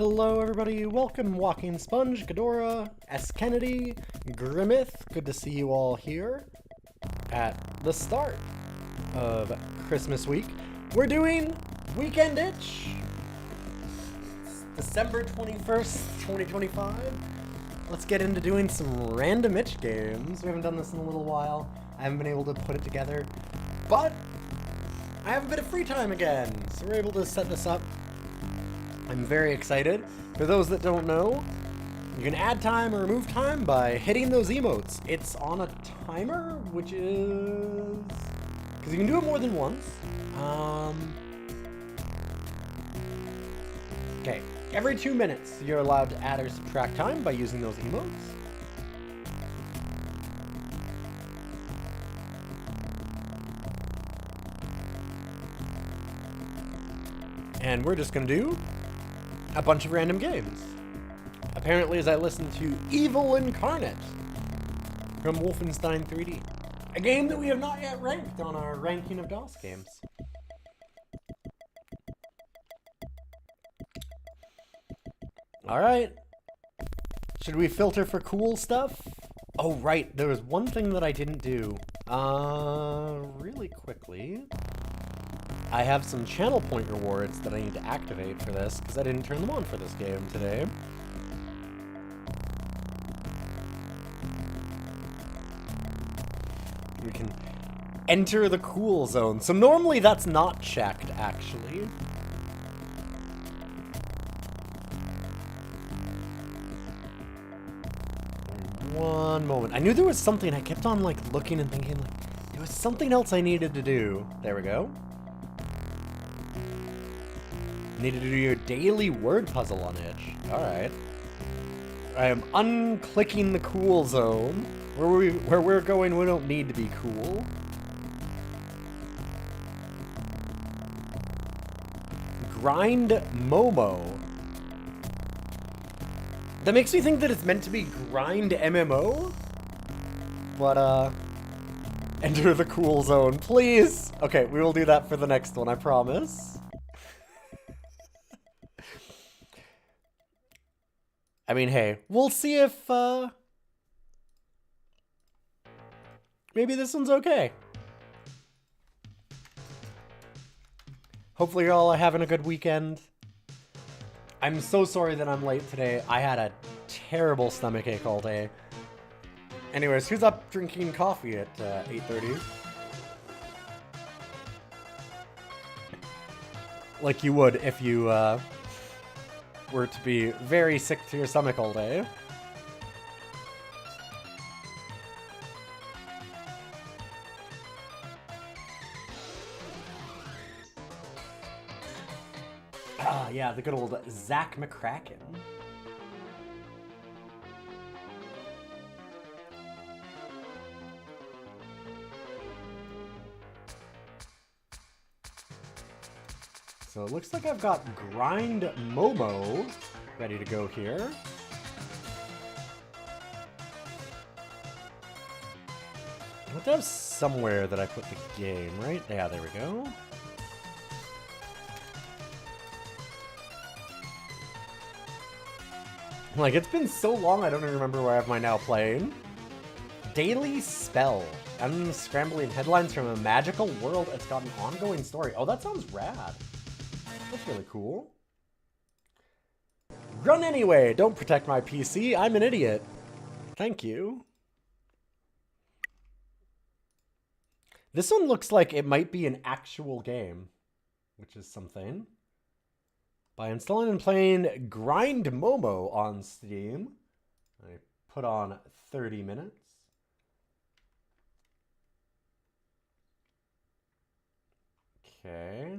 Hello everybody, welcome Walking Sponge, Ghidorah, S. Kennedy, Grimmith, good to see you all here at the start of Christmas week. We're doing Weekend Itch, it's December 21st, 2025. Let's get into doing some random itch games. We haven't done this in a little while, I haven't been able to put it together, but I have a bit of free time again, so we're able to set this up. I'm very excited. For those that don't know, you can add time or remove time by hitting those emotes. It's on a timer, which is... because you can do it more than once. Okay, every 2 minutes you're allowed to add or subtract time by using those emotes. And we're just gonna do a bunch of random games. Apparently, as I listened to Evil Incarnate from Wolfenstein 3D, a game that we have not yet ranked on our ranking of DOS games. Alright. Should we filter for cool stuff? Oh, right. There was one thing that I didn't do. Really quickly. I have some channel point rewards that I need to activate for this, because I didn't turn them on for this game today. We can enter the cool zone. So normally that's not checked, actually. One moment. I knew there was something. I kept on, like, looking and thinking, like, there was something else I needed to do. There we go. Needed to do your daily word puzzle on Itch. Alright. I am unclicking the cool zone. Where we're going, we don't need to be cool. Grind Momo. That makes me think that it's meant to be Grind MMO? But, enter the cool zone, please! Okay, we will do that for the next one, I promise. I mean, hey, we'll see if, maybe this one's okay. Hopefully you're all having a good weekend. I'm so sorry that I'm late today. I had a terrible stomachache all day. Anyways, who's up drinking coffee at 8:30? Like you would if you were to be very sick to your stomach all day. Ah, yeah, the good old Zach McCracken. So it looks like I've got Grind Momo ready to go here. I have to have somewhere that I put the game, right? Yeah, there we go. Like, it's been so long I don't even remember where I have my now playing. Daily Spell. Unscrambling headlines from a magical world. It's got an ongoing story. Oh, that sounds rad. That's really cool. Run anyway! Don't protect my PC. I'm an idiot. Thank you. This one looks like it might be an actual game, which is something. By installing and playing Grind Momo on Steam, I put on 30 minutes. Okay.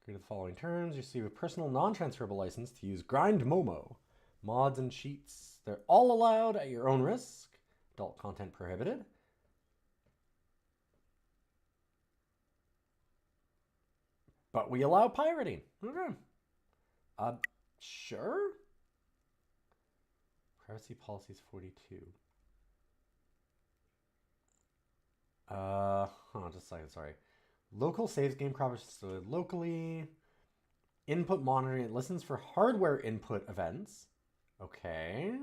Agree to the following terms. You receive a personal non-transferable license to use Grind Momo. Mods and cheats. They're all allowed at your own risk. Adult content prohibited. But we allow pirating. Okay. Sure? Privacy policies 42. Just a second, sorry. Local saves game processed locally. Input monitoring. It listens for hardware input events. Okay.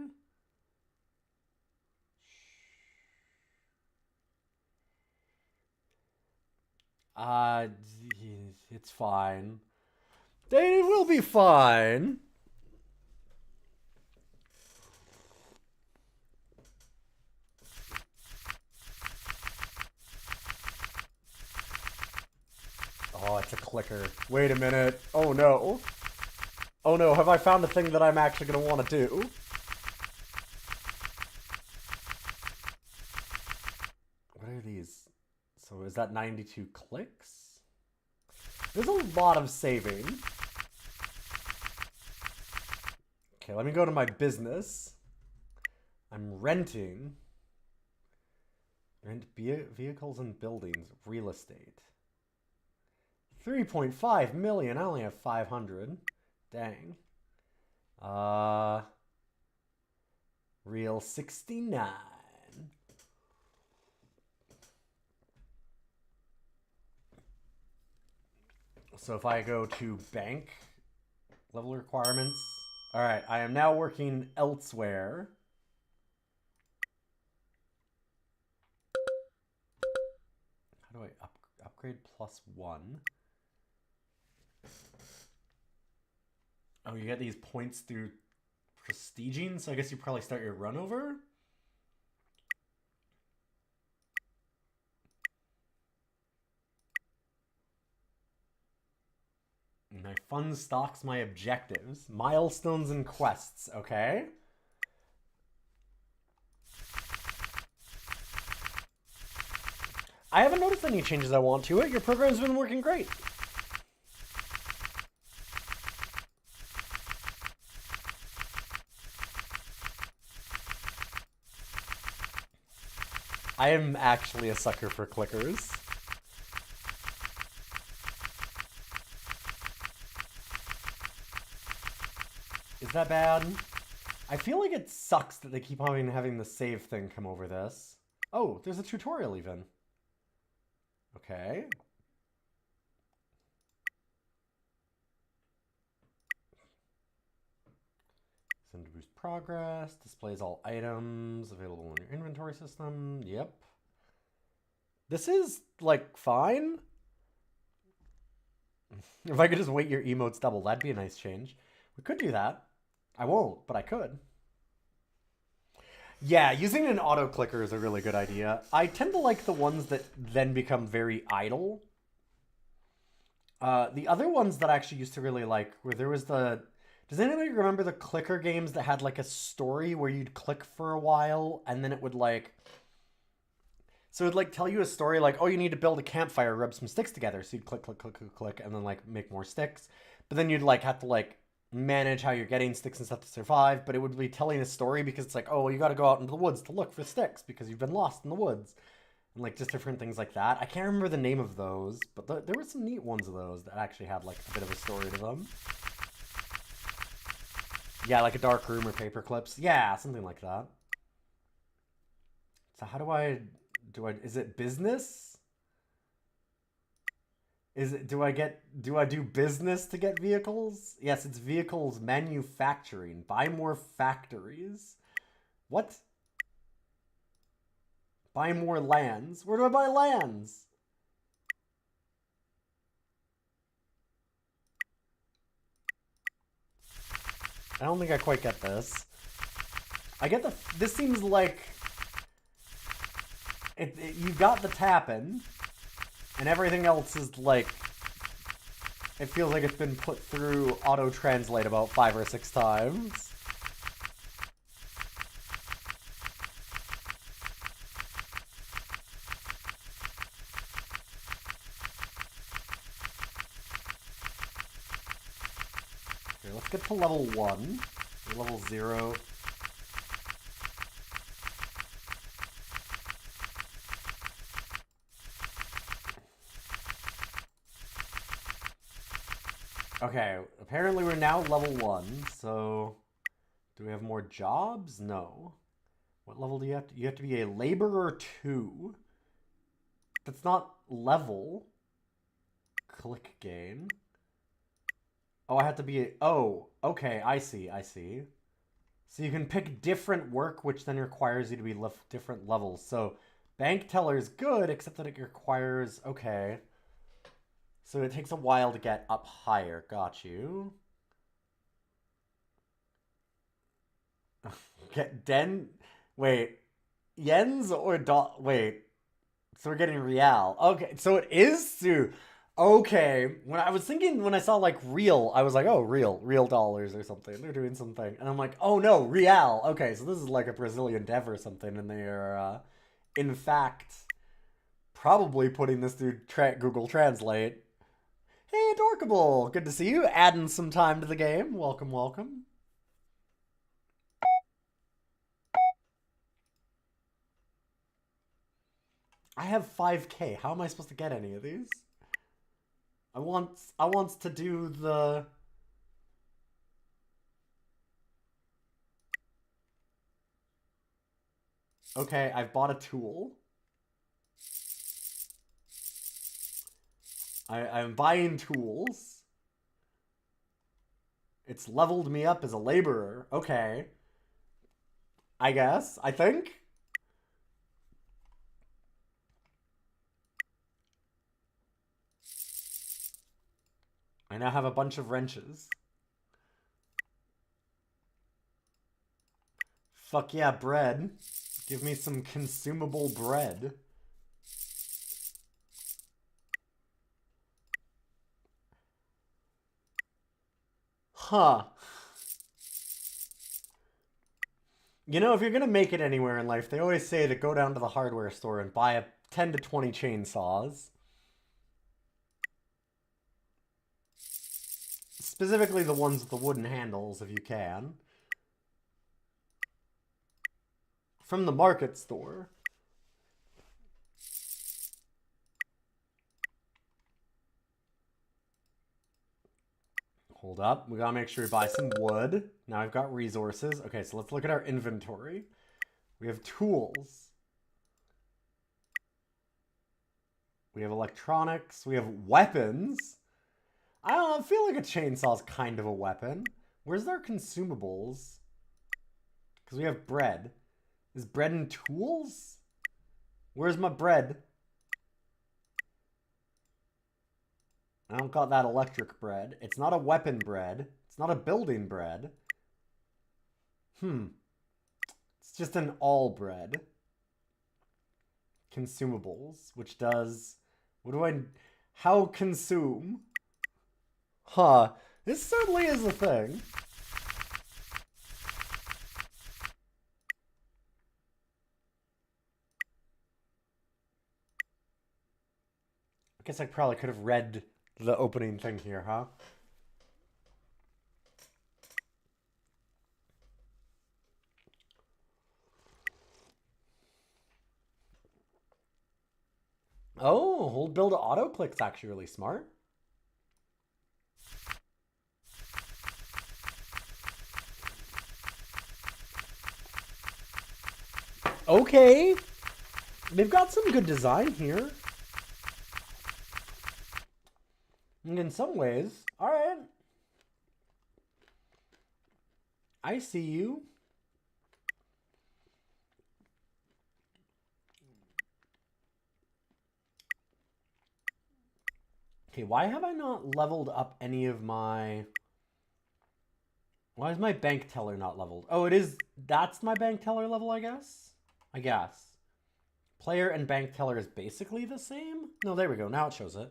Uh, it's fine. They will be fine. Oh, it's a clicker. Wait a minute. Oh no. Oh no, have I found a thing that I'm actually going to want to do? What are these? So is that 92 clicks? There's a lot of saving. Okay, let me go to my business. I'm renting. Rent vehicles and buildings. Real estate. 3.5 million. I only have 500. Dang. Real 69. So if I go to bank level requirements. All right, I am now working elsewhere. How do I upgrade +1? Oh, you get these points through prestiging, so I guess you probably start your run over? My fund stocks my objectives. Milestones and quests, okay? I haven't noticed any changes I want to it. Your program's been working great. I am actually a sucker for clickers. Is that bad? I feel like it sucks that they keep on having the save thing come over this. Oh, there's a tutorial even. Okay. Send to boost progress. Displays all items available in your inventory system. Yep. This is, like, fine. If I could just wait your emotes double, that'd be a nice change. We could do that. I won't, but I could. Yeah, using an auto clicker is a really good idea. I tend to like the ones that then become very idle. The other ones that I actually used to really like, where there was the... Does anybody remember the clicker games that had like a story where you'd click for a while and then it would like... So it'd like tell you a story like, oh, you need to build a campfire, rub some sticks together. So you'd click, click, click, click, click, and then like make more sticks. But then you'd like have to like manage how you're getting sticks and stuff to survive. But it would be telling a story because it's like, oh, well, you got to go out into the woods to look for sticks because you've been lost in the woods. And like just different things like that. I can't remember the name of those, but there were some neat ones of those that actually had like a bit of a story to them. Yeah, like a dark room or paper clips. Yeah, something like that. So how do I is it business? Is it do I do business to get vehicles? Yes, it's vehicles manufacturing. Buy more factories. What? Buy more lands. Where do I buy lands? I don't think I quite get this. I get this seems like you got the tapping, and everything else is like, it feels like it's been put through auto-translate about 5 or 6 times. Okay, let's get to level 1. Level 0. Okay, apparently we're now level 1, so do we have more jobs? No. What level do you have to... You have to be a laborer 2. That's not level. Click gain. Oh, I have to be... Oh, okay, I see, I see. So you can pick different work, which then requires you to be different levels. So bank teller is good, except that it requires... Okay. So it takes a while to get up higher. Got you. Get Den... Wait. Yens or Wait. So we're getting real. Okay, so it is Sue. Okay, when I was thinking, when I saw like real, I was like, oh, real dollars or something. They're doing something, and I'm like, oh no, real. Okay, so this is like a Brazilian dev or something, and they are, in fact, probably putting this through Google Translate. Hey, Adorkable, good to see you. Adding some time to the game. Welcome, welcome. I have 5K. How am I supposed to get any of these? I want to do the... Okay, I've bought a tool. I'm buying tools. It's leveled me up as a laborer. Okay. I guess. I think. I now have a bunch of wrenches. Fuck yeah, bread. Give me some consumable bread. Huh. You know, if you're gonna make it anywhere in life, they always say to go down to the hardware store and buy a 10 to 20 chainsaws. Specifically the ones with the wooden handles, if you can. From the market store. Hold up. We gotta make sure we buy some wood. Now I've got resources. Okay, so let's look at our inventory. We have tools. We have electronics. We have weapons. I don't know, I feel like a chainsaw's kind of a weapon. Where's our consumables? Because we have bread. Is bread and tools? Where's my bread? I don't got that electric bread. It's not a weapon bread. It's not a building bread. It's just an all bread. Consumables, which does... What do I... How consume? Huh. This certainly is a thing. I guess I probably could have read the opening thing here, huh? Oh, hold build auto click's actually really smart. Okay. They've got some good design here. And in some ways, alright. I see you. Okay, why have I not leveled up any of my... Why is my bank teller not leveled? Oh, it is... That's my bank teller level, I guess? I guess. Player and bank teller is basically the same? No, there we go. Now it shows it.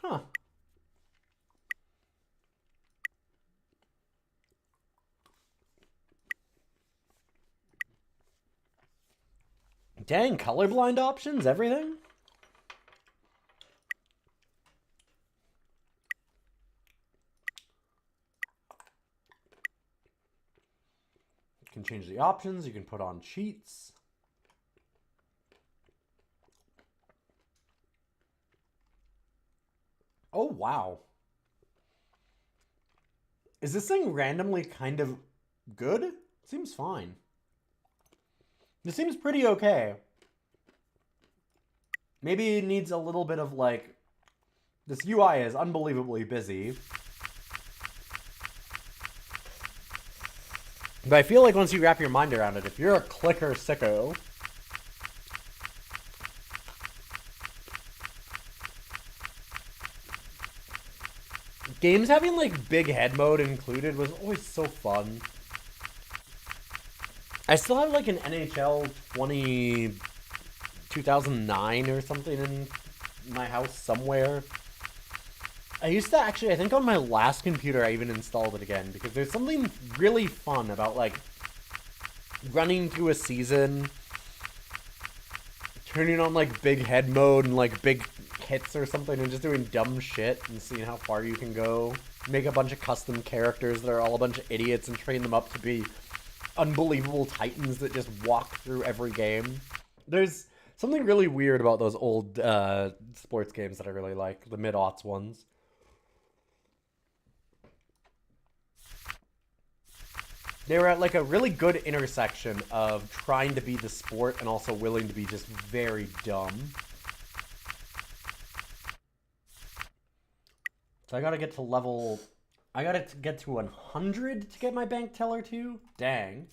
Huh. Dang, colorblind options, everything? You can change the options, you can put on cheats. Oh, wow. Is this thing randomly kind of good? Seems fine. This seems pretty okay. Maybe it needs a little bit of like, this UI is unbelievably busy. But I feel like once you wrap your mind around it, if you're a clicker sicko, games having like big head mode included was always so fun. I still have like an NHL 2009 or something in my house somewhere. I used to actually, I think on my last computer I even installed it again because there's something really fun about like running through a season, turning on like big head mode and like big hits or something and just doing dumb shit and seeing how far you can go. Make a bunch of custom characters that are all a bunch of idiots and train them up to be unbelievable titans that just walk through every game. There's something really weird about those old sports games that I really like, the mid-aughts ones. They were at like a really good intersection of trying to be the sport and also willing to be just very dumb. So I gotta get to level... I gotta get to 100 to get my bank teller to? Dang.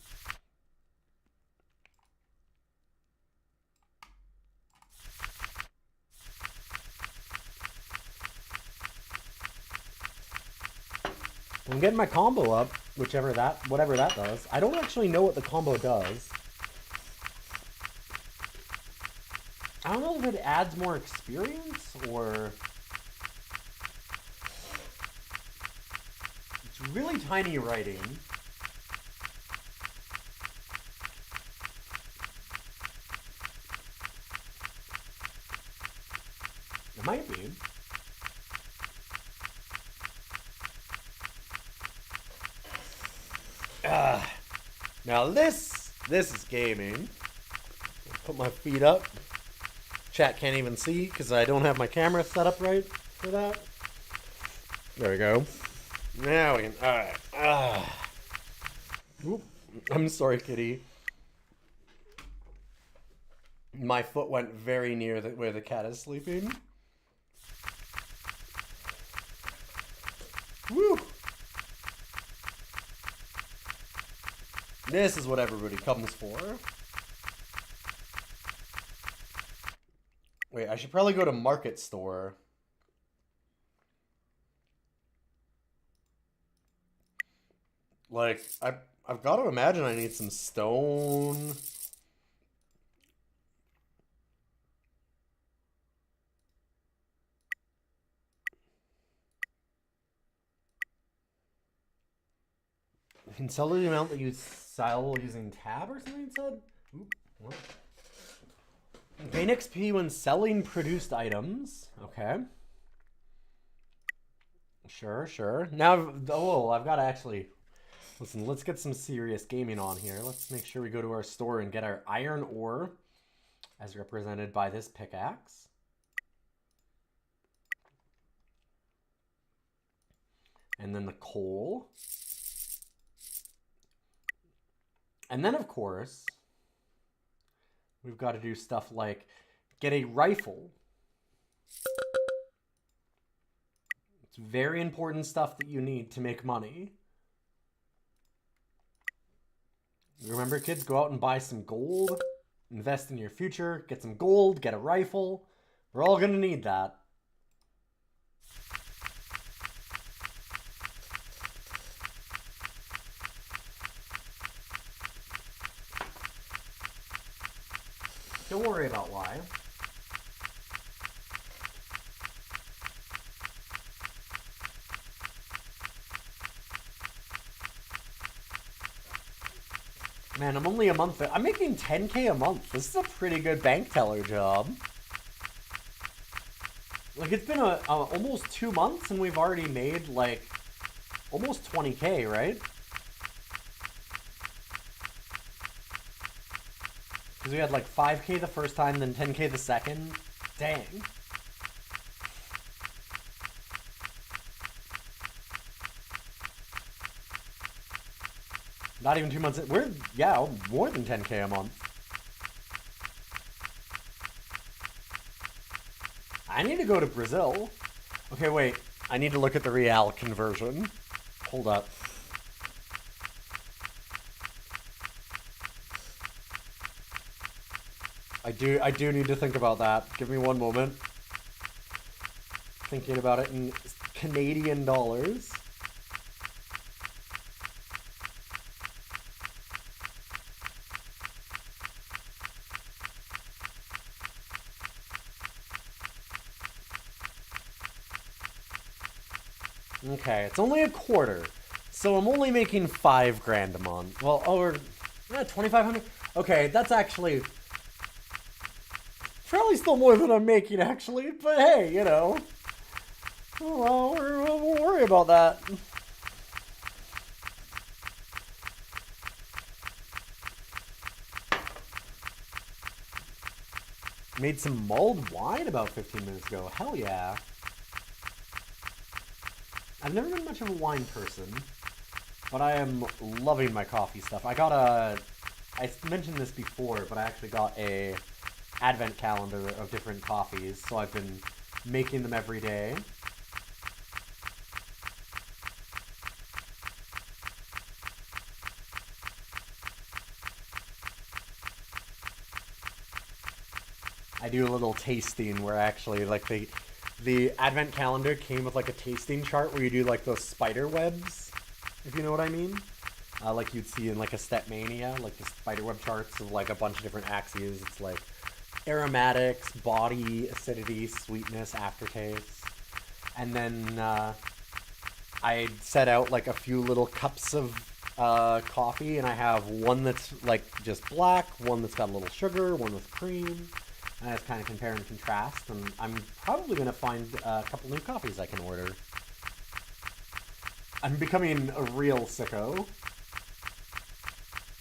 I'm getting my combo up, whatever that does. I don't actually know what the combo does. I don't know if it adds more experience or... It's really tiny writing. It might be. Now this is gaming. Put my feet up. Chat can't even see because I don't have my camera set up right for that. There we go. Now we can. Alright. Oop. I'm sorry, kitty. My foot went very near where the cat is sleeping. Woo! This is what everybody comes for. Wait, I should probably go to Market Store. Like, I've got to imagine I need some stone. You can sell the amount that you sell using tab or something, it said? Oop, what? Gain XP when selling produced items. Okay. Sure. Now, I've got to actually... Listen, let's get some serious gaming on here. Let's make sure we go to our store and get our iron ore, as represented by this pickaxe. And then the coal. And then, of course, we've got to do stuff like get a rifle. It's very important stuff that you need to make money. Remember, kids, go out and buy some gold. Invest in your future. Get some gold. Get a rifle. We're all going to need that. Don't worry about why. Man, I'm only a month. I'm making 10K a month. This is a pretty good bank teller job. Like, it's been almost 2 months and we've already made, like, almost 20K, right? Because we had, like, 5K the first time, then 10K the second. Dang. Not even 2 months. We're, yeah, more than 10K a month. I need to go to Brazil. Okay, wait. I need to look at the real conversion. Hold up. I do need to think about that. Give me one moment. Thinking about it in Canadian dollars. Okay, it's only a quarter. So I'm only making 5 grand a month. Well, over 2,500. Okay, that's actually probably still more than I'm making, actually. But hey, you know, well, we'll worry about that. Made some mulled wine about 15 minutes ago. Hell yeah. I've never been much of a wine person, but I am loving my coffee stuff. I got I mentioned this before, but I actually got a advent calendar of different coffees, so I've been making them every day. I do a little tasting where actually like the advent calendar came with like a tasting chart where you do like those spider webs, if you know what I mean. Like you'd see in like a Stepmania, like the spiderweb charts of like a bunch of different axes. It's like aromatics, body, acidity, sweetness, aftertaste. And then I set out like a few little cups of coffee, and I have one that's like just black, one that's got a little sugar, one with cream. And I just kind of compare and contrast, and I'm probably going to find a couple new coffees I can order. I'm becoming a real sicko.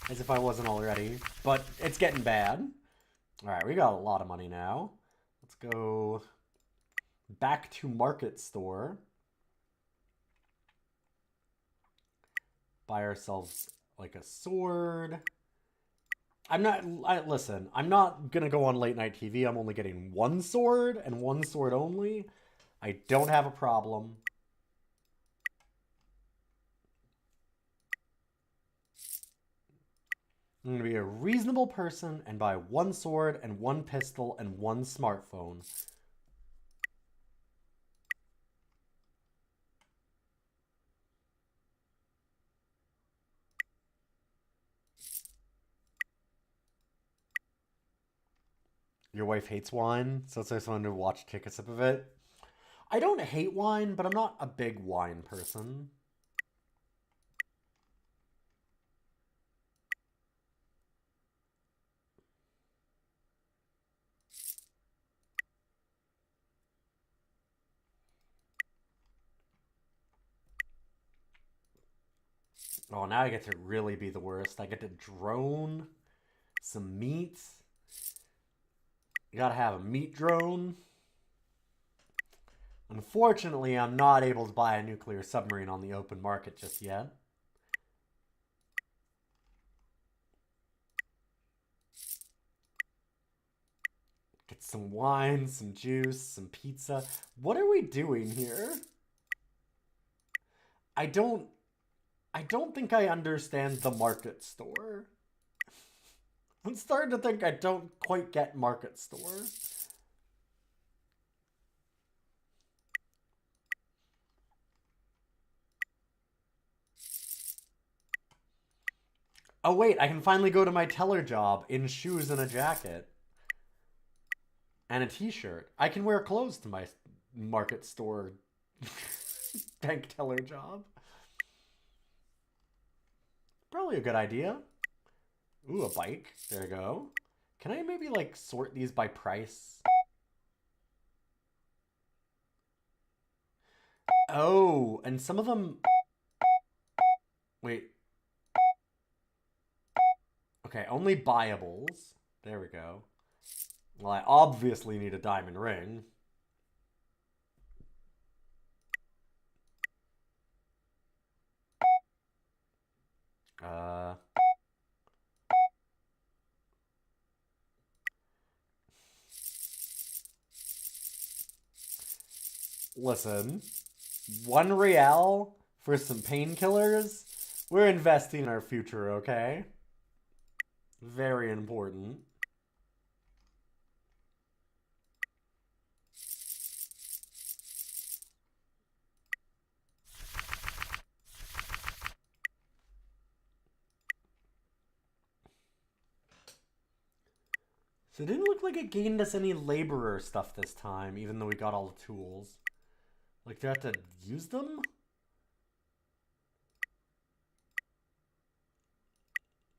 As if I wasn't already. But it's getting bad. Alright, we got a lot of money now. Let's go back to Market Store. Buy ourselves like a sword. Listen, I'm not gonna go on late night TV. I'm only getting one sword and one sword only. I don't have a problem. I'm going to be a reasonable person and buy one sword and one pistol and one smartphone. Your wife hates wine, so it's always fun to watch take a sip of it. I don't hate wine, but I'm not a big wine person. Oh, now I get to really be the worst. I get to drone some meat. You gotta have a meat drone. Unfortunately, I'm not able to buy a nuclear submarine on the open market just yet. Get some wine, some juice, some pizza. What are we doing here? I don't think I understand the Market Store. I'm starting to think I don't quite get Market Store. Oh wait, I can finally go to my teller job in shoes and a jacket. And a t-shirt. I can wear clothes to my Market Store bank teller job. Probably a good idea. Ooh, a bike. There you go. Can I maybe like sort these by price? Oh, and some of them... Wait. Okay, only buyables. There we go. Well, I obviously need a diamond ring. Uh... Listen, 1 real for some painkillers? We're investing in our future, okay? Very important. So it didn't look like it gained us any laborer stuff this time, even though we got all the tools. Like, do I have to use them?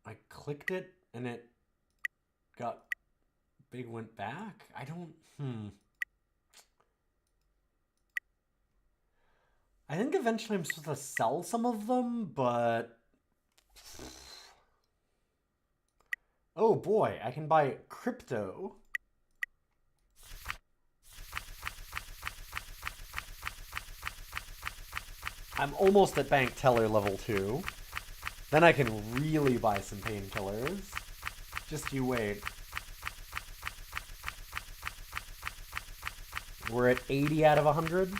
I clicked it and it got big, went back? I don't, I think eventually I'm supposed to sell some of them, but... Oh boy, I can buy crypto. I'm almost at bank teller level 2. Then I can really buy some painkillers. Just you wait. We're at 80 out of 100.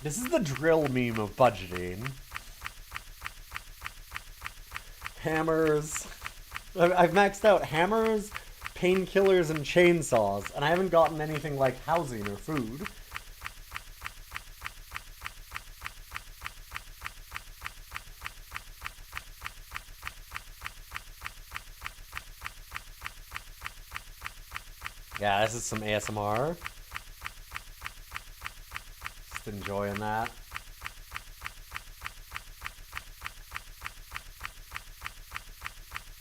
This is the drill meme of budgeting. Hammers. I've maxed out hammers, painkillers, and chainsaws, and I haven't gotten anything like housing or food. Yeah, this is some ASMR. Just enjoying that.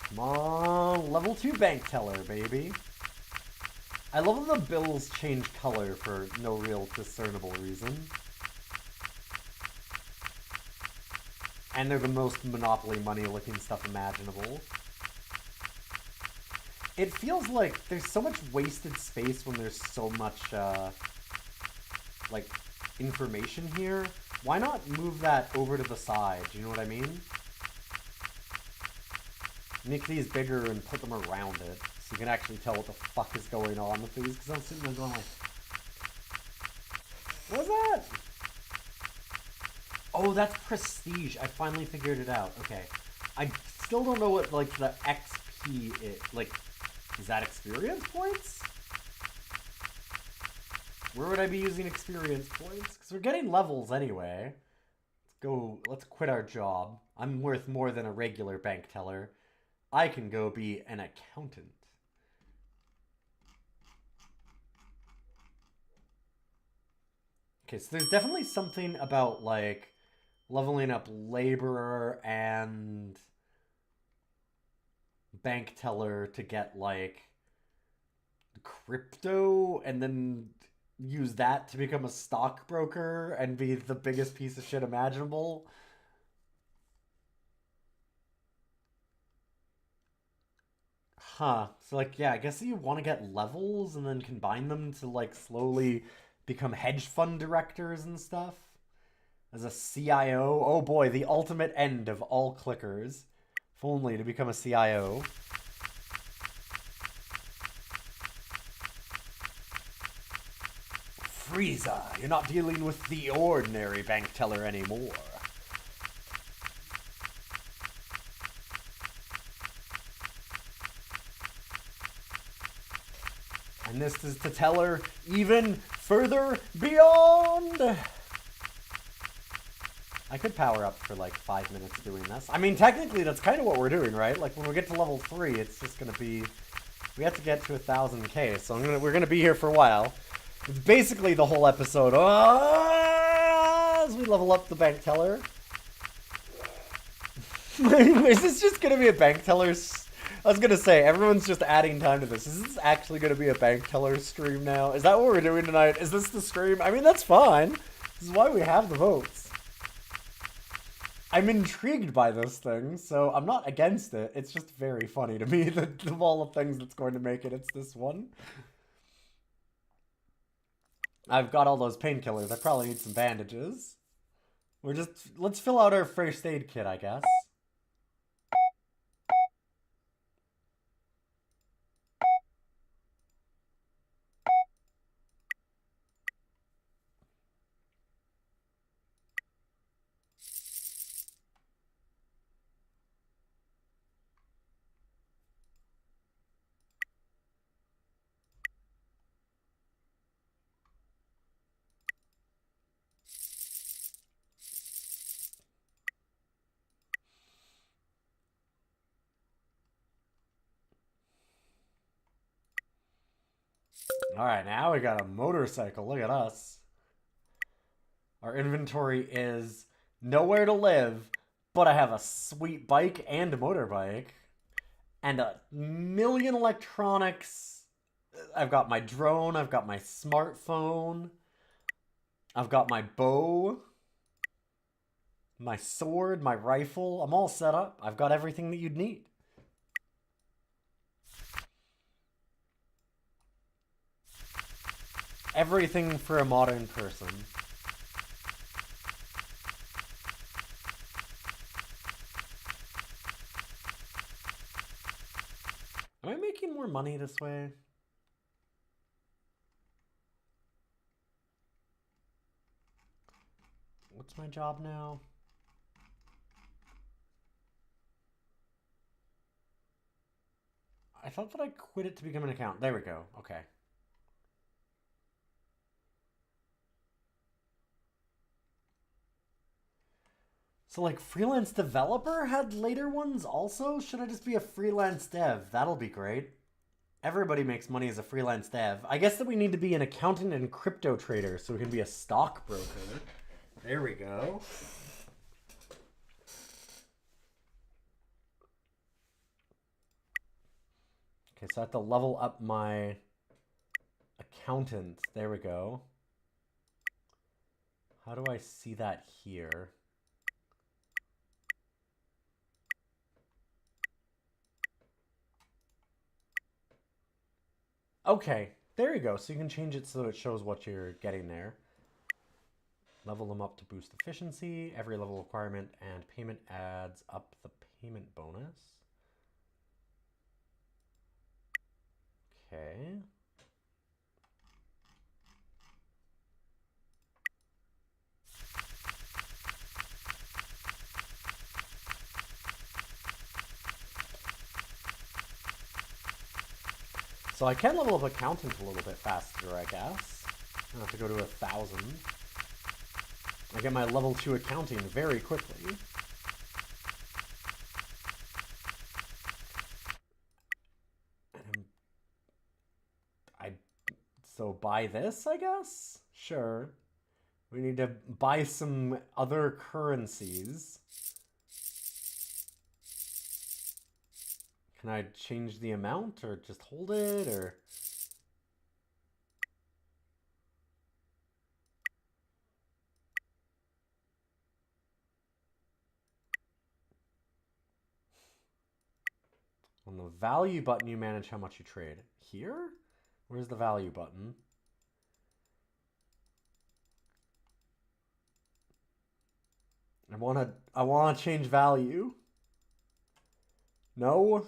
Come on, level 2 bank teller, baby. I love when the bills change color for no real discernible reason. And they're the most Monopoly money-looking stuff imaginable. It feels like there's so much wasted space when there's so much, like, information here. Why not move that over to the side? Do you know what I mean? Make these bigger and put them around it, so you can actually tell what the fuck is going on with these, because I'm sitting there going like... What was that? Oh, that's prestige. I finally figured it out. Okay. I still don't know what, like, the XP is. Like, is that experience points? Where would I be using experience points? Because we're getting levels anyway. Let's go, let's quit our job. I'm worth more than a regular bank teller. I can go be an accountant. Okay, so there's definitely something about, like, leveling up laborer and bank teller to get, like, crypto and then use that to become a stockbroker and be the biggest piece of shit imaginable. Huh. So, like, yeah, I guess you want to get levels and then combine them to, like, slowly become hedge fund directors and stuff. As a CIO. Oh boy, the ultimate end of all clickers. If only to become a CIO. Frieza, you're not dealing with the ordinary bank teller anymore. And this is to tell her even further beyond. I could power up for like 5 minutes doing this. I mean, technically, that's kind of what we're doing, right? Like, when we get to level 3, it's just going to be... We have to get to 1000k, so we're going to be here for a while. It's basically the whole episode. As we level up the bank teller. Is this just going to be a bank teller... I was gonna say, everyone's just adding time to this. Is this actually gonna be a bank teller stream now? Is that what we're doing tonight? Is this the stream? I mean, that's fine. This is why we have the votes. I'm intrigued by this thing, so I'm not against it. It's just very funny to me that of all the things that's going to make it, it's this one. I've got all those painkillers. I probably need some bandages. Let's fill out our first aid kit, I guess. Alright, now we got a motorcycle. Look at us. Our inventory is nowhere to live, but I have a sweet bike and a motorbike. And a million electronics. I've got my drone, I've got my smartphone. I've got my bow. My sword, my rifle. I'm all set up. I've got everything that you'd need. Everything for a modern person. Am I making more money this way? What's my job now? I thought that I quit it to become an account. There we go. Okay. So, like, freelance developer had later ones also? Should I just be a freelance dev? That'll be great. Everybody makes money as a freelance dev. I guess that we need to be an accountant and crypto trader so we can be a stockbroker. There we go. Okay, so I have to level up my accountant. There we go. How do I see that here? Okay, there you go. So you can change it so it shows what you're getting there. Level them up to boost efficiency. Every level requirement and payment adds up the payment bonus. Okay. So I can level up accountant a little bit faster, I guess. I have to go to 1,000. I get my level 2 accounting very quickly. So buy this, I guess? Sure. We need to buy some other currencies. Can I change the amount or just hold it or... On the value button, you manage how much you trade. Here? Where's the value button? I wanna change value. No?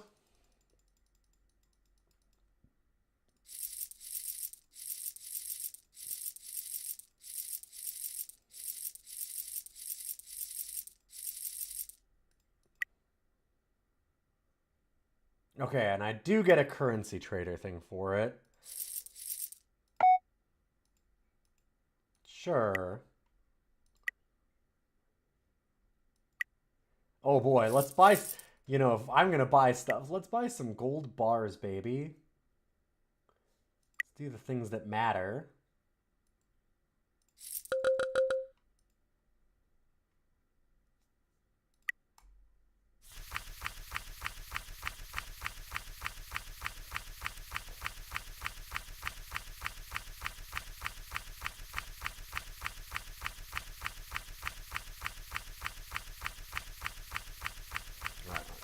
Okay, and I do get a currency trader thing for it. Sure. Oh boy, let's buy... You know, if I'm gonna buy stuff, let's buy some gold bars, baby. Let's do the things that matter.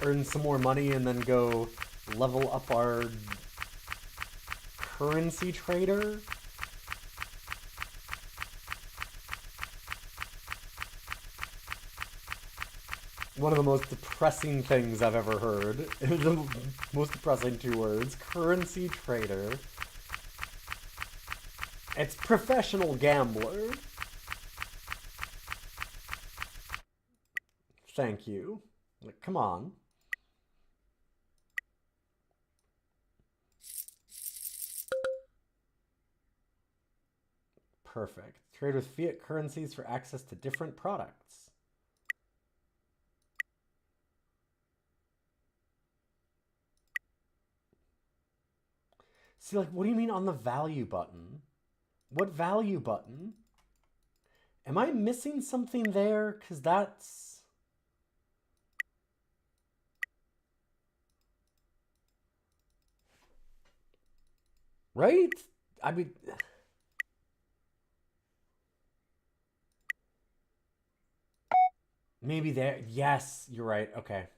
Earn some more money and then go level up our currency trader. One of the most depressing things I've ever heard. The most depressing 2 words. Currency trader. It's professional gambler. Thank you. Like, come on. Perfect. Trade with fiat currencies for access to different products. See, like, what do you mean on the value button? What value button? Am I missing something there? Because that's... Right? I mean... Maybe there... Yes, you're right. Okay.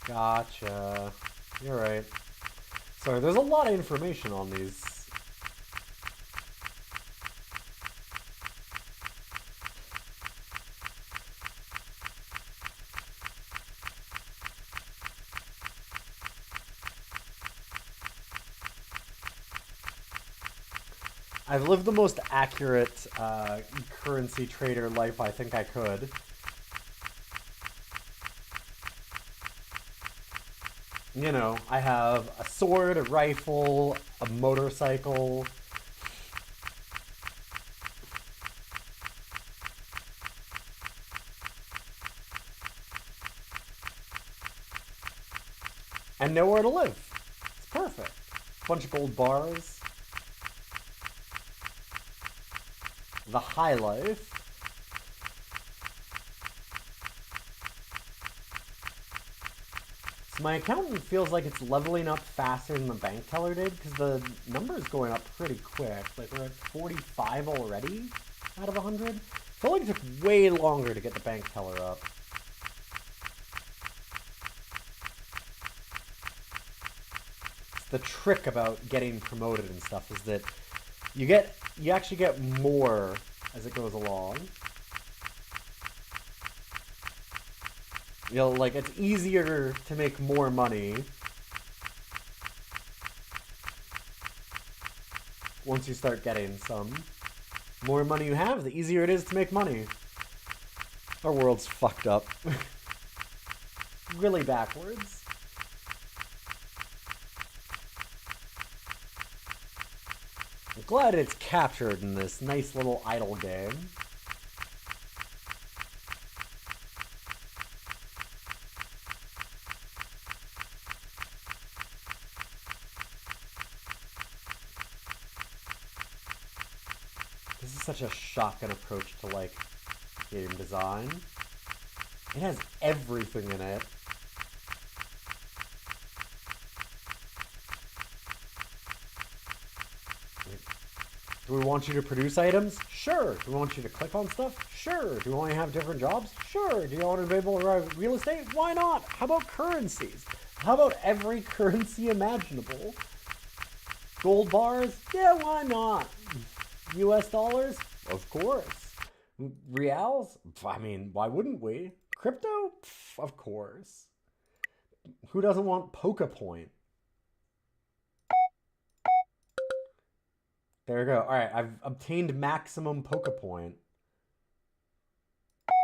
Gotcha. You're right. Sorry, there's a lot of information on these. I've lived the most accurate currency trader life I think I could. You know, I have a sword, a rifle, a motorcycle. And nowhere to live. It's perfect. Bunch of gold bars. The high life. So my accountant feels like it's leveling up faster than the bank teller did because the number is going up pretty quick. Like we're at 45 already out of 100. I feel like it took way longer to get the bank teller up. It's the trick about getting promoted and stuff is that you actually get more as it goes along. You know, like it's easier to make more money once you start getting some. The more money you have, the easier it is to make money. Our world's fucked up. Really backwards. I'm glad it's captured in this nice little idle game. This is such a shotgun approach to, like, game design. It has everything in it. Do we want you to produce items? Sure. Do we want you to click on stuff? Sure. Do we want to have different jobs? Sure. Do you want to be able to ride real estate? Why not? How about currencies? How about every currency imaginable? Gold bars? Yeah, why not? US dollars? Of course. Reals? I mean, why wouldn't we? Crypto? Of course. Who doesn't want Pokepoint? There we go. Alright, I've obtained maximum Pokepoint.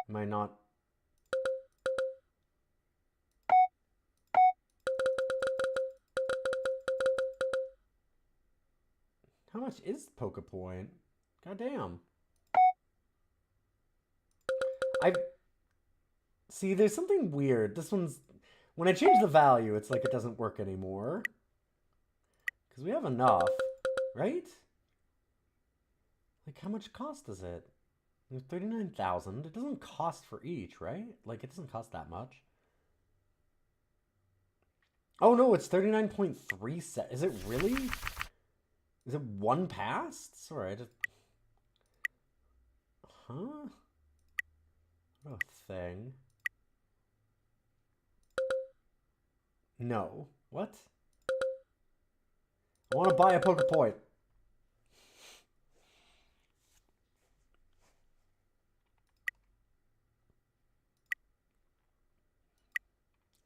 Am I not... How much is Pokepoint? Goddamn. I... See, there's something weird. This one's... When I change the value, it's like it doesn't work anymore. Because we have enough, right? Like, how much cost is it? 39,000. It doesn't cost for each, right? Like, it doesn't cost that much. Oh, no, it's 39.3 set. Is it really? Is it one pass? Sorry, I just... Huh? What a thing. No. What? I want to buy a poker point.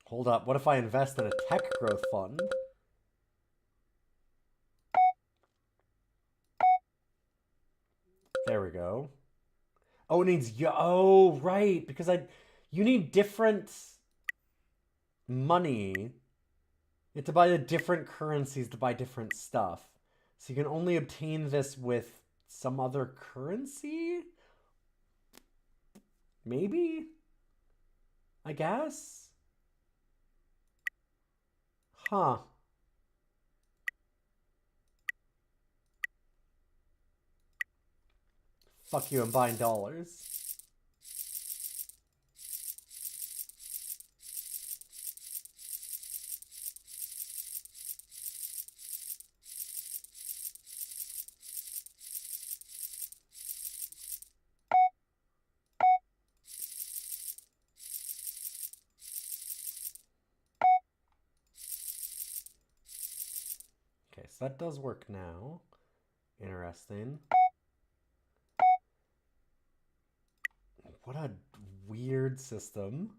Hold up. What if I invest in a tech growth fund? There we go. Oh, it needs... Oh, right. Because you need different money. You have to buy the different currencies to buy different stuff. So you can only obtain this with some other currency? Maybe? I guess? Huh. Fuck you, I'm buying dollars. Okay, so that does work now. Interesting. What a weird system.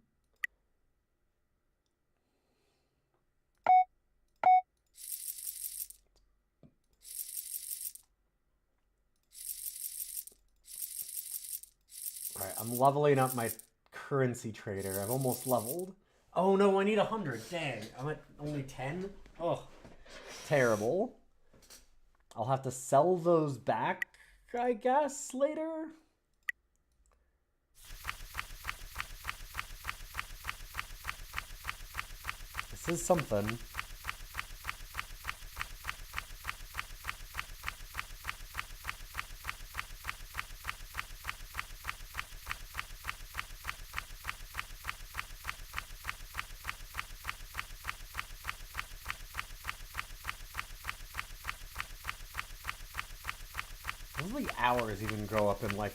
Alright, I'm leveling up my currency trader. I've almost leveled. Oh no, I need 100. Dang, I'm at only 10? Oh, terrible. I'll have to sell those back, I guess, later? This is something. Hopefully hours even grow up in like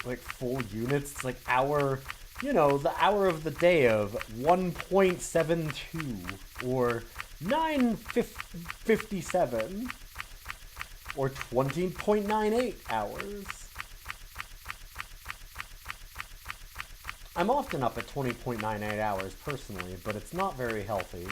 like full units. It's like hour, you know, the hour of the day of 1.72 or 9:57 or 20.98 hours. I'm often up at 20.98 hours personally, but it's not very healthy.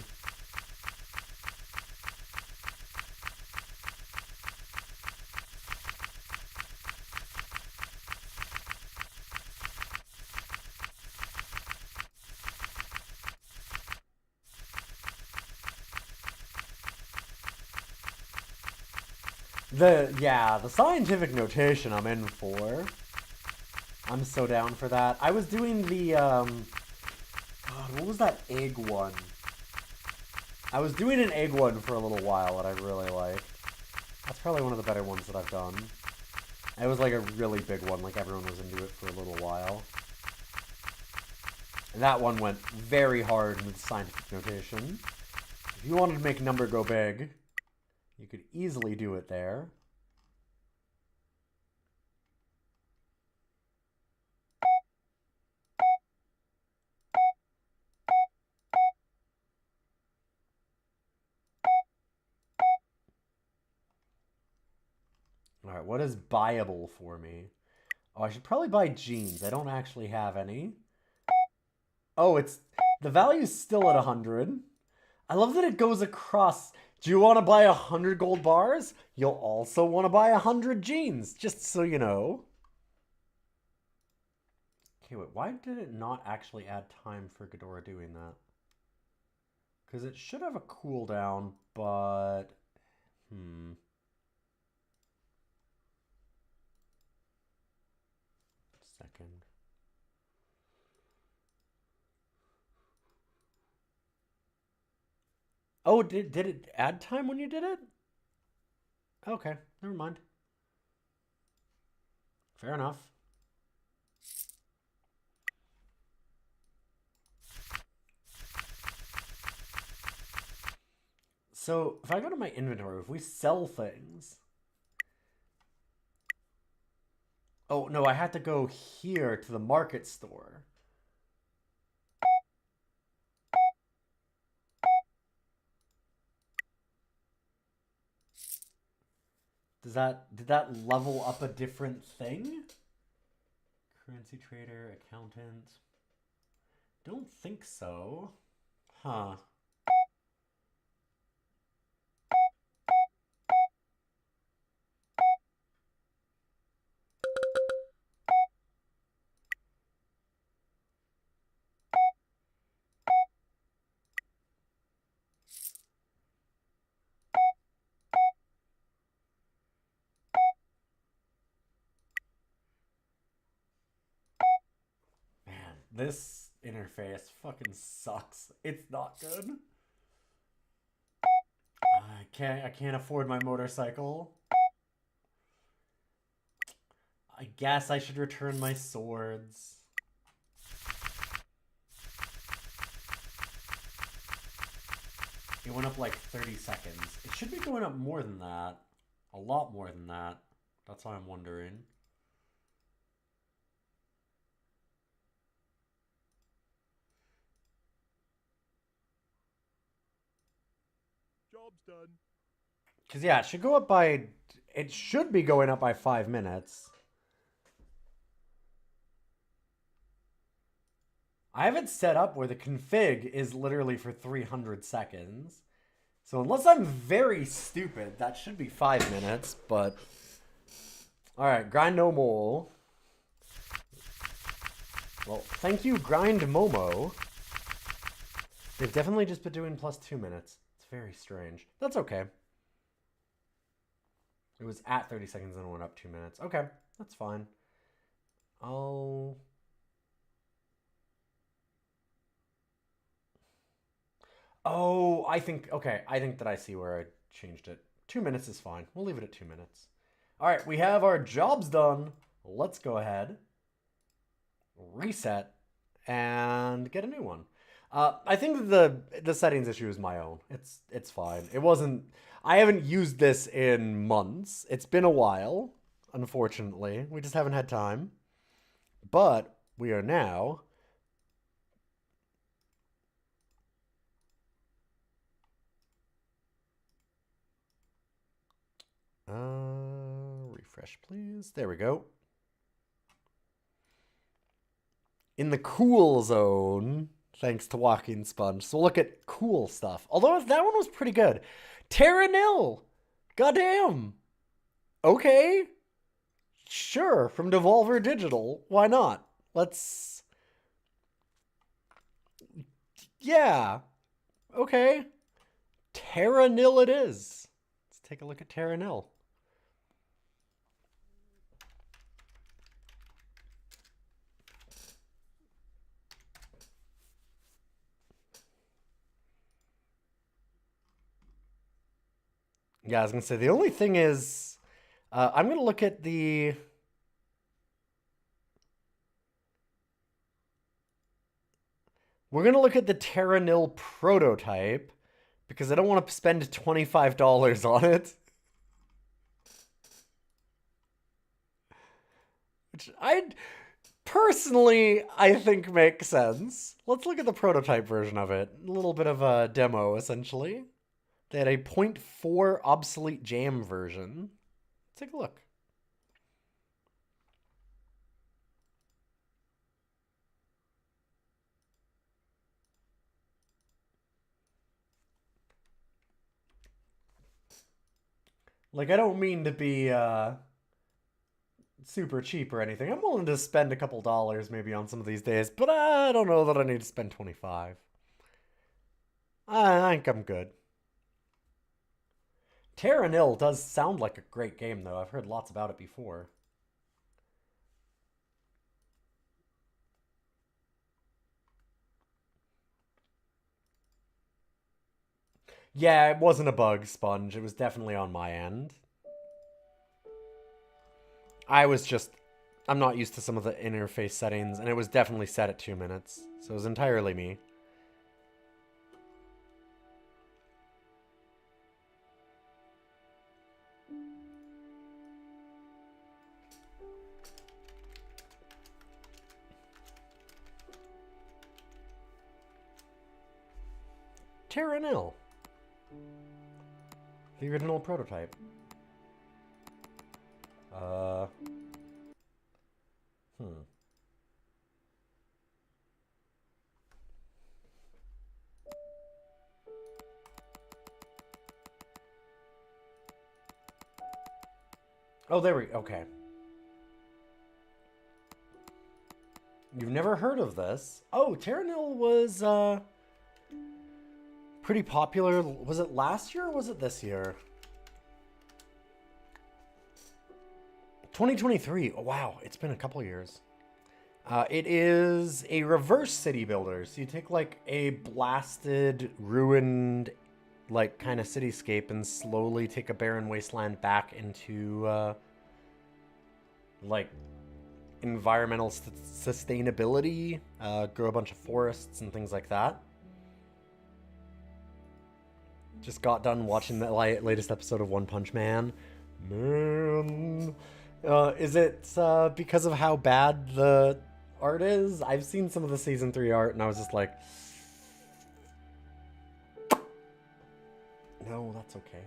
The scientific notation I'm in for. I'm so down for that. I was doing the, God, what was that egg one? I was doing an egg one for a little while that I really liked. That's probably one of the better ones that I've done. It was like a really big one, like everyone was into it for a little while. And that one went very hard with scientific notation. If you wanted to make a number go big, you could easily do it there. Alright, what is buyable for me? Oh, I should probably buy jeans. I don't actually have any. Oh, the value's still at 100. I love that it goes across. Do you want to buy 100 gold bars? You'll also want to buy 100 jeans, just so you know. Okay, wait, why did it not actually add time for Ghidorah doing that? Because it should have a cooldown, but... Second. Oh, did it add time when you did it? Okay, never mind. Fair enough. So, if I go to my inventory, if we sell things... Oh, no, I had to go here to the market store. Did that level up a different thing? Currency trader, accountant. Don't think so. Huh. Man, this interface fucking sucks. It's not good. I can't afford my motorcycle. I guess I should return my swords. It went up like 30 seconds. It should be going up more than that. A lot more than that. That's why I'm wondering. Job's done. Because, yeah, it should go up by... It should be going up by 5 minutes. I have it set up where the config is literally for 300 seconds. So unless I'm very stupid, that should be 5 minutes, but... Alright, grind no more. Well, thank you, Grind Momo. They've definitely just been doing plus 2 minutes. It's very strange. That's okay. It was at 30 seconds and it went up 2 minutes. Okay, that's fine. Oh, I think, okay, I think that I see where I changed it. 2 minutes is fine. We'll leave it at 2 minutes. All right, we have our jobs done. Let's go ahead, reset, and get a new one. I think the settings issue is my own. It's fine. It wasn't. I haven't used this in months. It's been a while. Unfortunately, we just haven't had time. But we are now. Refresh, please. There we go. In the cool zone, thanks to Walking Sponge. So we'll look at cool stuff. Although that one was pretty good. Terra Nil! Goddamn! Okay. Sure, from Devolver Digital. Why not? Let's... Yeah. Okay. Terra Nil it is. Let's take a look at Terra Nil. Yeah, I was going to say, the only thing is, I'm going to look at the... We're going to look at the Terra Nil prototype, because I don't want to spend $25 on it. Which personally, I think makes sense. Let's look at the prototype version of it. A little bit of a demo, essentially. They had a 0.4 obsolete jam version. Let's take a look. Like, I don't mean to be super cheap or anything. I'm willing to spend a couple dollars maybe on some of these days, but I don't know that I need to spend 25. I think I'm good. Terra Nil does sound like a great game, though. I've heard lots about it before. Yeah, it wasn't a bug, Sponge. It was definitely on my end. I'm not used to some of the interface settings, and it was definitely set at 2 minutes. So it was entirely me. Terra Nil. The original prototype. Uh. Hmm. Oh, there we. Okay. You've never heard of this? Oh, Terranil was pretty popular. Was it last year or was it this year? 2023. Oh, wow, it's been a couple years. It is a reverse city builder. So you take like a blasted, ruined, like kind of cityscape and slowly take a barren wasteland back into like environmental sustainability, grow a bunch of forests and things like that. Just got done watching the latest episode of One Punch Man. Man. Is it because of how bad the art is? I've seen some of the season 3 art and I was just like, no, that's okay.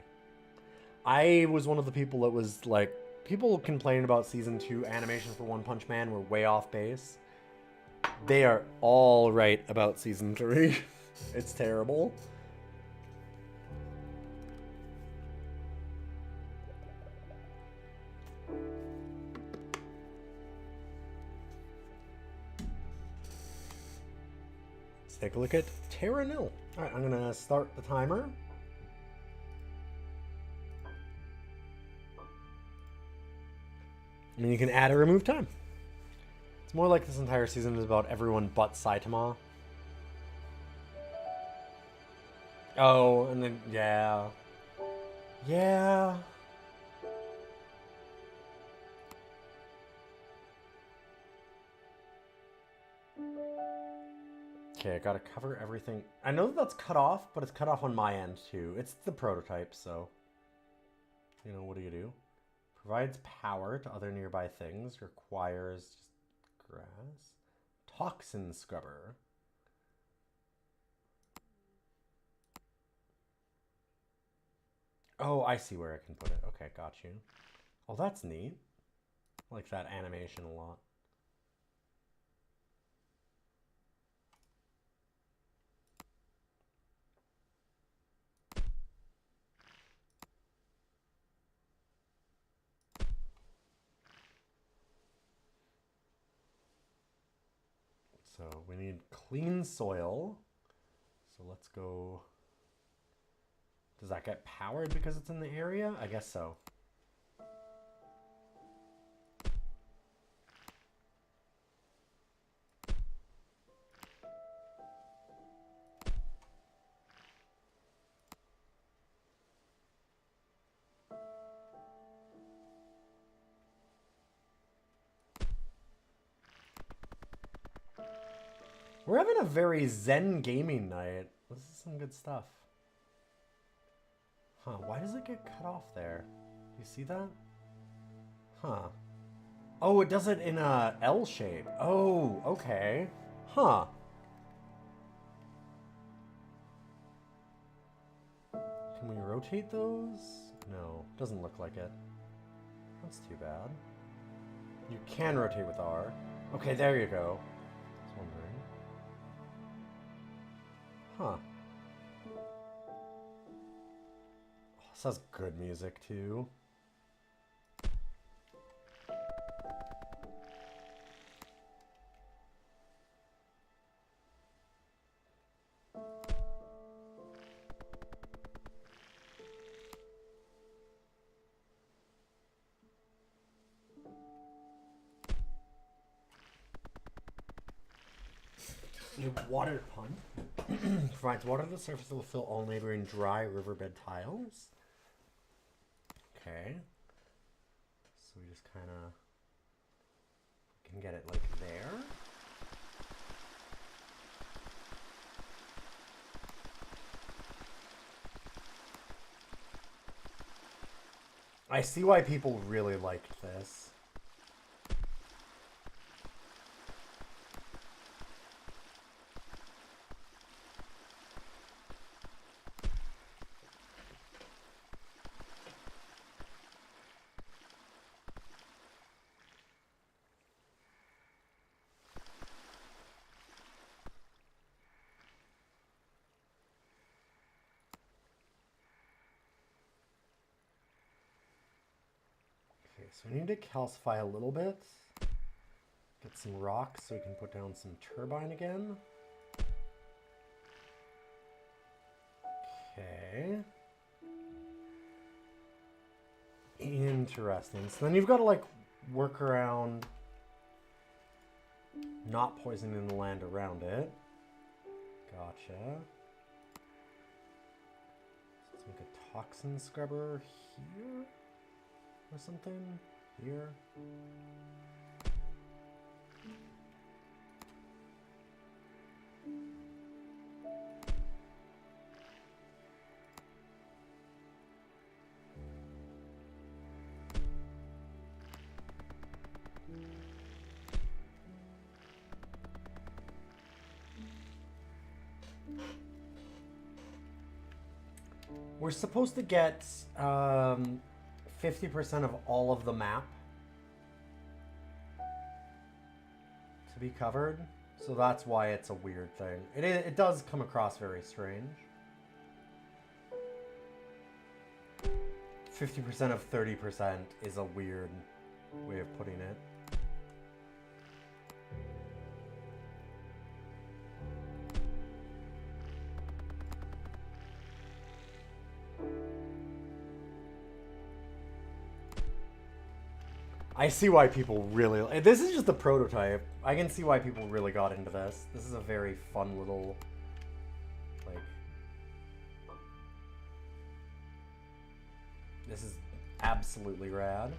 I was one of the people that was like, people complain about season 2 animation for One Punch Man were way off base. They are all right about season 3. It's terrible. Let's take a look at Terranil. All right, I'm gonna start the timer. And you can add or remove time. It's more like this entire season is about everyone but Saitama. Oh, and then, yeah. Yeah. Okay, I gotta cover everything. I know that's cut off, but it's cut off on my end too. It's the prototype, so. You know, what do you do? Provides power to other nearby things. Requires just grass. Toxin scrubber. Oh, I see where I can put it. Okay, got you. Oh, that's neat. I like that animation a lot. So we need clean soil. So let's go. Does that get powered because it's in the area? I guess so. We're having a very zen gaming night. This is some good stuff. Huh, why does it get cut off there? You see that? Huh. Oh, it does it in a L shape. Oh, okay. Huh. Can we rotate those? No, doesn't look like it. That's too bad. You can rotate with R. Okay, there you go. I was wondering. Huh. Oh, this has good music too. Water pump provides water to the surface that will fill all neighboring dry riverbed tiles. Okay. So we just kind of can get it like there. I see why people really liked this. So we need to calcify a little bit. Get some rocks so we can put down some turbine again. Okay. Interesting. So then you've got to like work around not poisoning the land around it. Gotcha. Let's make a toxin scrubber here or something. Here. We're supposed to get 50% of all of the map to be covered. So that's why it's a weird thing. It does come across very strange. 50% of 30% is a weird way of putting it. I see why people really... This is just a prototype. I can see why people really got into this. This is a very fun little... Like... This is absolutely rad.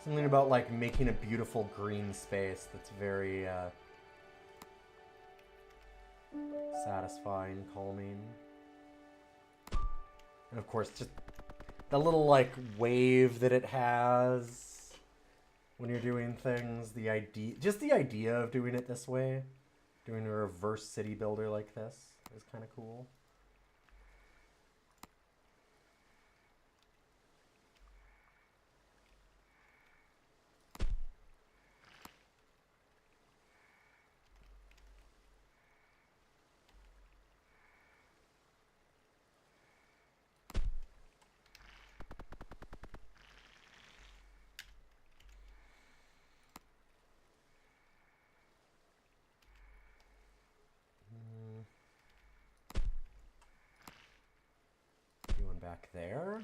Something about, like, making a beautiful green space that's very, satisfying, calming. And of course, just the little, like, wave that it has when you're doing things. The idea of doing it this way, doing a reverse city builder like this is kind of cool. One back there.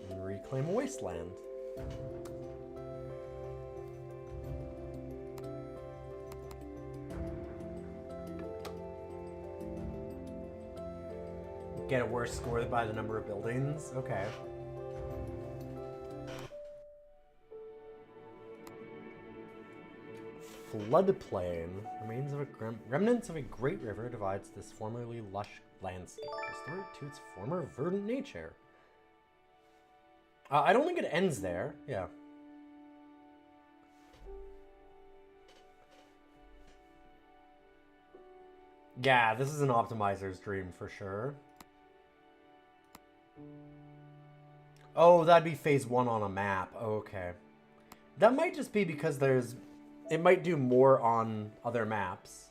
And reclaim a wasteland. Get a worse score by the number of buildings? Okay. Floodplain. Remnants of a great river divides this formerly lush landscape. Restore it to its former verdant nature. I don't think it ends there. Yeah. Yeah, this is an optimizer's dream for sure. Oh, that'd be phase 1 on a map. Oh, okay. That might just be because it might do more on other maps.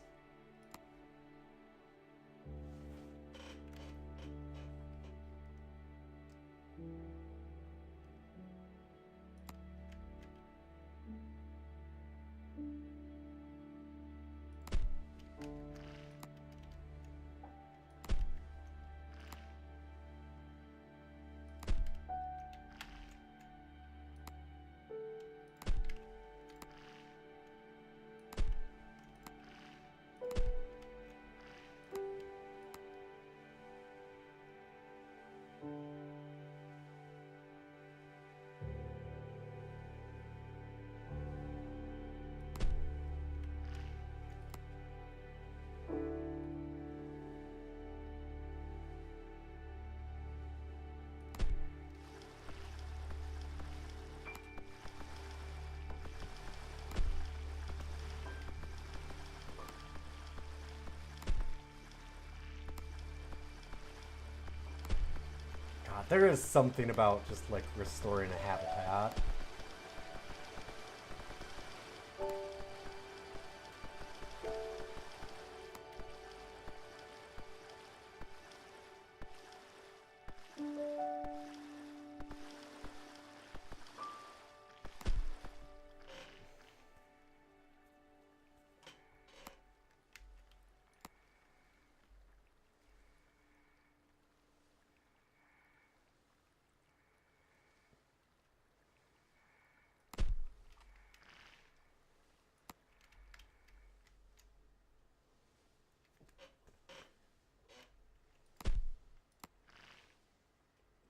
There is something about just like restoring a habitat.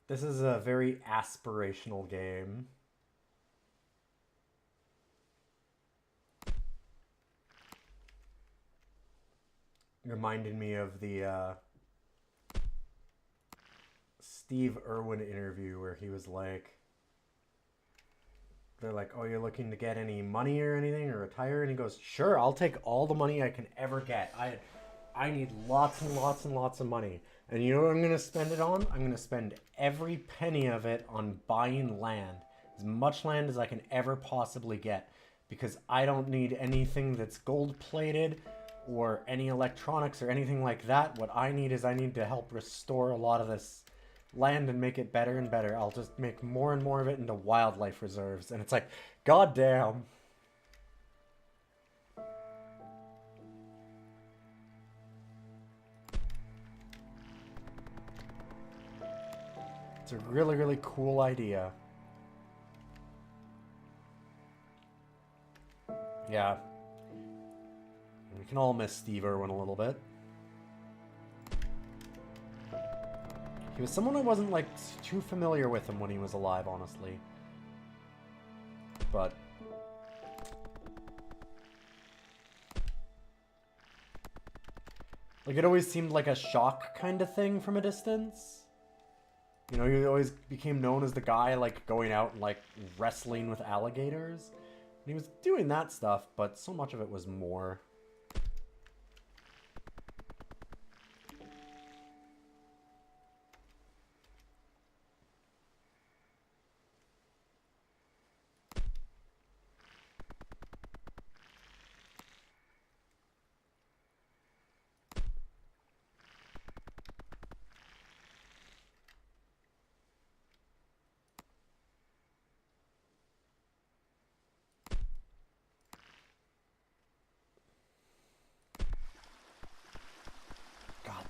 This is a very aspirational game. Reminded me of the Steve Irwin interview where he was like, they're like, oh, you're looking to get any money or anything or retire? And he goes, sure, I'll take all the money I can ever get. I need lots and lots and lots of money. And you know what I'm going to spend it on? I'm going to spend every penny of it on buying land. As much land as I can ever possibly get. Because I don't need anything that's gold-plated or any electronics or anything like that. What I need is I need to help restore a lot of this land and make it better and better. I'll just make more and more of it into wildlife reserves. And it's like, goddamn. It's a really, really cool idea. Yeah. We can all miss Steve Irwin a little bit. He was someone I wasn't, like, too familiar with him when he was alive, honestly. But... like, it always seemed like a shock kind of thing from a distance. You know, he always became known as the guy, like, going out and, like, wrestling with alligators. And he was doing that stuff, but so much of it was more.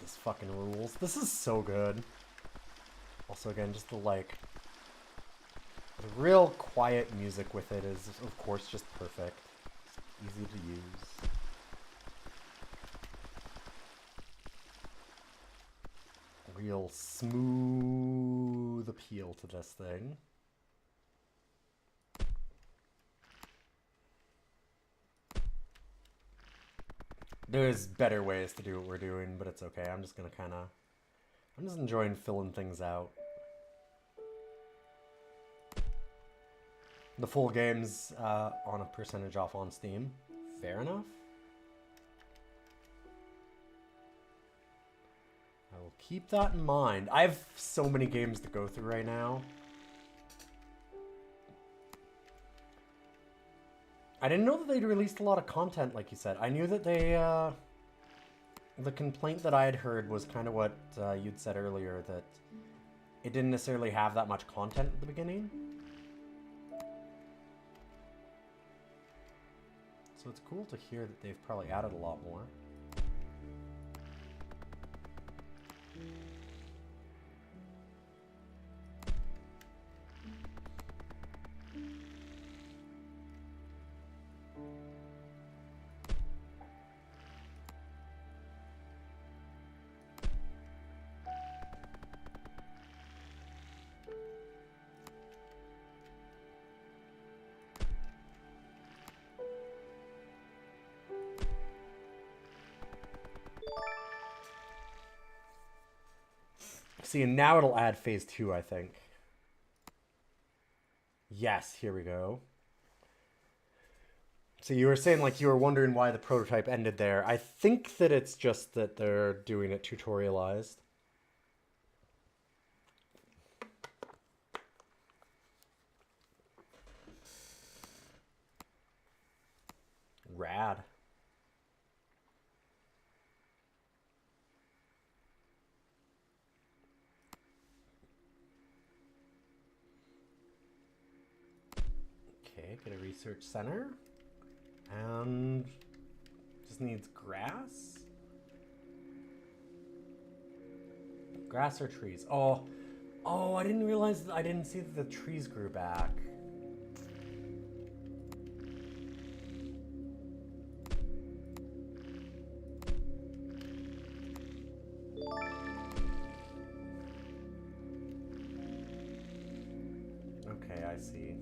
This fucking rules. This is so good. Also, again, just the, like... the real quiet music with it is, of course, just perfect. It's easy to use. Real smooth appeal to this thing. There's better ways to do what we're doing, but it's okay. I'm just gonna kind of... I'm just enjoying filling things out. The full game's on a percentage off on Steam. Fair enough. I will keep that in mind. I have so many games to go through right now. I didn't know that they'd released a lot of content, like you said. I knew that they, the complaint that I had heard was kind of what you'd said earlier, that it didn't necessarily have that much content at the beginning. So it's cool to hear that they've probably added a lot more. See, and now it'll add phase 2, I think. Yes, here we go. So you were saying, like, you were wondering why the prototype ended there. I think that it's just that they're doing it tutorialized. Rad. Okay, get a research center. And just needs grass. Grass or trees? Oh, I didn't realize that I didn't see that the trees grew back. Okay, I see.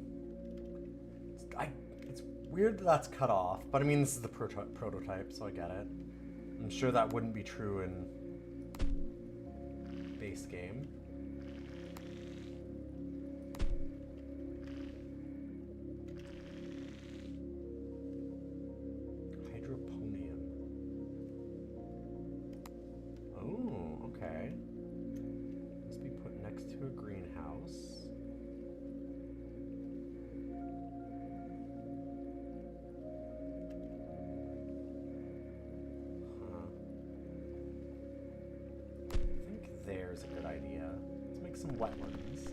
It's weird that that's cut off, but I mean, this is the prototype, so I get it. I'm sure that wouldn't be true in base game. Hydroponium. Oh, okay. Must be put next to a greenhouse. There's a good idea. Let's make some wetlands.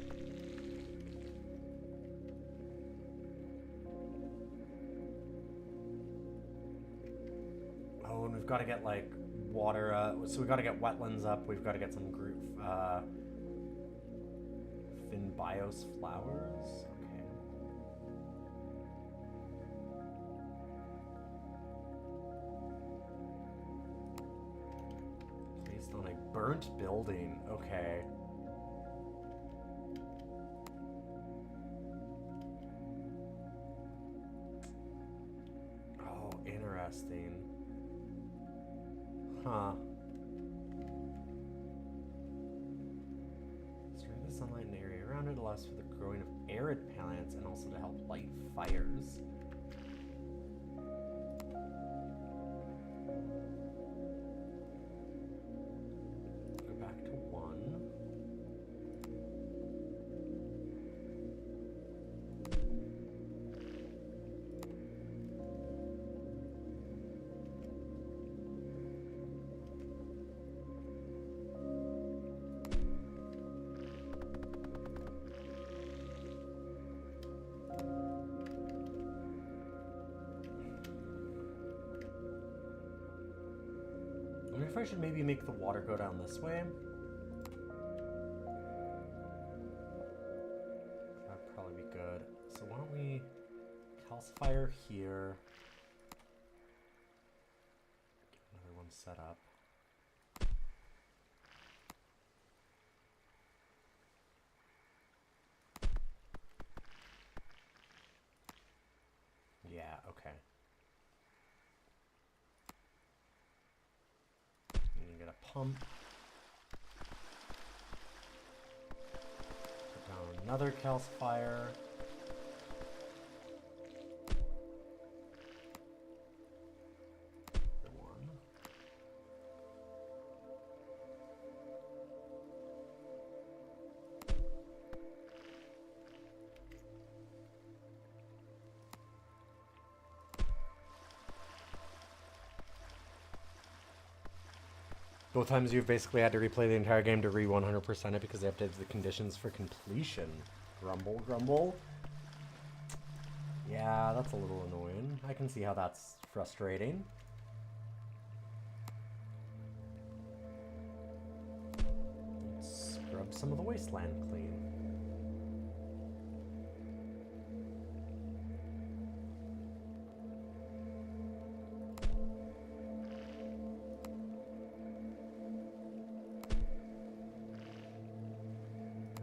Oh, and we've got to get like water. So we've got to get wetlands up. We've got to get some Finbios flowers. Okay. On a burnt building. Okay. Oh, interesting. Huh. Destroy the sunlight in the area around it allows for the growing of arid plants and also to help light fires. I wonder if I should maybe make the water go down this way. That'd probably be good. So why don't we calcifier here. Get another one set up. Yeah, okay. Get a pump. Put down another calcifier. One. Both times you've basically had to replay the entire game to 100% it because they have to have the conditions for completion. Grumble, grumble. Yeah, that's a little annoying. I can see how that's frustrating. Let's scrub some of the wasteland clean.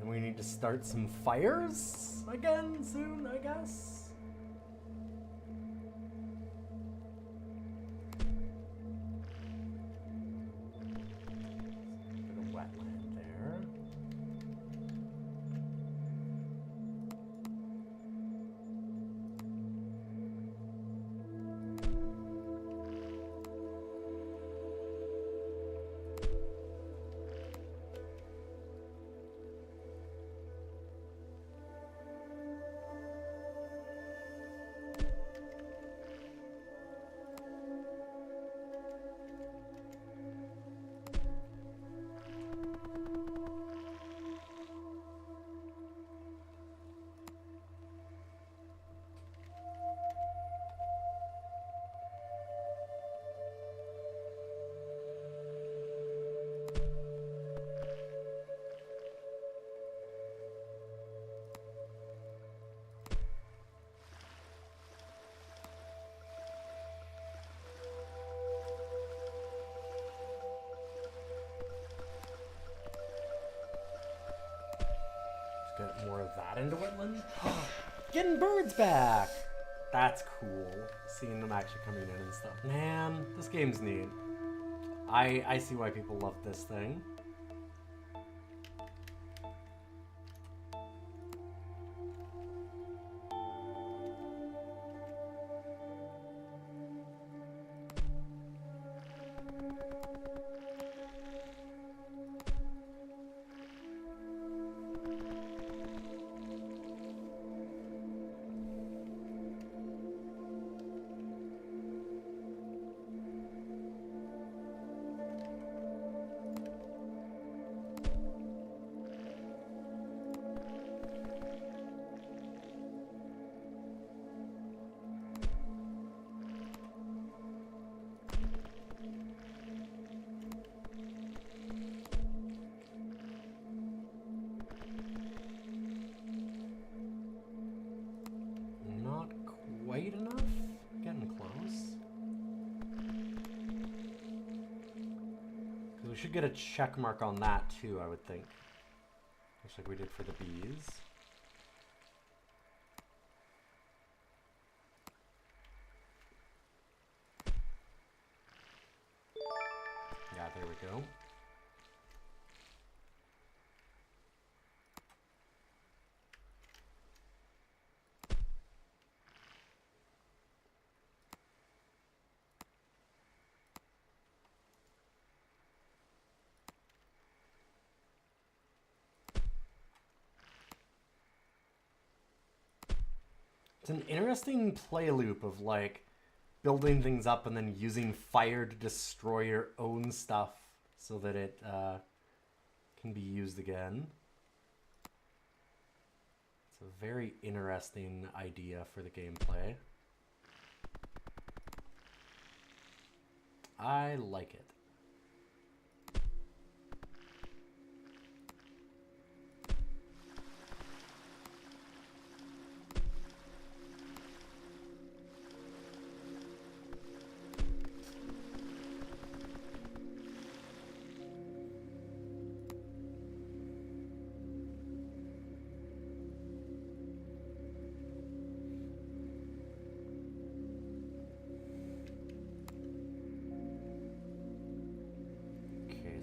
We need to start some fires again soon, I guess. Bit of wetland there. Kind of wetland. Getting birds back. That's cool. Seeing them actually coming in and stuff. Man, this game's neat. I see why people love this thing. Quite enough? Getting close. We should get a check mark on that too, I would think. Just like we did for the bees. Yeah, there we go. It's an interesting play loop of like building things up and then using fire to destroy your own stuff so that it can be used again. It's a very interesting idea for the gameplay. I like it.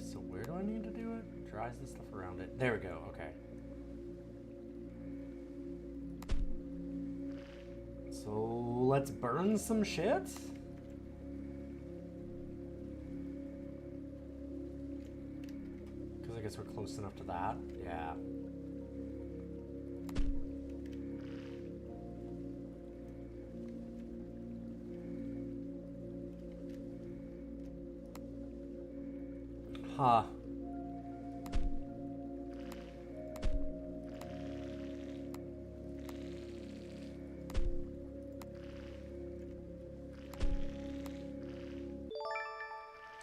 So where do I need to do it? Dries the stuff around it. There we go, okay. So let's burn some shit. Because I guess we're close enough to that. Yeah. Huh.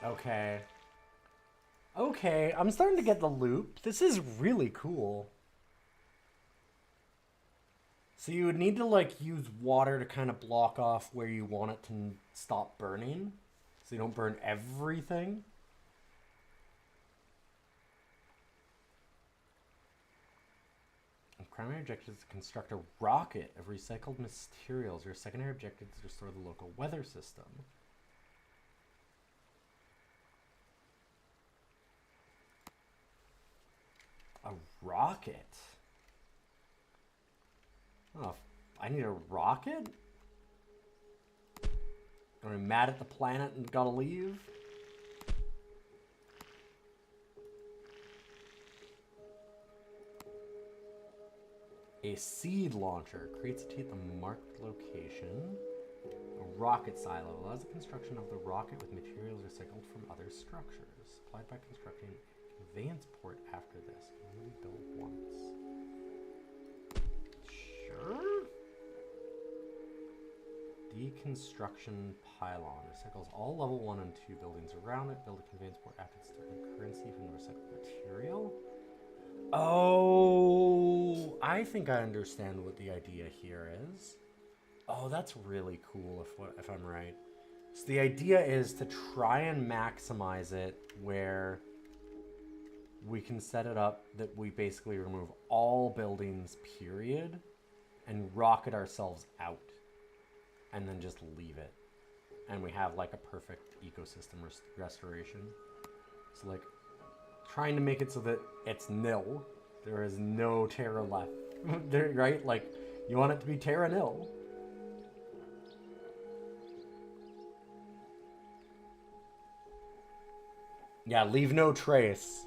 Okay. Okay, I'm starting to get the loop. This is really cool. So you would need to like use water to kind of block off where you want it to stop burning. So you don't burn everything. Primary objective is to construct a rocket of recycled materials. Your secondary objective is to restore the local weather system. A rocket? Oh, I need a rocket? Am I mad at the planet and gotta leave? A seed launcher creates a T at the marked location. A rocket silo allows the construction of the rocket with materials recycled from other structures. Applied by constructing a conveyance port after this. Can only build once. Sure. Deconstruction pylon recycles all level 1 and 2 buildings around it. Build a conveyance port after it's starting currency from the recycled material. Oh, I think I understand what the idea here is. Oh, that's really cool if I'm right. So the idea is to try and maximize it where we can set it up that we basically remove all buildings, period, and rocket ourselves out, and then just leave it. And we have like a perfect ecosystem restoration. So like trying to make it so that it's nil. There is no Terra left, right? Like you want it to be Terra nil. Yeah, leave no trace.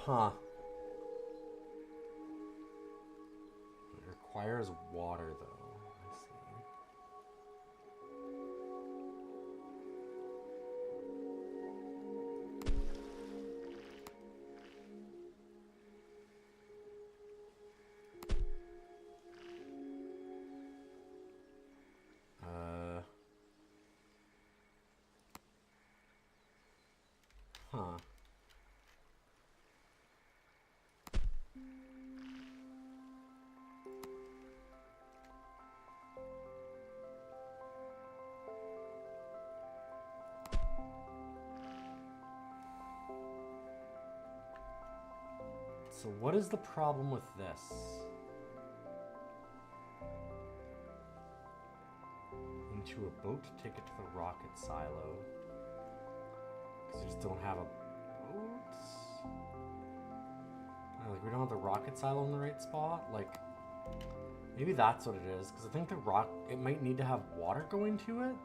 Huh. It requires water, though. I see. Huh. So what is the problem with this? Into a boat ticket to the rocket silo. Because we just don't have a boat? Like, we don't have the rocket silo in the right spot? Like, maybe that's what it is. Because I think it might need to have water going to it?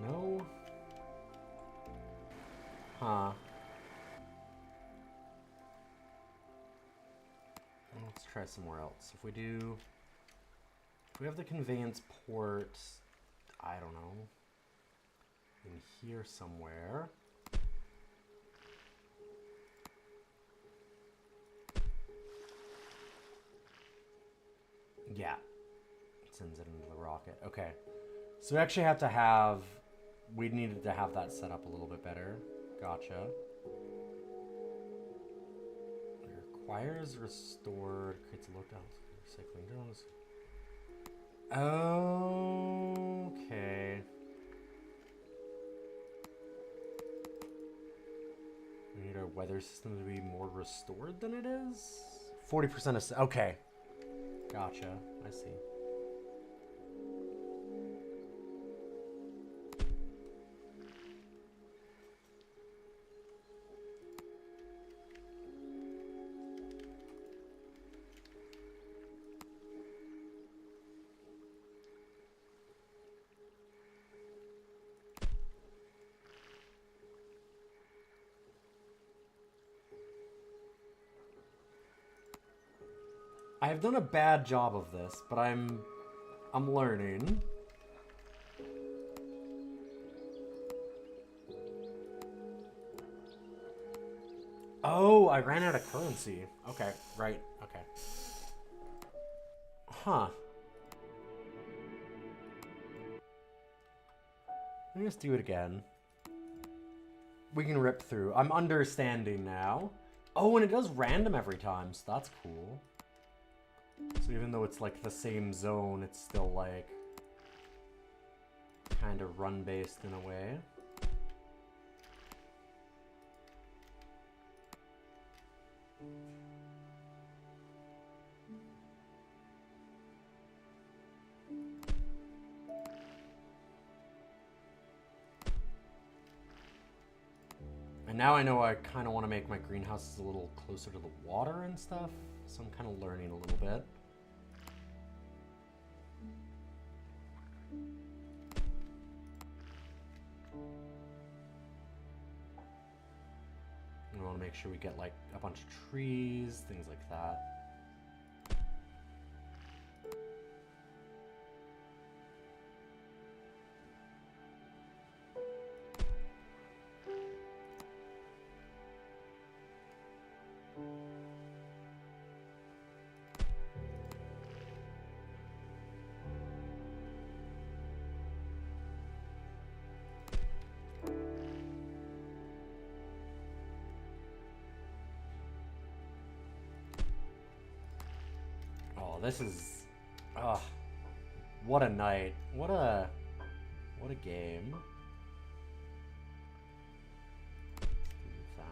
No? Huh. Let's try somewhere else. If we have the conveyance port, I don't know, in here somewhere. Yeah. It sends it into the rocket. Okay. So we actually have to have... We needed to have that set up a little bit better. Gotcha. It requires restored... Creates a lockdown. Recycling drones. Okay. We need our weather system to be more restored than it is? 40% of... Okay. Gotcha. I see. I've done a bad job of this, but I'm learning. Oh, I ran out of currency. Okay, right. Okay. Huh. Let me just do it again. We can rip through. I'm understanding now. Oh, and it does random every time, so that's cool. So even though it's like the same zone, it's still like kind of run-based in a way. And now I know I kind of want to make my greenhouses a little closer to the water and stuff, so I'm kind of learning a little bit. We want to make sure we get like a bunch of trees, things like that. This is, what a night. What a game. Let's do that.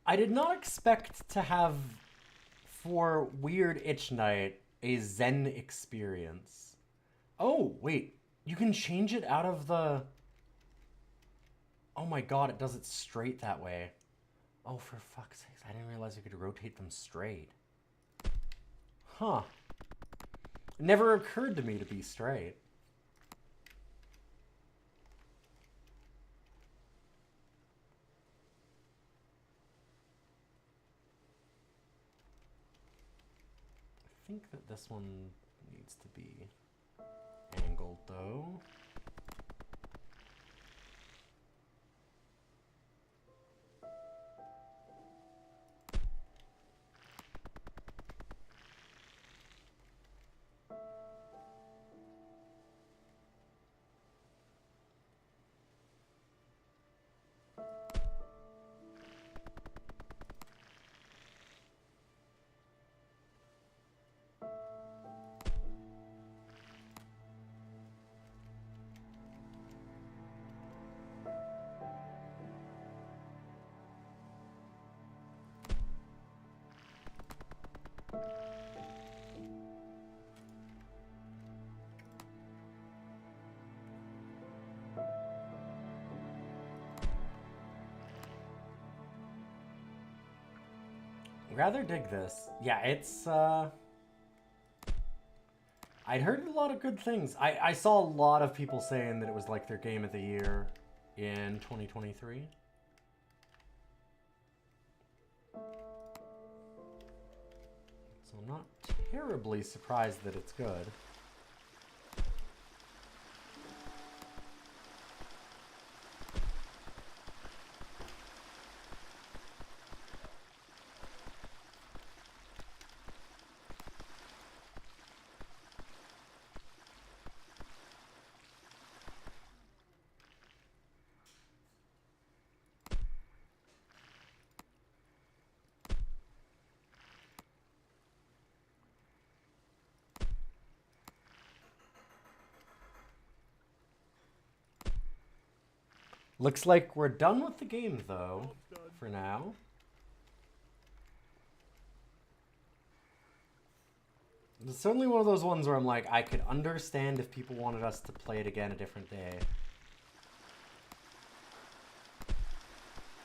I did not expect to have, for Weird Itch Night, a Zen experience. Oh, wait. You can change it out of the... Oh my god, it does it straight that way. Oh, for fuck's sake. I didn't realize you could rotate them straight. Huh. It never occurred to me to be straight. I think that this one needs to be angled though. Rather dig this. Yeah, it's, I'd heard a lot of good things. I saw a lot of people saying that it was like their game of the year in 2023. So I'm not terribly surprised that it's good. Looks like we're done with the game, though, for now. It's certainly one of those ones where I'm like, I could understand if people wanted us to play it again a different day.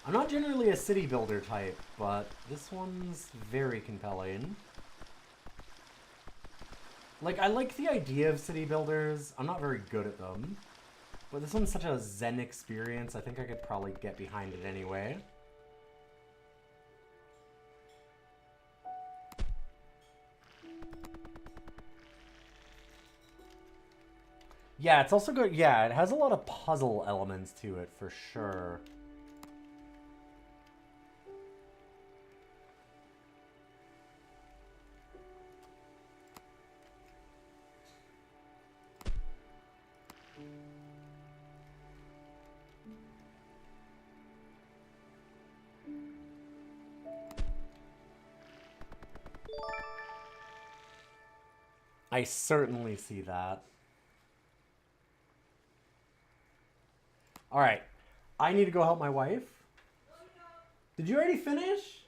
I'm not generally a city builder type, but this one's very compelling. Like, I like the idea of city builders. I'm not very good at them. But this one's such a zen experience, I think I could probably get behind it anyway. Yeah, it's also good. Yeah, it has a lot of puzzle elements to it, for sure. I certainly see that. All right. I need to go help my wife. Did you already finish?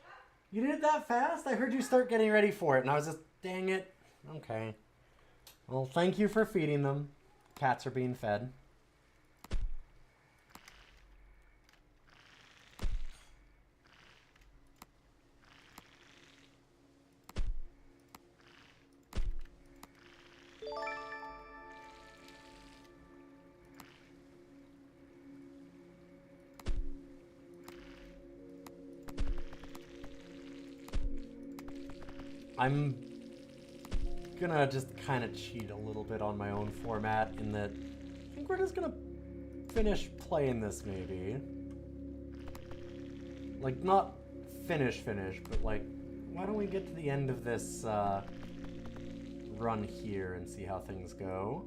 You did it that fast? I heard you start getting ready for it, and I was just, dang it. Okay. Well, thank you for feeding them. Cats are being fed. I'm gonna just kind of cheat a little bit on my own format in that I think we're just gonna finish playing this maybe. Like, not finish, but like, why don't we get to the end of this run here and see how things go?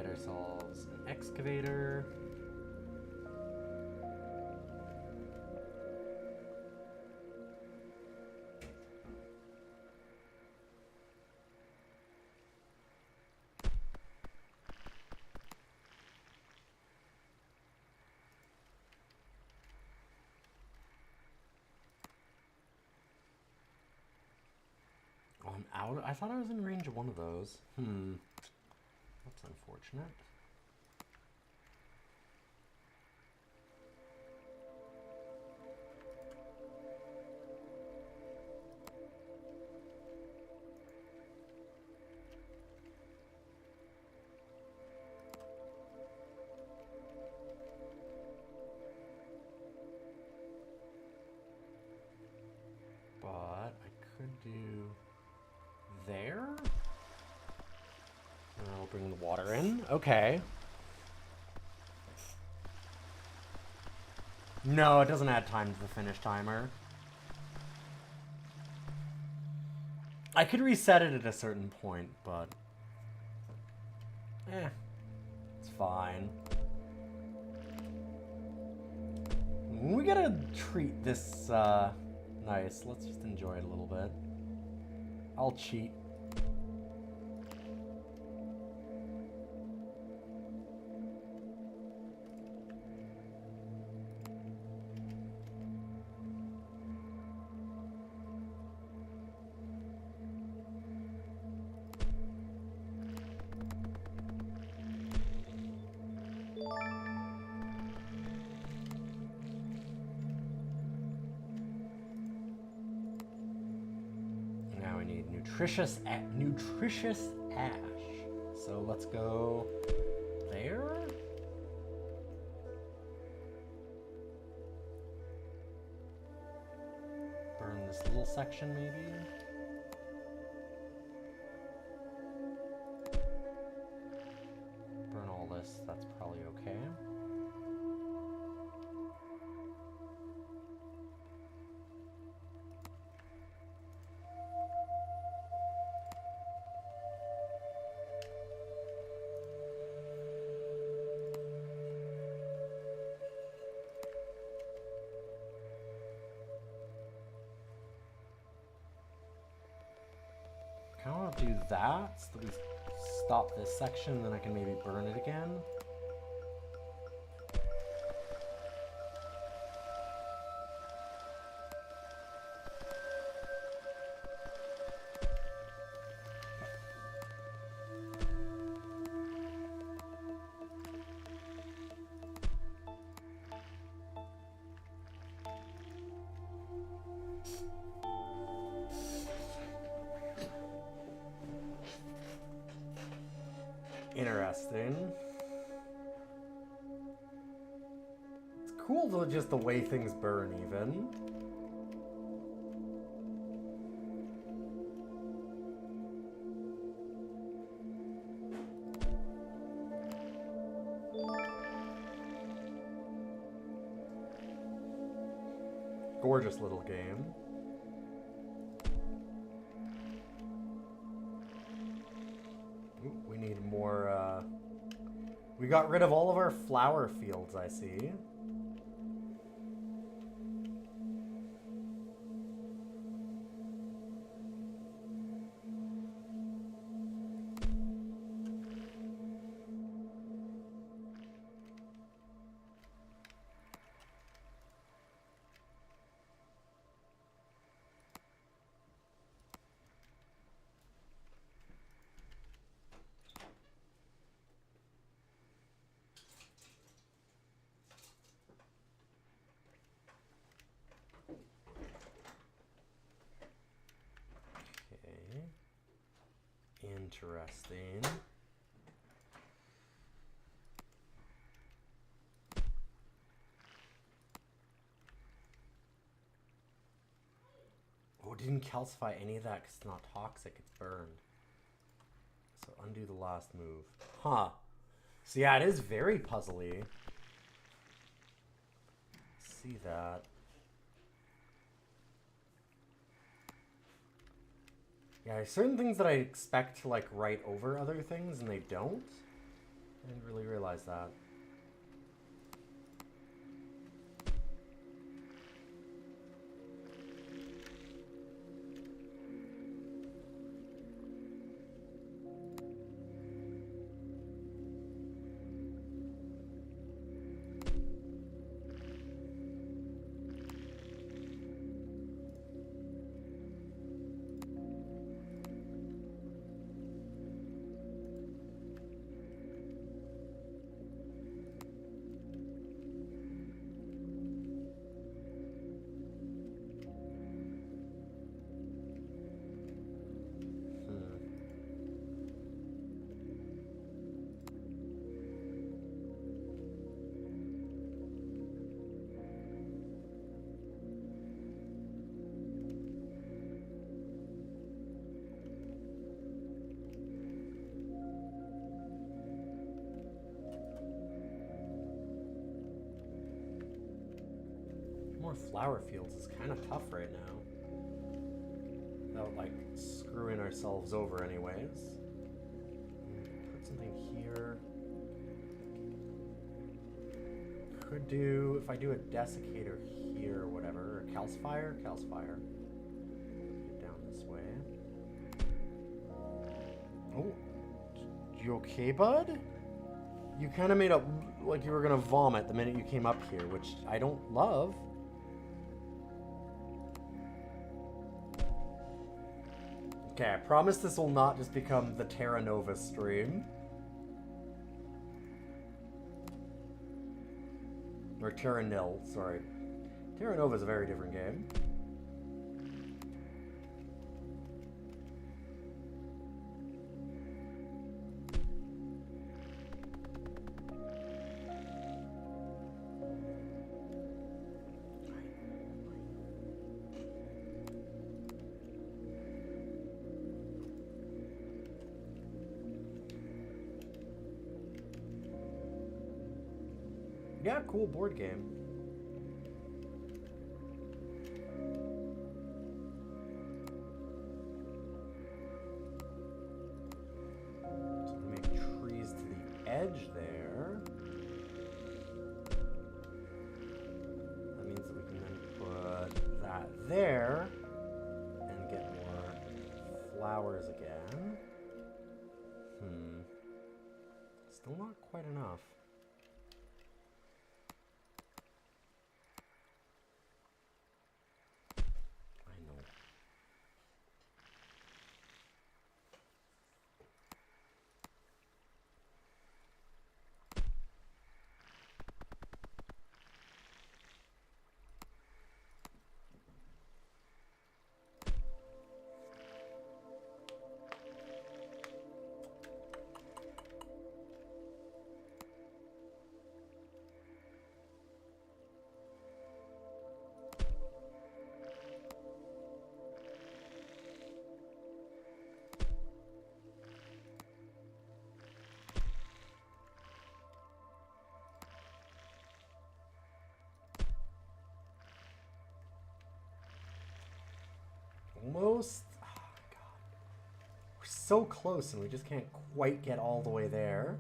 Ourselves an excavator. Oh, I'm out. I thought I was in range of one of those. That's unfortunate. But I could do there. And I'll bring the water in. Okay. No, it doesn't add time to the finish timer. I could reset it at a certain point, but it's fine. We gotta treat this nice. Let's just enjoy it a little bit. I'll cheat. Now we need nutritious ash. So let's go there. Burn this little section maybe. Burn all this, that's probably okay. I kind of want to do that so that we stop this section, and then I can maybe burn it again. Interesting. It's cool though, just the way things burn even. Gorgeous little game. Ooh, we need more, we got rid of all of our flower fields, I see. Interesting. Oh, it didn't calcify any of that because it's not toxic, it's burned. So undo the last move. Huh. So yeah, it is very puzzly. See that. Yeah, there's certain things that I expect to like write over other things and they don't. I didn't really realize that. More flower fields is kind of tough right now. Without like screwing ourselves over anyways. Put something here. Could do, if I do a desiccator here or whatever, a calcifier? Calcifier. Get down this way. Oh, you okay, bud? You kind of made up like you were gonna vomit the minute you came up here, which I don't love. Okay, I promise this will not just become the Terra Nova stream. Or Terra Nil, sorry. Terra Nova is a very different game. Yeah, cool board game. So we make trees to the edge there. That means that we can then put that there and get more flowers again. Still not quite enough. Almost. Oh my god. We're so close and we just can't quite get all the way there.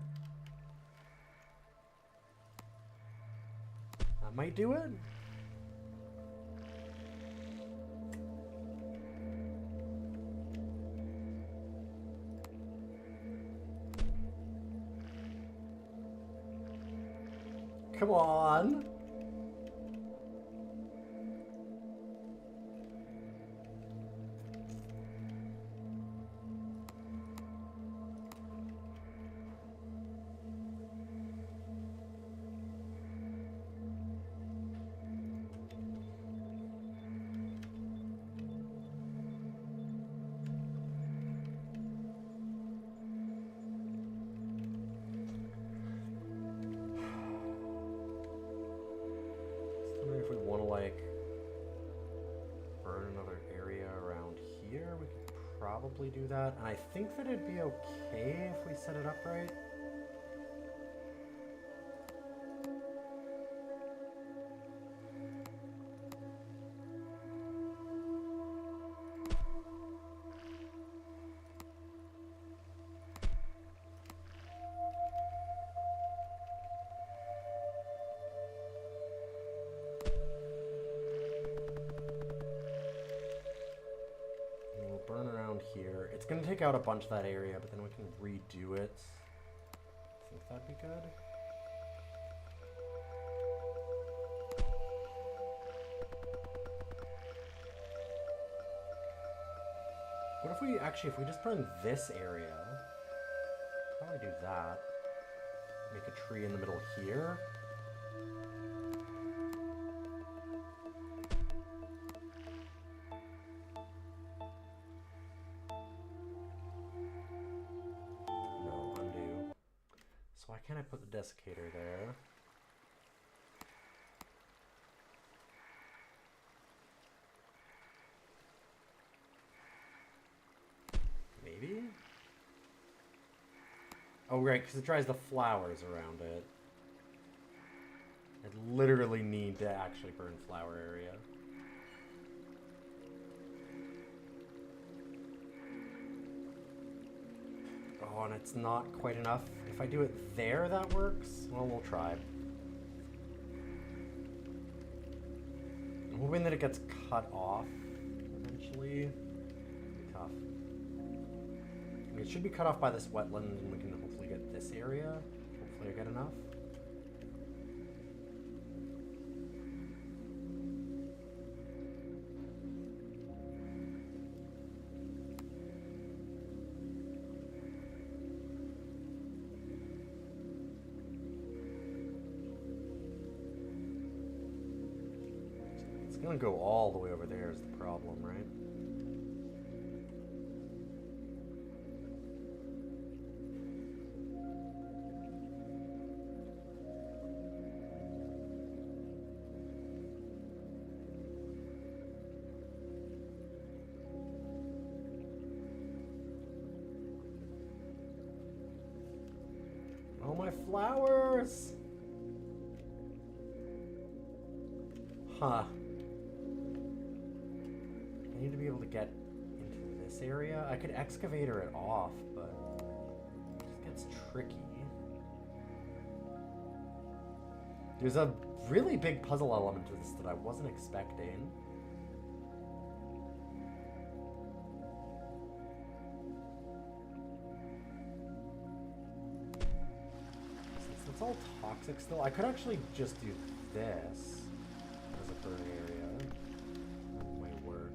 That might do it. Come on. Probably do that, and I think that it'd be okay if we set it up right. Here. It's going to take out a bunch of that area, but then we can redo it. I think that'd be good. What if we actually, if we just burn this area, probably do that. Make a tree in the middle here. Can I put the desiccator there? Maybe? Oh, right, because it dries the flowers around it. I literally need to actually burn flower area. Oh, and it's not quite enough. If I do it there, that works. Well, we'll try. I'm hoping that it gets cut off eventually. It'll be tough. I mean, it should be cut off by this wetland, and we can hopefully get this area. Hopefully I get enough. It's gonna go all the way over there is the problem, right? Oh, my flowers! Huh. I need to be able to get into this area. I could excavator it off, but it just gets tricky. There's a really big puzzle element to this that I wasn't expecting. Since it's all toxic still, I could actually just do this as a burn area. That might work.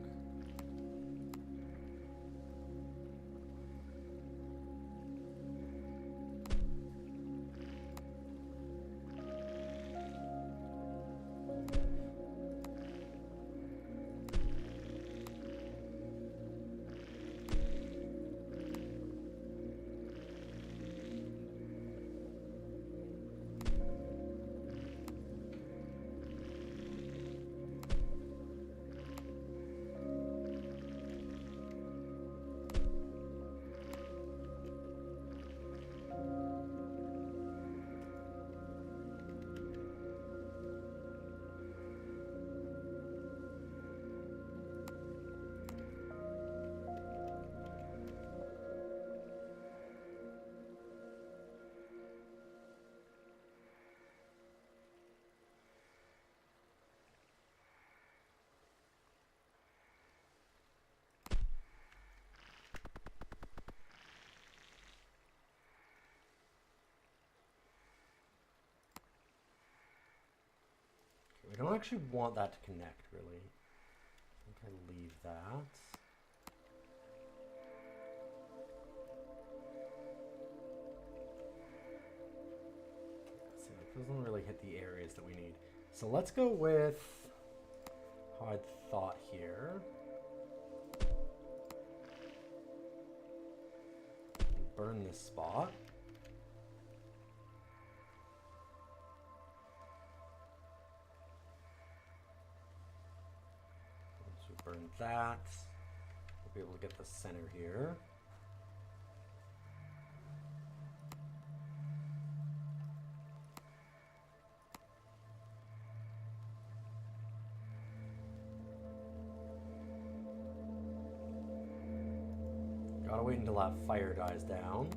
We don't actually want that to connect, really. I think I leave that. See, it doesn't really hit the areas that we need. So let's go with how I thought here. Burn this spot. Burn that. We'll be able to get the center here. Gotta wait until that fire dies down.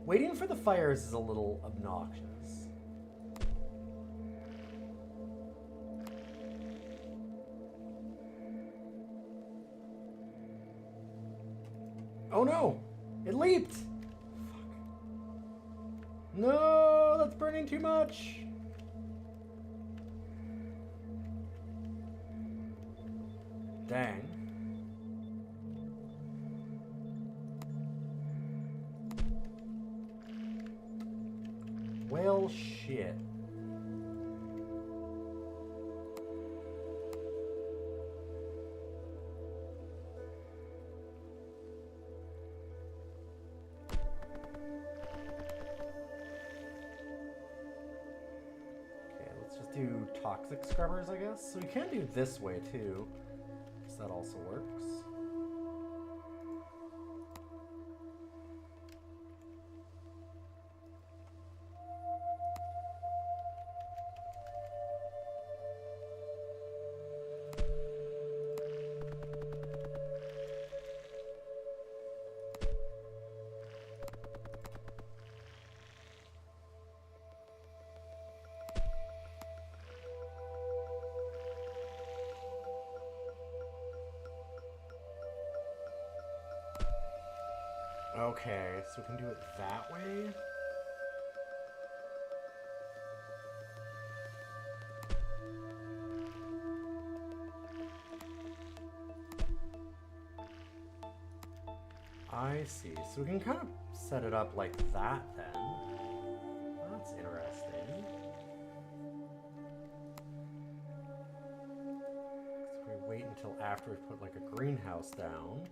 Waiting for the fires is a little obnoxious. Oh no! It leaped! Fuck. No! That's burning too much! Dang. Well, shit. Do toxic scrubbers, I guess. So we can do this way too, because that also works. Okay, so we can do it that way? I see. So we can kind of set it up like that then. That's interesting. So we wait until after we put like a greenhouse down.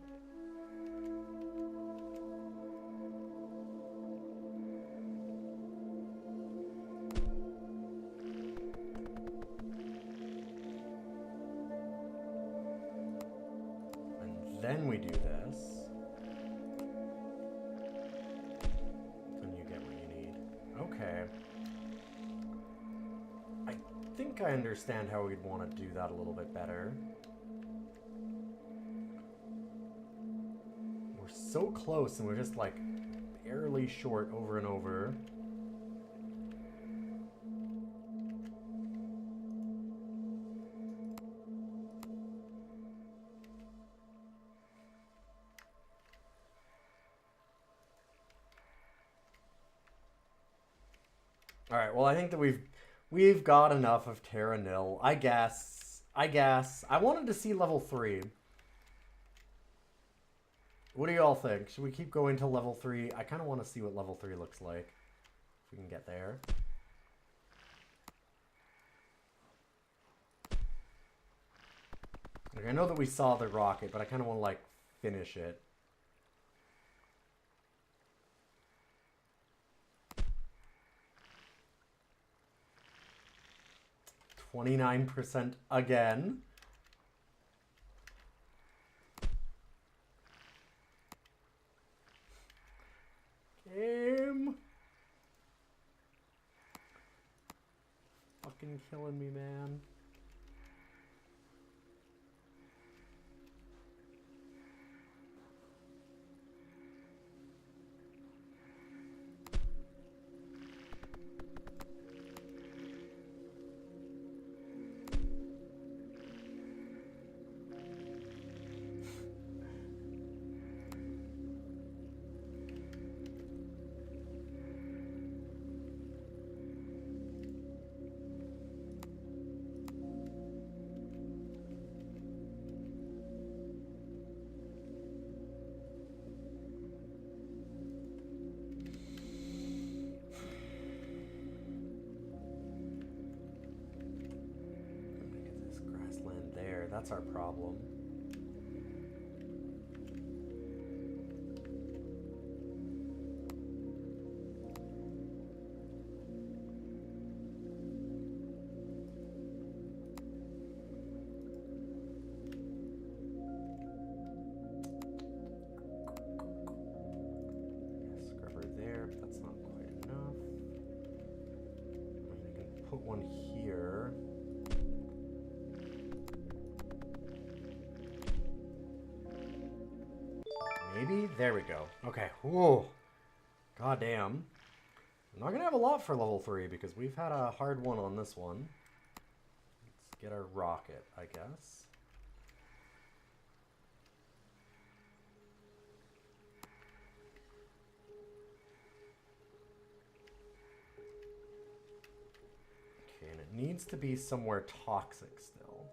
And then we do this. Okay. I think I understand how we'd want to do that a little bit better. We're so close and we're just like barely short over and over. All right, well, I think that we've got enough of Terra Nil. I guess. I wanted to see level 3. What do y'all think? Should we keep going to level 3? I kind of want to see what level 3 looks like. If we can get there. Like, I know that we saw the rocket, but I kind of want to, like, finish it. 29% again. Game. Fucking killing me, man. That's our problem. Yes, scrubber there, but that's not quite enough. I'm going to put one here. Maybe? There we go. Okay. Whoa. God damn. I'm not going to have a lot for level 3 because we've had a hard one on this one. Let's get our rocket, I guess. Okay, and it needs to be somewhere toxic still.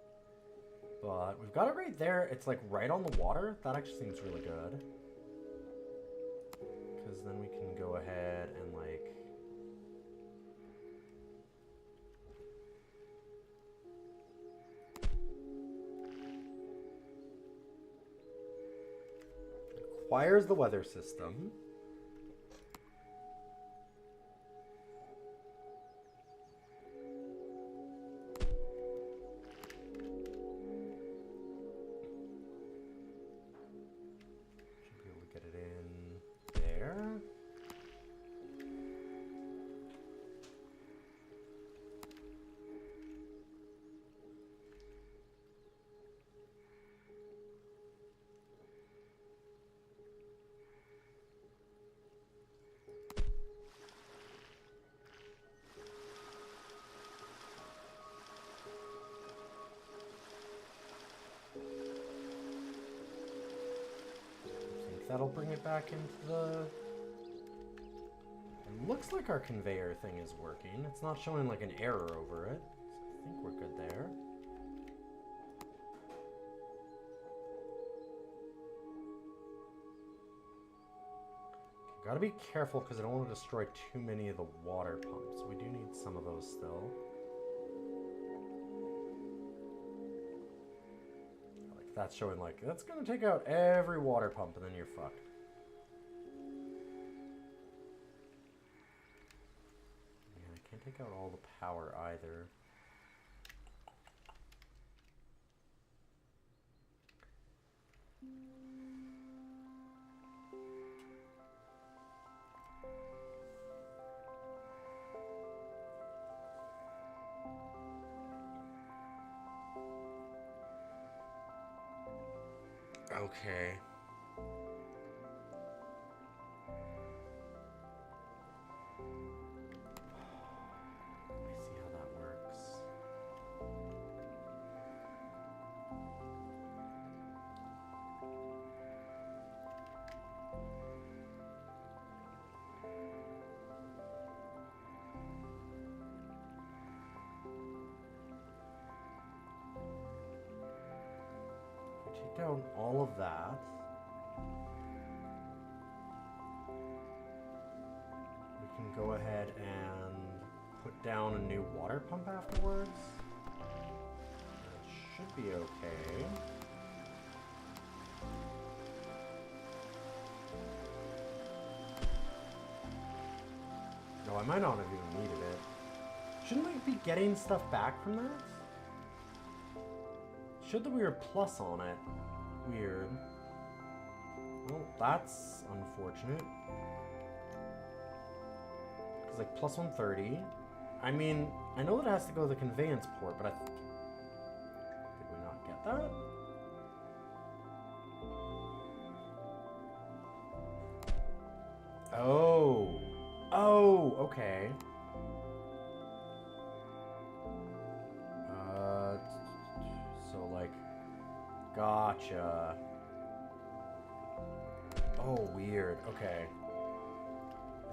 But we've got it right there. It's like right on the water. That actually seems really good. Because then we can go ahead and like... Acquires the weather system. that'll bring it back into the... It looks like our conveyor thing is working. It's not showing like an error over it. So I think we're good there. Gotta be careful because I don't want to destroy too many of the water pumps. We do need some of those still. Like that's showing like, that's gonna take out every water pump and then you're fucked. Yeah, I can't take out all the power either. Okay. Let me see how that works. Take down all of that. We can go ahead and put down a new water pump afterwards. That should be okay. No, I might not have even needed it. Shouldn't we be getting stuff back from that? Showed that we were plus on it. Weird. Well, that's unfortunate. Because, like, plus 130. I mean, I know that it has to go to the conveyance port, but did we not get that? Oh. Oh, okay. So, like, gotcha. Oh, weird. Okay.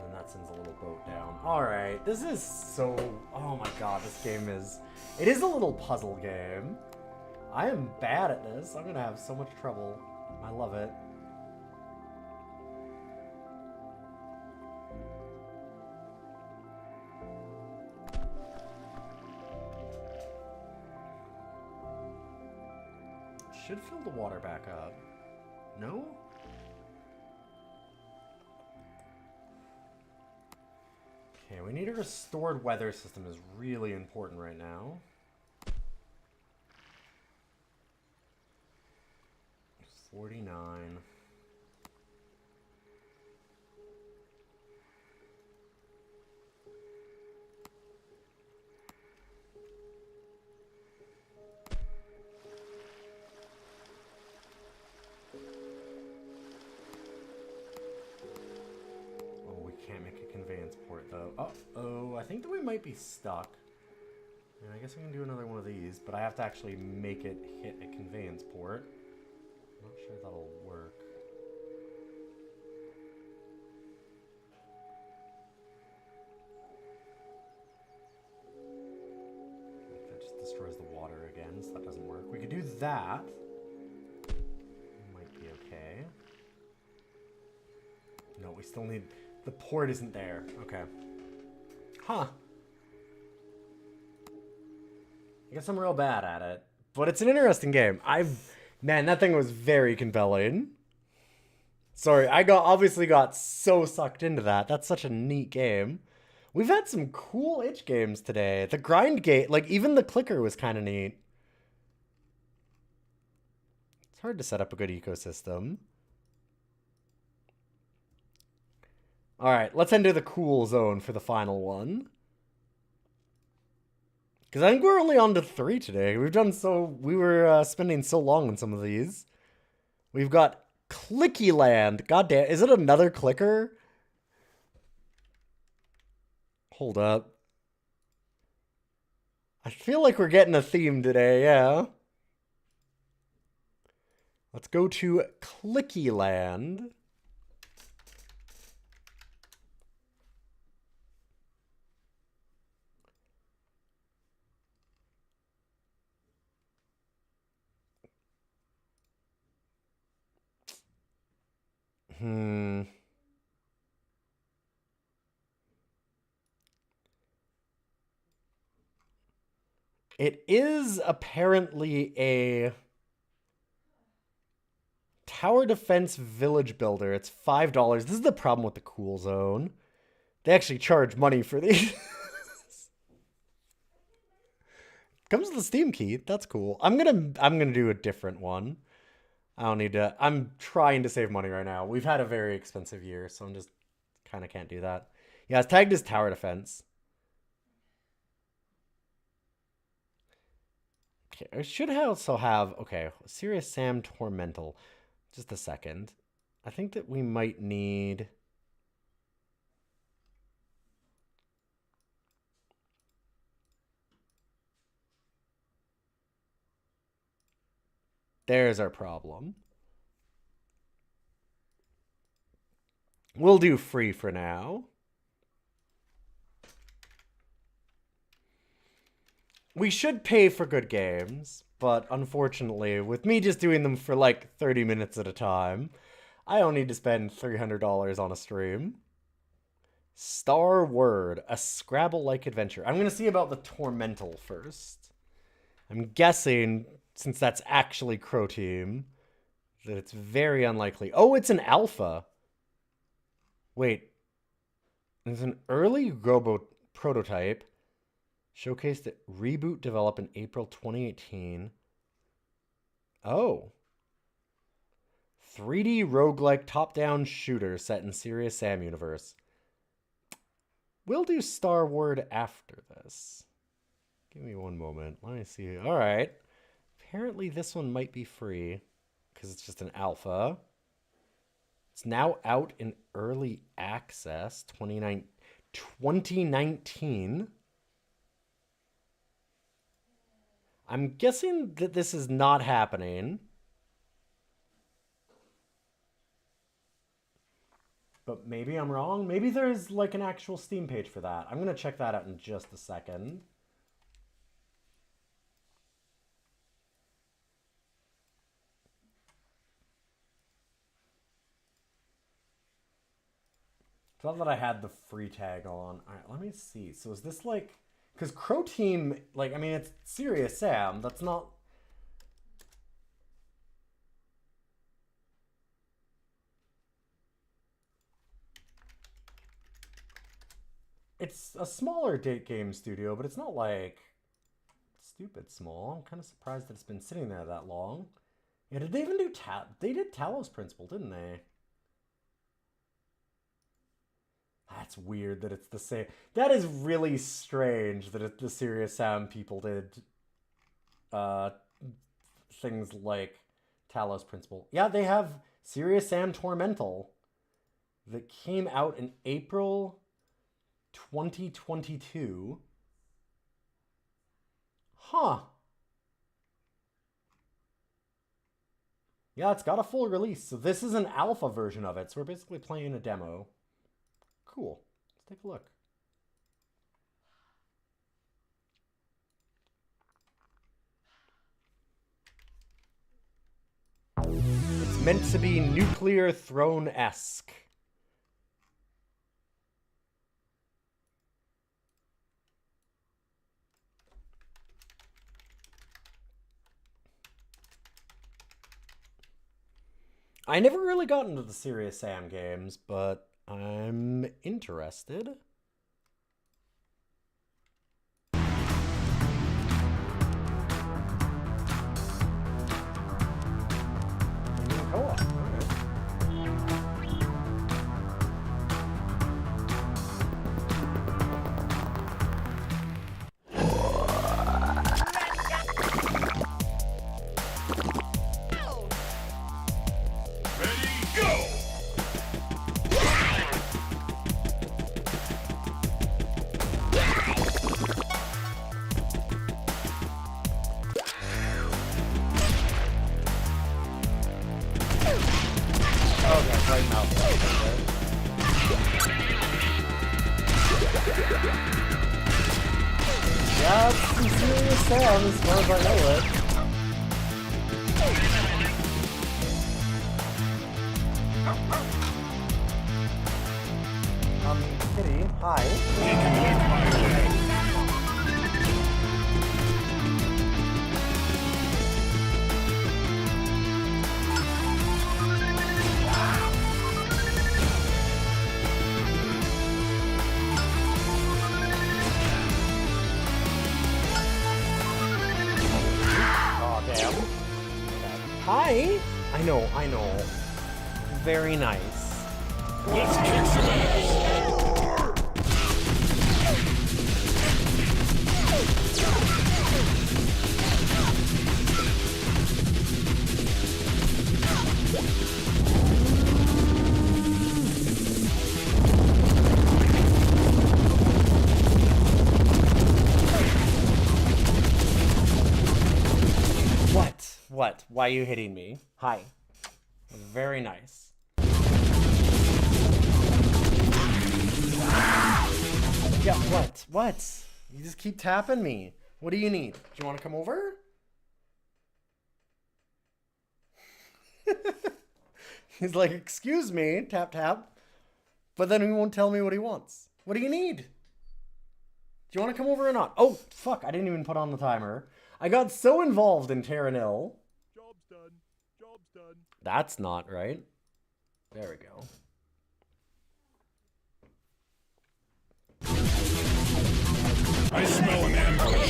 And that sends a little boat down. Alright, this is so... Oh my god, this game is... It is a little puzzle game. I am bad at this. I'm gonna have so much trouble. I love it. Should fill the water back up. No? Okay, we need a restored weather system is really important right now. 49. Uh-oh, I think that we might be stuck. And I guess we can do another one of these, but I have to actually make it hit a conveyance port. I'm not sure that'll work. That just destroys the water again, so that doesn't work. We could do that. Might be okay. No, we still need... The port isn't there. Okay. Huh. I guess I'm real bad at it. But it's an interesting game. Man, that thing was very compelling. Sorry, I obviously got so sucked into that. That's such a neat game. We've had some cool itch games today. The grind gate, like even the clicker was kind of neat. It's hard to set up a good ecosystem. All right, let's enter the cool zone for the final one. Because I think we're only on to 3 today. We were spending so long on some of these. We've got Clicky Land. God damn, is it another clicker? Hold up. I feel like we're getting a theme today, yeah. Let's go to Clicky Land. It is apparently a tower defense village builder. It's $5. This is the problem with the Cool Zone. They actually charge money for these. Comes with the Steam key. That's cool. I'm gonna do a different one. I don't need to. I'm trying to save money right now. We've had a very expensive year, so I'm just kind of can't do that. Yeah, it's tagged as tower defense. Okay, I should also have, okay, Serious Sam Tormental. Just a second. I think that we might need... There's our problem. We'll do free for now. We should pay for good games, but unfortunately, with me just doing them for like 30 minutes at a time, I don't need to spend $300 on a stream. Star Word, a Scrabble-like adventure. I'm going to see about the Tormental first. I'm guessing, since that's actually Crow Team, that it's very unlikely. Oh, it's an alpha. Wait. There's an early Robo prototype. Showcased at Reboot Develop in April 2018. Oh. 3D roguelike top-down shooter set in Serious Sam universe. We'll do Star Word after this. Give me one moment. Let me see. All right. Apparently this one might be free because it's just an alpha. It's now out in early access 2019. I'm guessing that this is not happening. But maybe I'm wrong. Maybe there's like an actual Steam page for that. I'm going to check that out in just a second. Thought that I had the free tag on. All right, let me see. So is this like... Because Crow Team, like, I mean, it's Serious Sam. That's not... It's a smaller date game studio, but it's not, like, stupid small. I'm kind of surprised that it's been sitting there that long. Yeah, did they even do... They did Talos Principle, didn't they? That's weird that it's the same. That is really strange that the Serious Sam people did things like Talos Principle. Yeah, they have Serious Sam Tormental that came out in April 2022. Huh. Yeah, it's got a full release. So this is an alpha version of it. So we're basically playing a demo. Cool. Let's take a look. It's meant to be Nuclear Throne-esque. I never really got into the Serious Sam games, but I'm interested. Co-op. Yeah, it's some Serious Sam as far as I know it. Kitty, hi. He can lick my leg. Oh, damn. Hi. I know. Very nice. Let's kick some ass. What? Why are you hitting me? Hi. Very nice. Yeah, what? You just keep tapping me. What do you need? Do you want to come over? He's like, excuse me, tap tap. But then he won't tell me what he wants. What do you need? Do you want to come over or not? Oh, fuck, I didn't even put on the timer. I got so involved in Terranil. Job's done. Job's done. That's not right. There we go. I smell an ambush.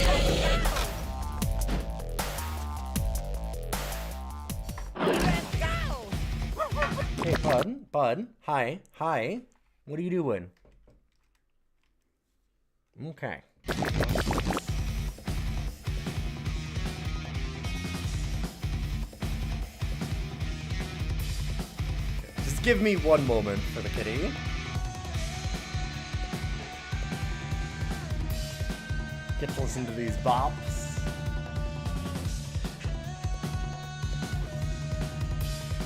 Hey, Bud. Hi. What are you doing? Okay. Just give me one moment for the kitty. Get to listen to these bops.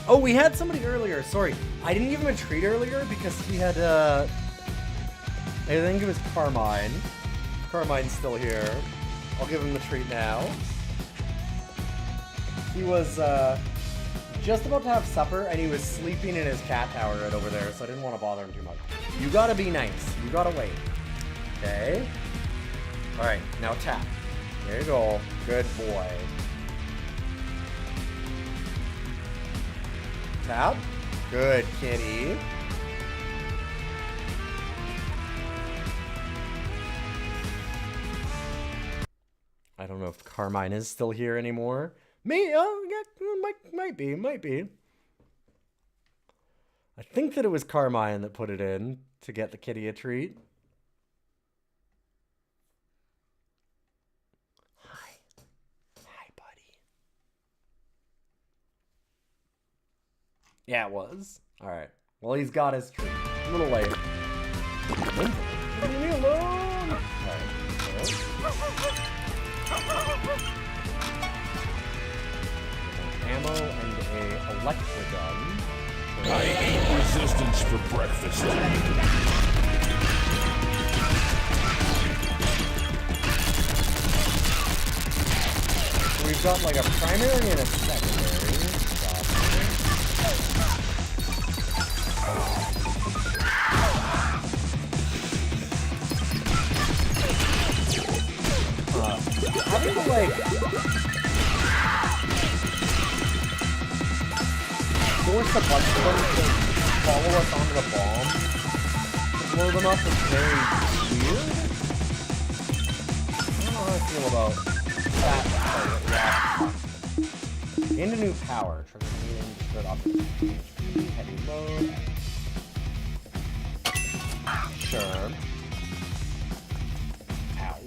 Oh, we had somebody earlier. Sorry. I didn't give him a treat earlier because he had, I think it was Carmine. Carmine's still here. I'll give him the treat now. He was, just about to have supper, and he was sleeping in his cat tower right over there, so I didn't want to bother him too much. You gotta be nice. You gotta wait. Okay? Alright, now tap. There you go. Good boy. Tap. Good kitty. I don't know if Carmine is still here anymore. Me? Oh, yeah, might be. I think that it was Carmine that put it in to get the kitty a treat. Hi, buddy. Yeah, it was. All right. Well, he's got his treat. A little late. Leave me alone. All right. Ammo and a electrogun. I ate resistance for breakfast. So we've got like a primary and a secondary. Having to like force a bunch of them to follow us onto the bomb to blow them up is very weird. I don't know how I feel about that part of it. Yeah. Gained a new power. Trigger meeting, good opportunity. HP, heavy load. Sure. Ow.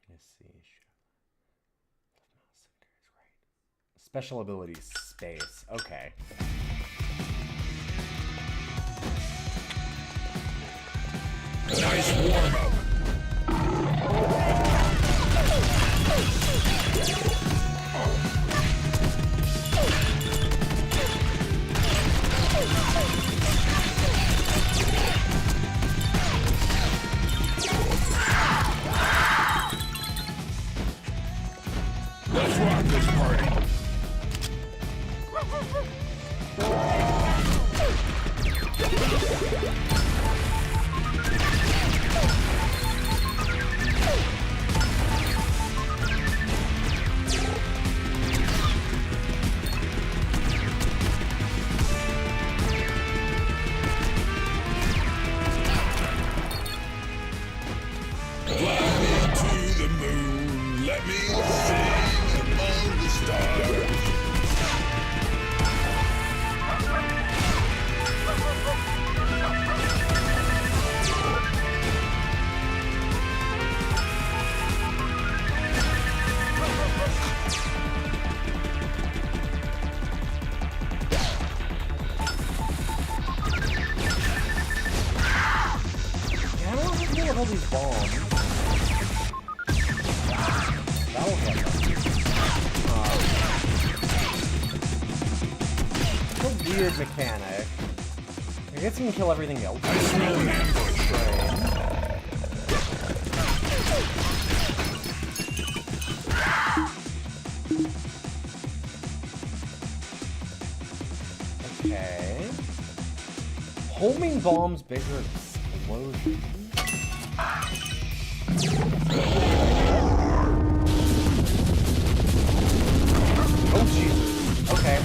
Let's see. Special ability space. Okay. Nice warm-up. Let's rock this party. Fly me to the moon, let me sing among the stars. Yeah, I don't know what to do with all these bombs. That'll hit them. It's a weird mechanic. I guess you can kill everything else. I smell an ambush. Okay. Homing bombs bigger explosion. Oh Jesus. Okay.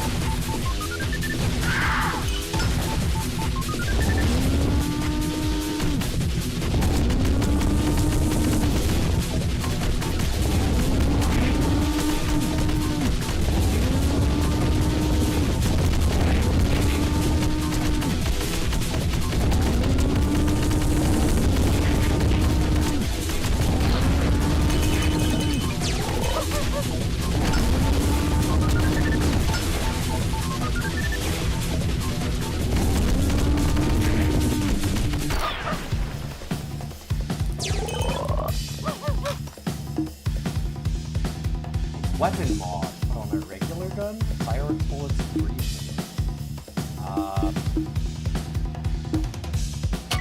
Weapon mod. Put on a regular gun? Fireworks bullets freeze.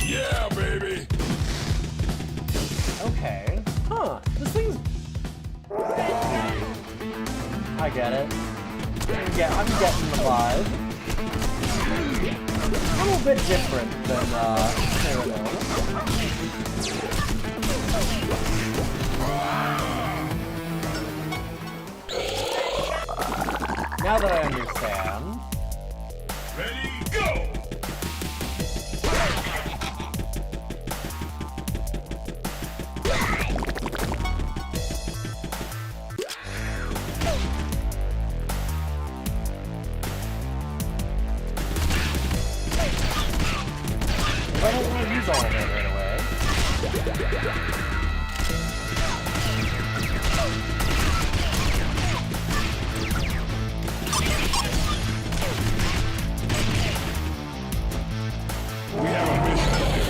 Yeah, baby. Okay. Huh. This thing's... I get it. Yeah, I'm getting the vibe. A little bit different than, Cyrano. Now that I understand... Ready, go! I don't want to use all of it right away. We have a mission to do.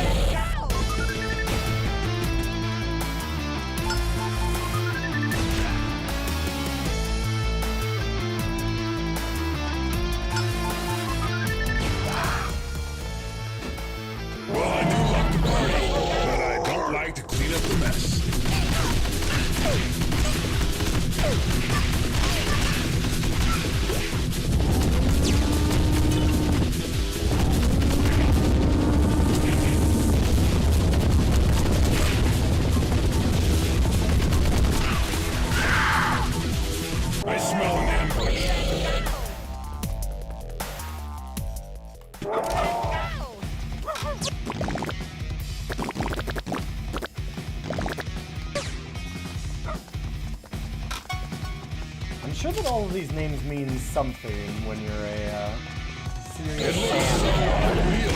Well, I do love to party, but I don't like to clean up the mess. I smell an ambush. I'm sure that all of these names mean something when you're a serious It fan. looks real.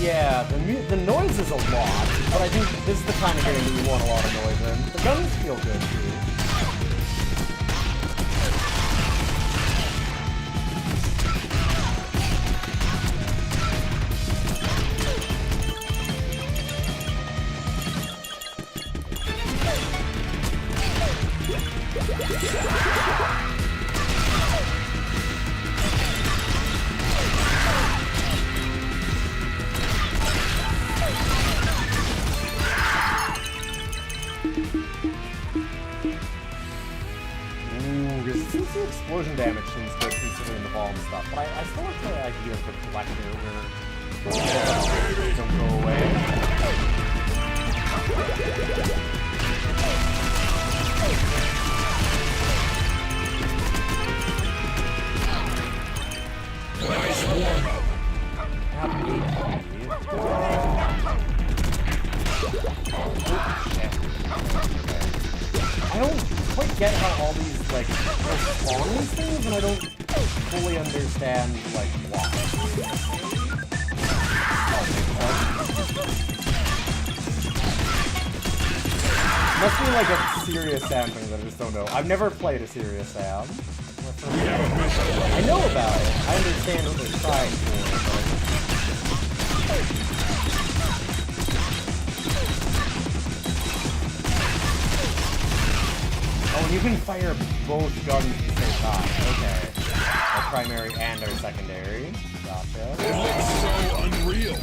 Yeah, the noise is a lot, but I think this is the kind of game that you want a lot of noise in. The guns feel good too. explosion damage seems good considering the ball and stuff, but I still like the idea of the collector where don't go away. Nice warm-up. I don't quite get how all these, like, spawn these things, and I don't fully understand, like, why. Must be like a Serious Sam thing that I just don't know. I've never played a Serious Sam. I know about it. I understand what they're trying for, Oh, and you can fire both guns at the same time. Okay. Our primary and our secondary. Gotcha. It looks so unreal.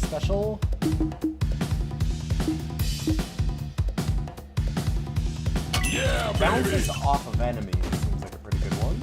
Special. Yeah, Bounces baby. off of enemies seems like a pretty good one.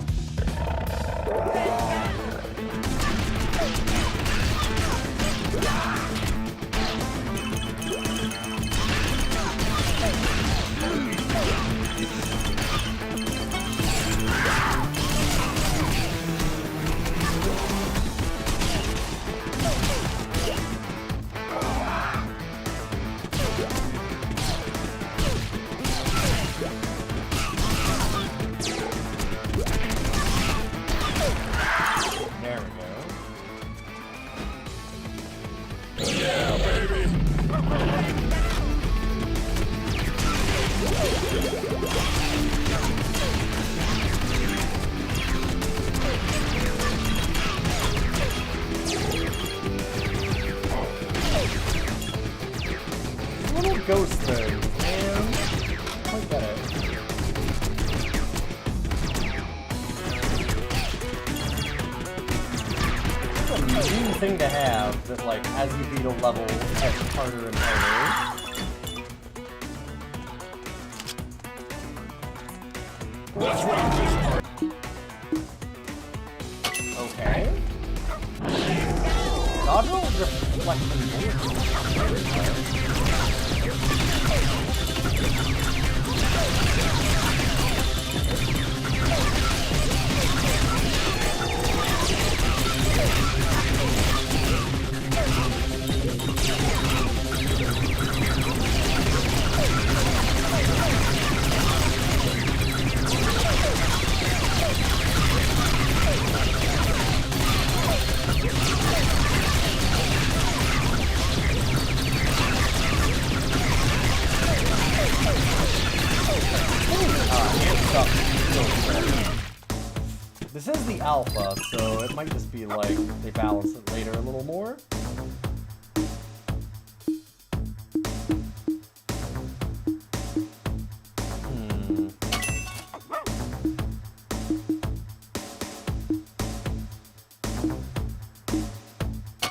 Ghost thing, man. I get it. It's a mean thing to have that, like, as you beat a level, it gets harder and harder. Let's rock this part. Okay. Dodge roll reflection. This is the alpha, so it might just be like they balance it later a little more.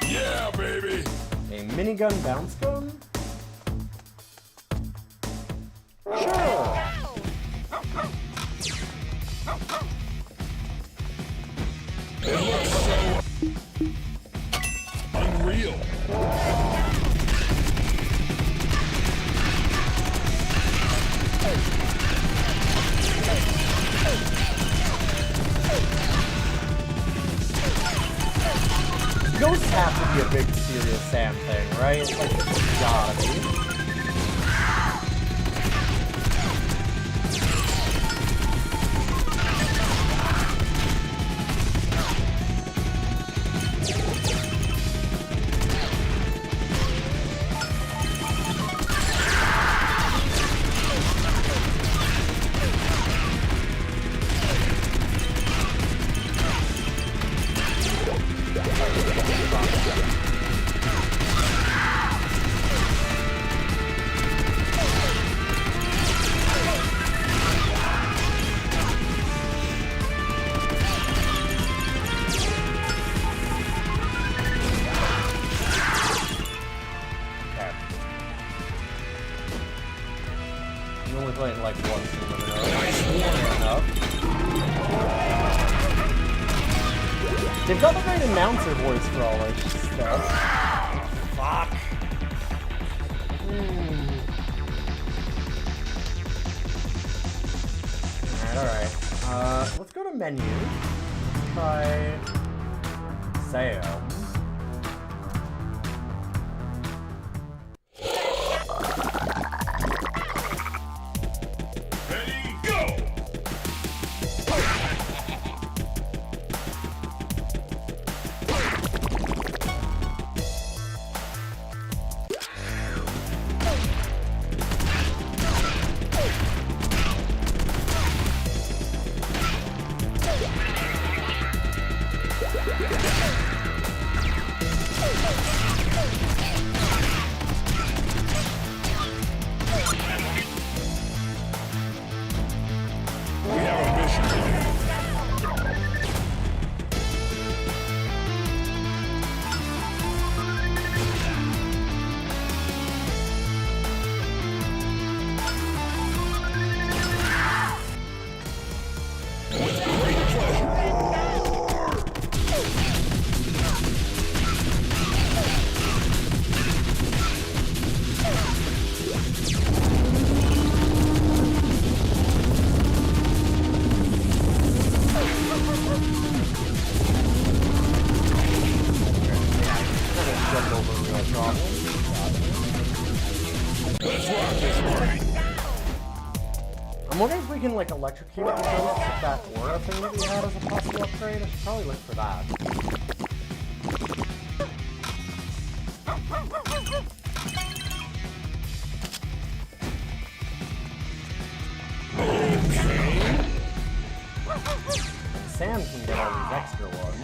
Yeah, baby. A minigun bounce gun? Sure. It looks so unreal. Ghosts have to be a big Serious Sam thing, right? Like, it's gotta be. only playing like one team of enough. They've got the right announcer voice for all this stuff. Fuck. Alright. Let's go to menu. Try Sam. Ready, go! We have a mission to do. With great pleasure. Let's rock this party. I'm wondering if we can like electrocute the ghost with that aura thing that we had as a possible upgrade. I should probably look for that. Sam can get all these extra ones.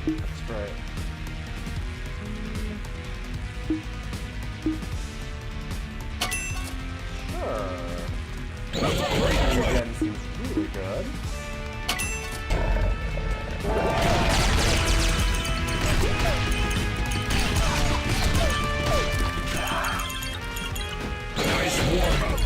That's right. Sure. Again, seems really good. Nice warm-up.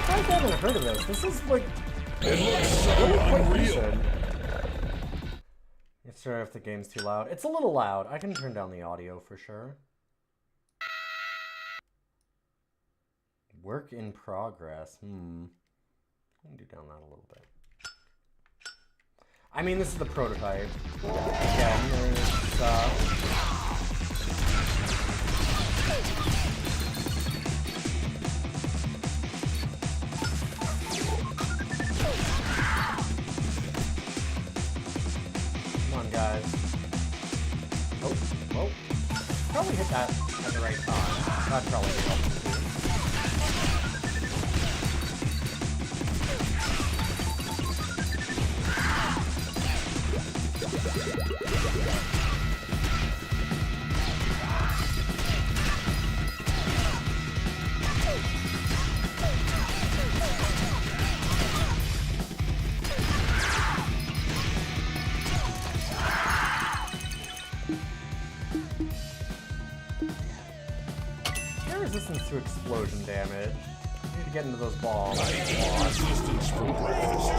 I haven't heard of this. This is like It looks so quite unreal. recent. Not sure if the game's too loud. It's a little loud. I can turn down the audio for sure. Work in progress. Let me do down that a little bit. I mean, this is the prototype. Again, there's come on, guys. Oh, whoa. Probably hit that at the right time. That probably helped. Air resistance to explosion damage. Need to get into those bombs. Resistance for breakfast.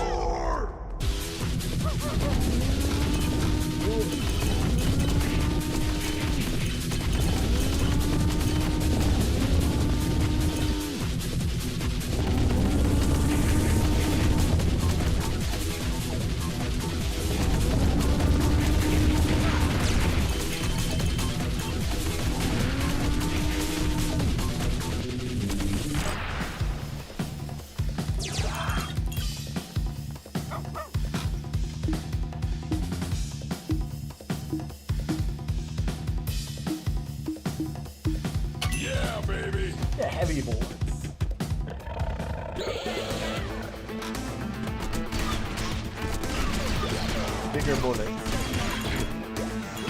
Bigger bullets.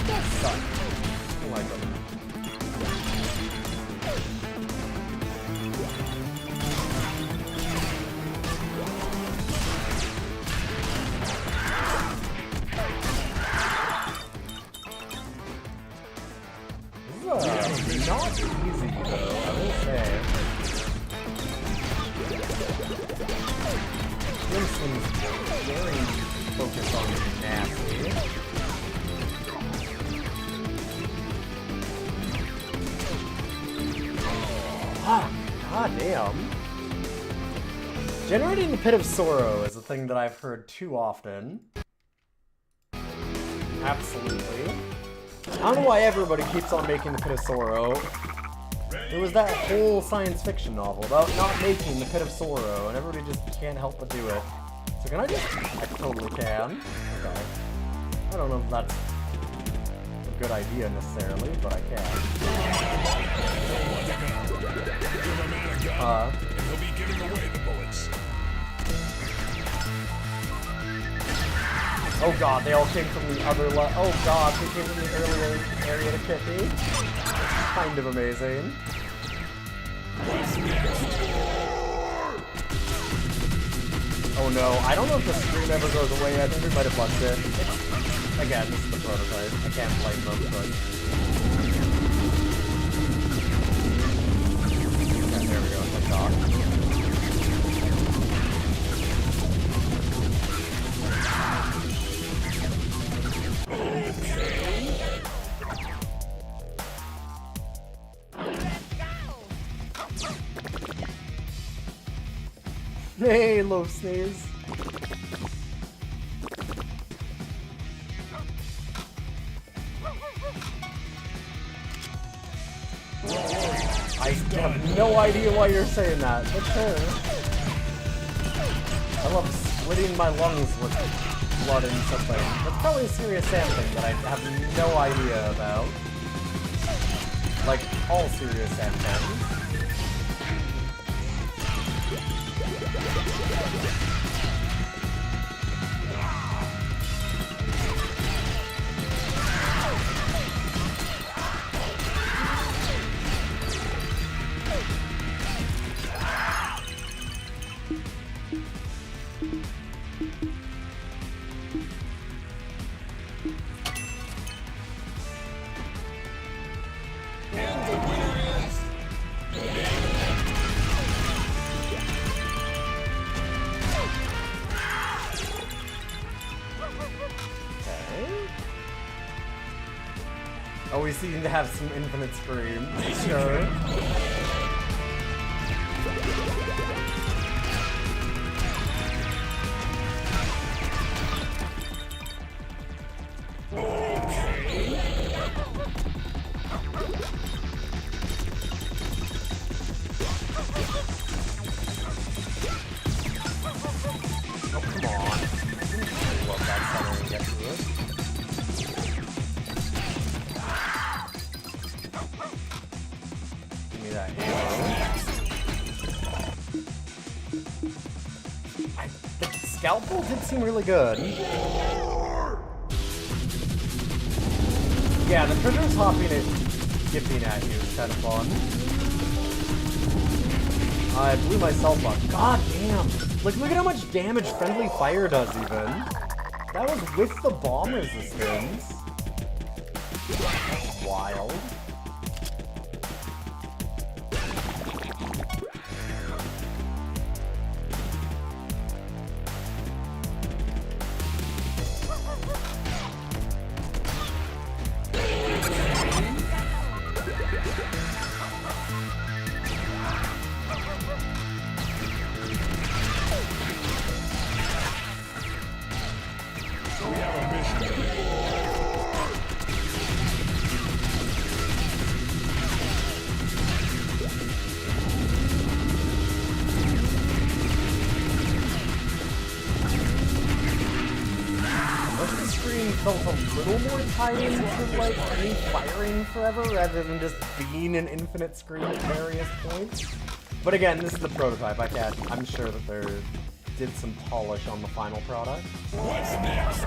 That sucks. I don't like them. This is not easy though, I will say. Winston's very focused on being nasty. Ah, goddamn. Generating the Pit of Sorrow is a thing that I've heard too often. Absolutely. I don't know why everybody keeps on making the Pit of Sorrow. There was that whole science fiction novel about not making the Pit of Sorrow, and everybody just can't help but do it. So can I just... I totally can. Okay. I don't know if that's a good idea necessarily, but I can. He'll be giving away the bullets. Oh god, they all came from the other oh god, they came from the earlier area to hit me. Kind of amazing. Oh no, I don't know if the screen ever goes away. I think we might have bugged it. Again, this is the prototype. I can't blame them, but... Okay, there we go, thank God. Hey, low sneeze. I have no idea why you're saying that, but sure. I love splitting my lungs with blood and something. That's probably a Serious Sam thing that I have no idea about. Like, all Serious Sam things. Oh, we seem to have some infinite scream. Sure. Scalpel did seem really good. Yeah, the trigger's hopping and skipping at you is kind of fun. I blew myself up. God damn! Like, look at how much damage Friendly Fire does, even. That was with the bomb resistance. That's wild. Felt a little more tied into like me firing forever rather than just being an infinite screen at various points. But again, this is the prototype. I'm sure that there did some polish on the final product. What's next?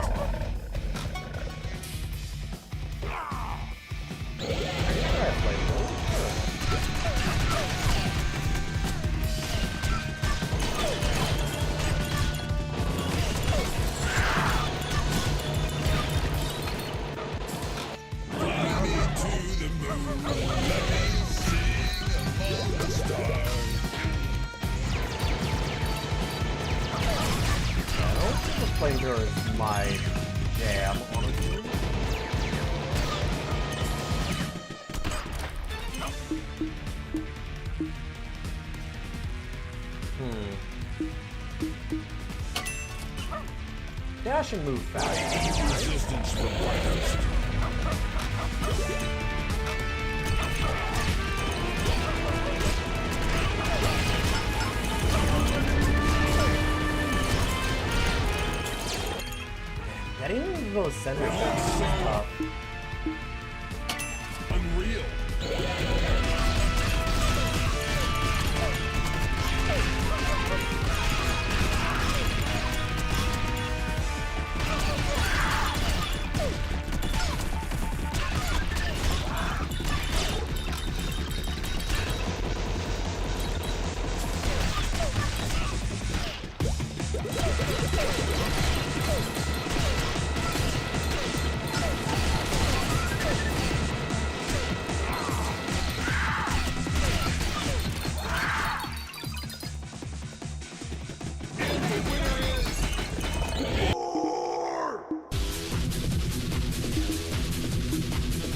Flamethrower is my jam, honestly. Dash and move fast. Resistance from Whitehurst. Getting those center shots is tough. Unreal.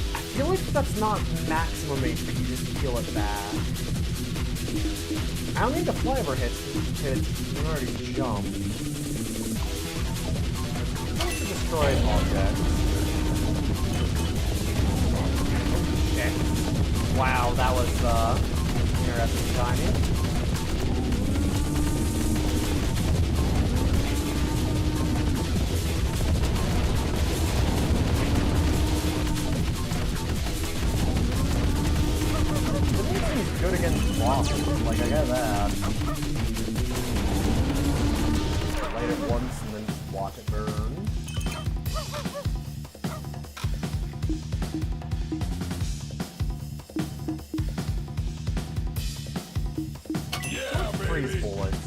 I feel like that's not maximum HP, you just feel it back. I don't need to fly over hits because you can already jump. Let's destroy objects. Okay. Wow, that was interesting timing. Good against bosses, like I got that. Light it once and then just watch it burn. Yeah, Freeze baby. bullets.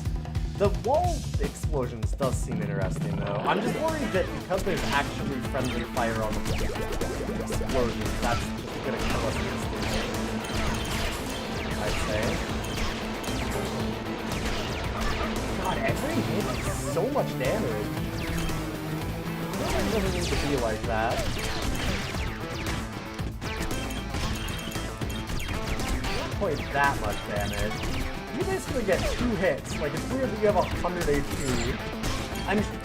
The wall explosions does seem interesting though. I'm just worried that because there's actually friendly fire on the explosions, that's just gonna kill us instantly. I'd say. God, every hit is so much damage. It doesn't need to be like that. Not quite that much damage. You basically get 2 hits. Like, it's weird that you have 100 HP.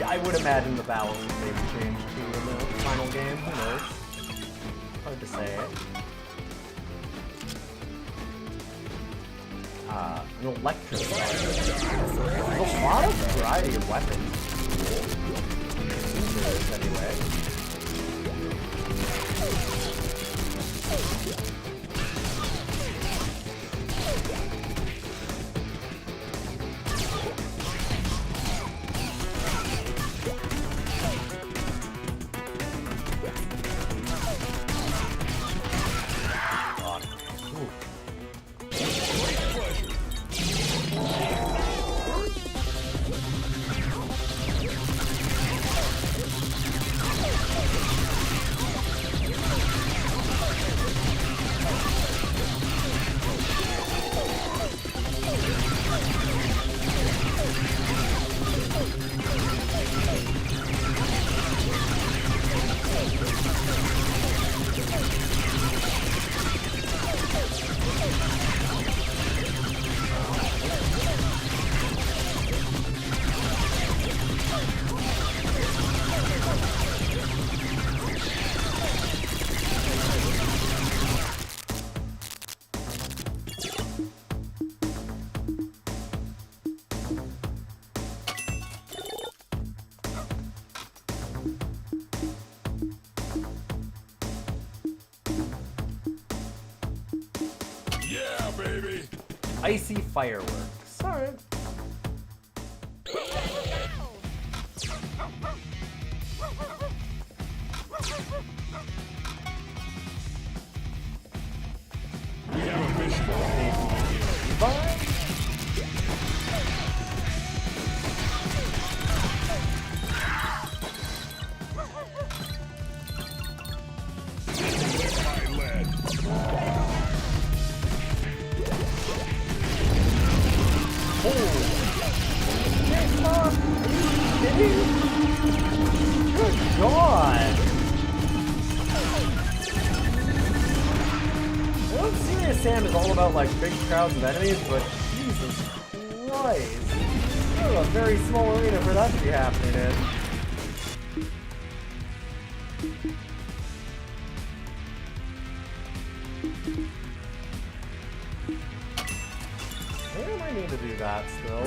I would imagine the balance would maybe change too in the final game. Who knows? Hard to say. An electric weapon. There's a lot of variety of weapons. Cool. There is, anyway. God. Ooh. Icy fireworks. Alright. We have a mission. Bye. My lead. Good God! I know Serious Sam is all about like big crowds of enemies, but Jesus Christ. This is a very small arena for that to be happening in. Maybe I might need to do that still.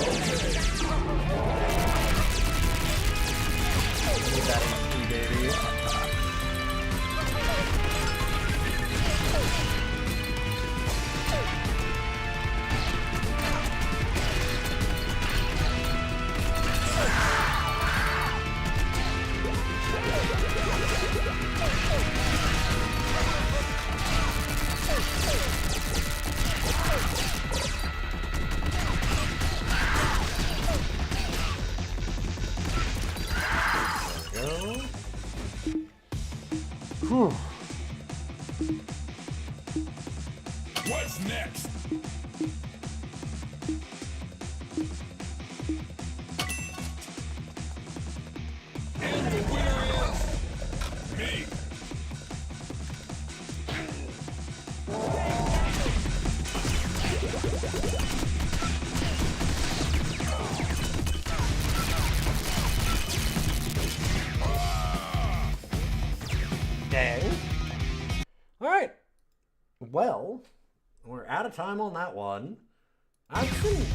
Need that HP, baby. Whew. What's next? And the winner is me. Dang. Alright. Well, we're out of time on that one. Actually,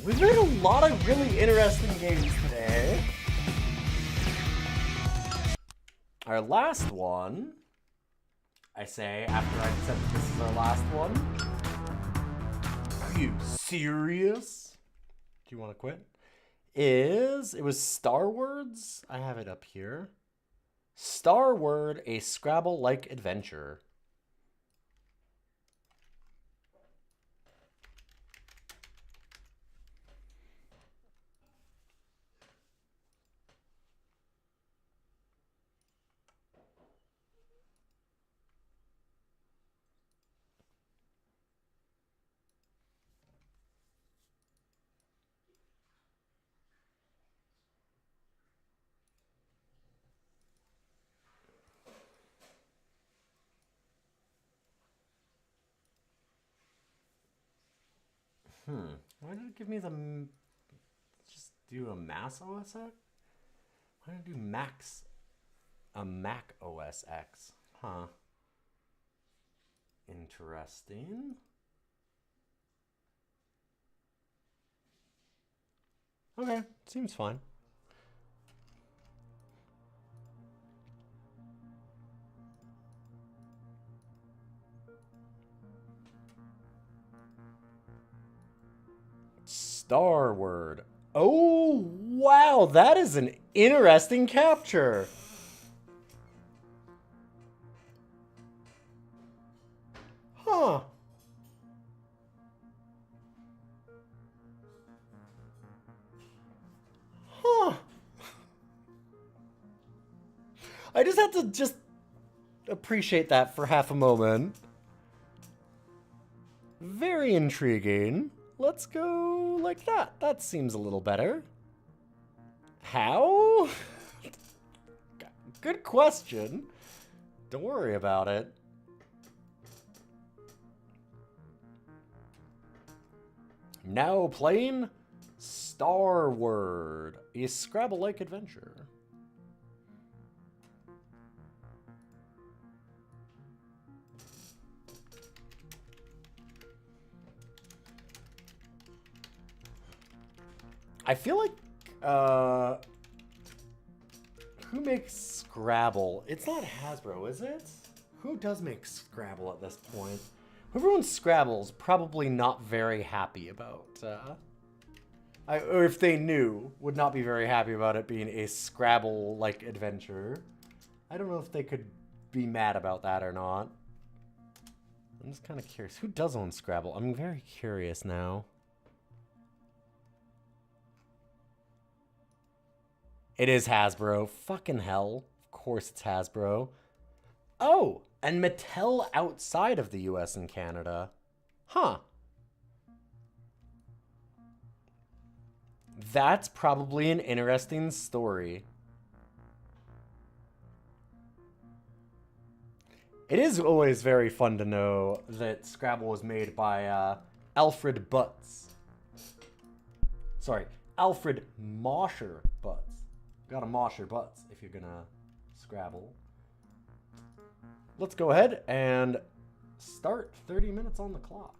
we've made a lot of really interesting games today. Our last one, I say after I said that this is our last one. Are you serious? Do you want to quit? It was Star Words. I have it up here. Star Word, a Scrabble-like adventure. Why did it give me the... Just do a Mac OS X? Why did it do a Mac OS X? Huh. Interesting. Okay, seems fine. Star Word. Oh, wow, that is an interesting capture. Huh. Huh. I just had to appreciate that for half a moment. Very intriguing. Let's go like that. That seems a little better. How? Good question. Don't worry about it. Now playing Star Word, a Scrabble-like adventure. I feel like, who makes Scrabble? It's not Hasbro, is it? Who does make Scrabble at this point? Whoever owns Scrabble's probably not very happy about, or if they knew, would not be very happy about it being a Scrabble-like adventure. I don't know if they could be mad about that or not. I'm just kind of curious. Who does own Scrabble? I'm very curious now. It is Hasbro. Fucking hell. Of course it's Hasbro. Oh, and Mattel outside of the US and Canada. Huh. That's probably an interesting story. It is always very fun to know that Scrabble was made by Alfred Butts. Sorry, Alfred Mosher Butts. Gotta Mosher Butts if you're gonna Scrabble. Let's go ahead and start 30 minutes on the clock.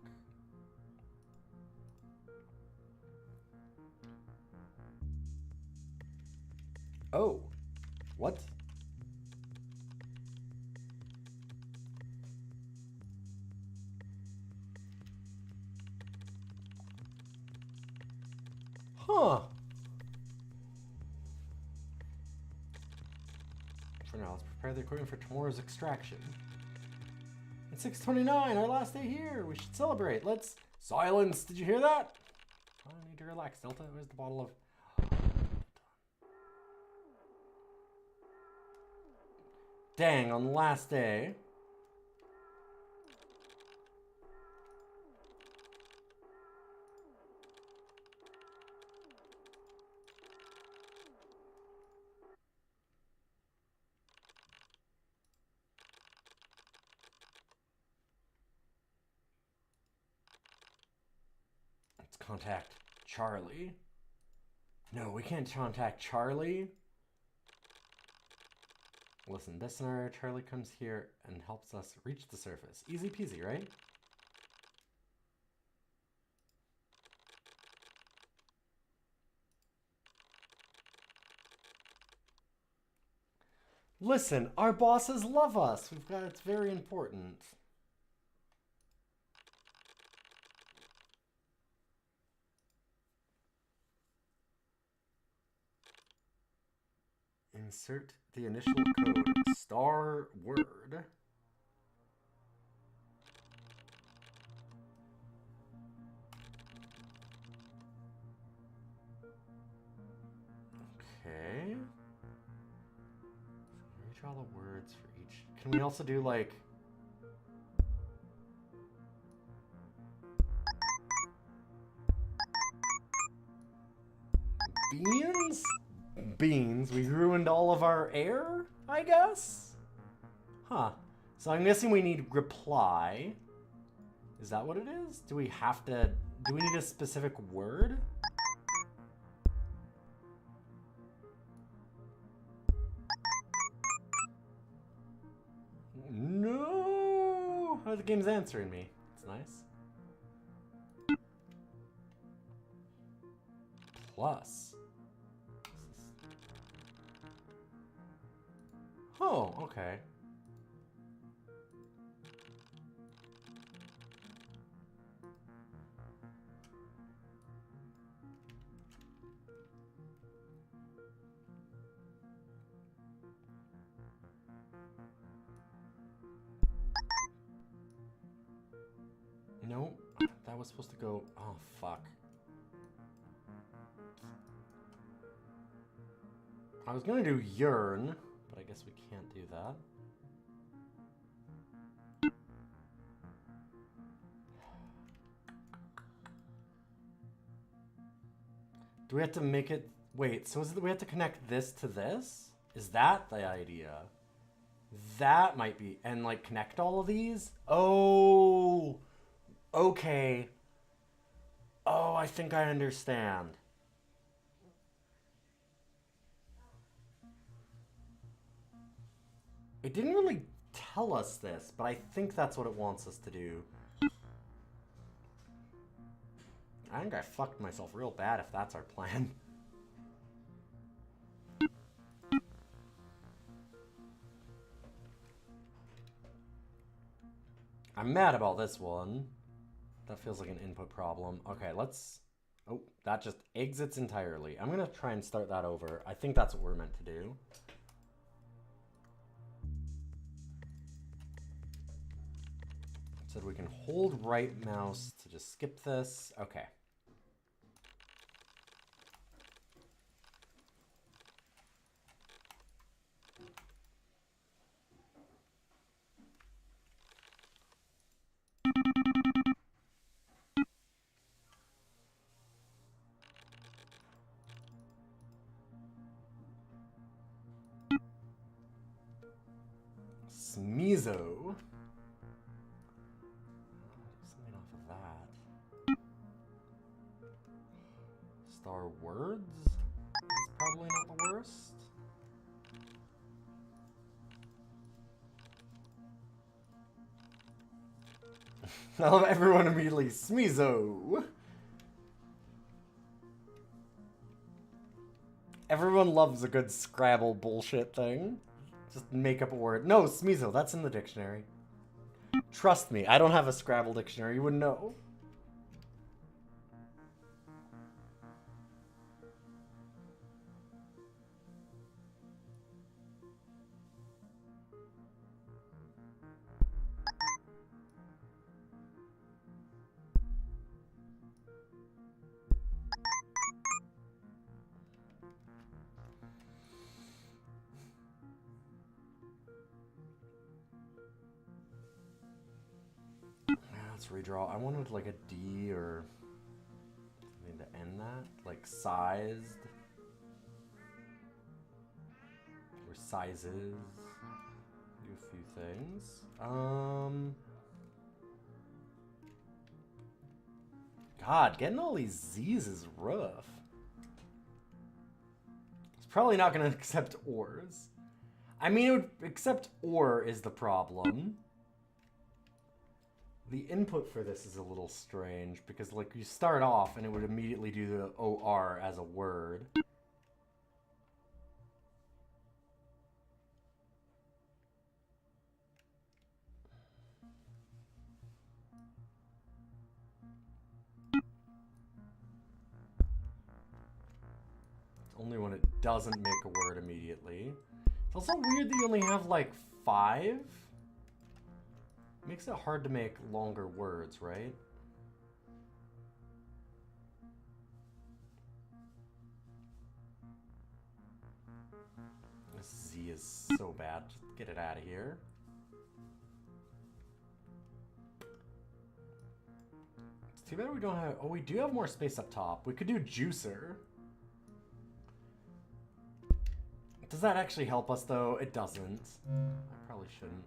Oh, what? Huh. For now, let's prepare the equipment for tomorrow's extraction. It's 6:29, our last day here. We should celebrate. Let's... Silence! Did you hear that? I need to relax, Delta. Where's the bottle of... Dang, on the last day. Let's contact Charlie. No, we can't contact Charlie. Listen, this scenario, Charlie comes here and helps us reach the surface. Easy peasy, right? Listen, our bosses love us. We've got, it's very important. Insert the initial code. Star word. Okay. Reach all the words for each. Can we also do like... beans? Beans. We ruined all of our air, I guess? Huh. So I'm guessing we need reply. Is that what it is? Do we have to... do we need a specific word? No! Oh, the game's answering me. It's nice. Plus. Oh, okay. No, that was supposed to go... oh, fuck. I was gonna do yearn, but I guess we can't do that. Do we have to make it... wait, so is it that we have to connect this to this? Is that the idea? That might be... and, like, connect all of these? Oh... okay. Oh, I think I understand. It didn't really tell us this, but I think that's what it wants us to do. I think I fucked myself real bad if that's our plan. I'm mad about this one. That feels like an input problem. Okay, let's... Oh, that just exits entirely. I'm going to try and start that over. I think that's what we're meant to do. Said we can hold right mouse to just skip this. Okay. Smeezo. Something off of that. Star Words is probably not the worst. I love everyone immediately. Smeezo. Everyone loves a good Scrabble bullshit thing. Just make up a word. No, Smeezo, that's in the dictionary. Trust me, I don't have a Scrabble dictionary. You wouldn't know. Let's redraw. I wanted like a D or something to end that. Like sized. Or sizes. Do a few things. God, getting all these Z's is rough. It's probably not going to accept ors. I mean, it would accept or is the problem. The input for this is a little strange because, like, you start off and it would immediately do the OR as a word. Only when it doesn't make a word immediately. It's also weird that you only have, like, 5. Makes it hard to make longer words, right? This Z is so bad. Just get it out of here. It's too bad we don't have... Oh, we do have more space up top. We could do juicer. Does that actually help us, though? It doesn't. I probably shouldn't.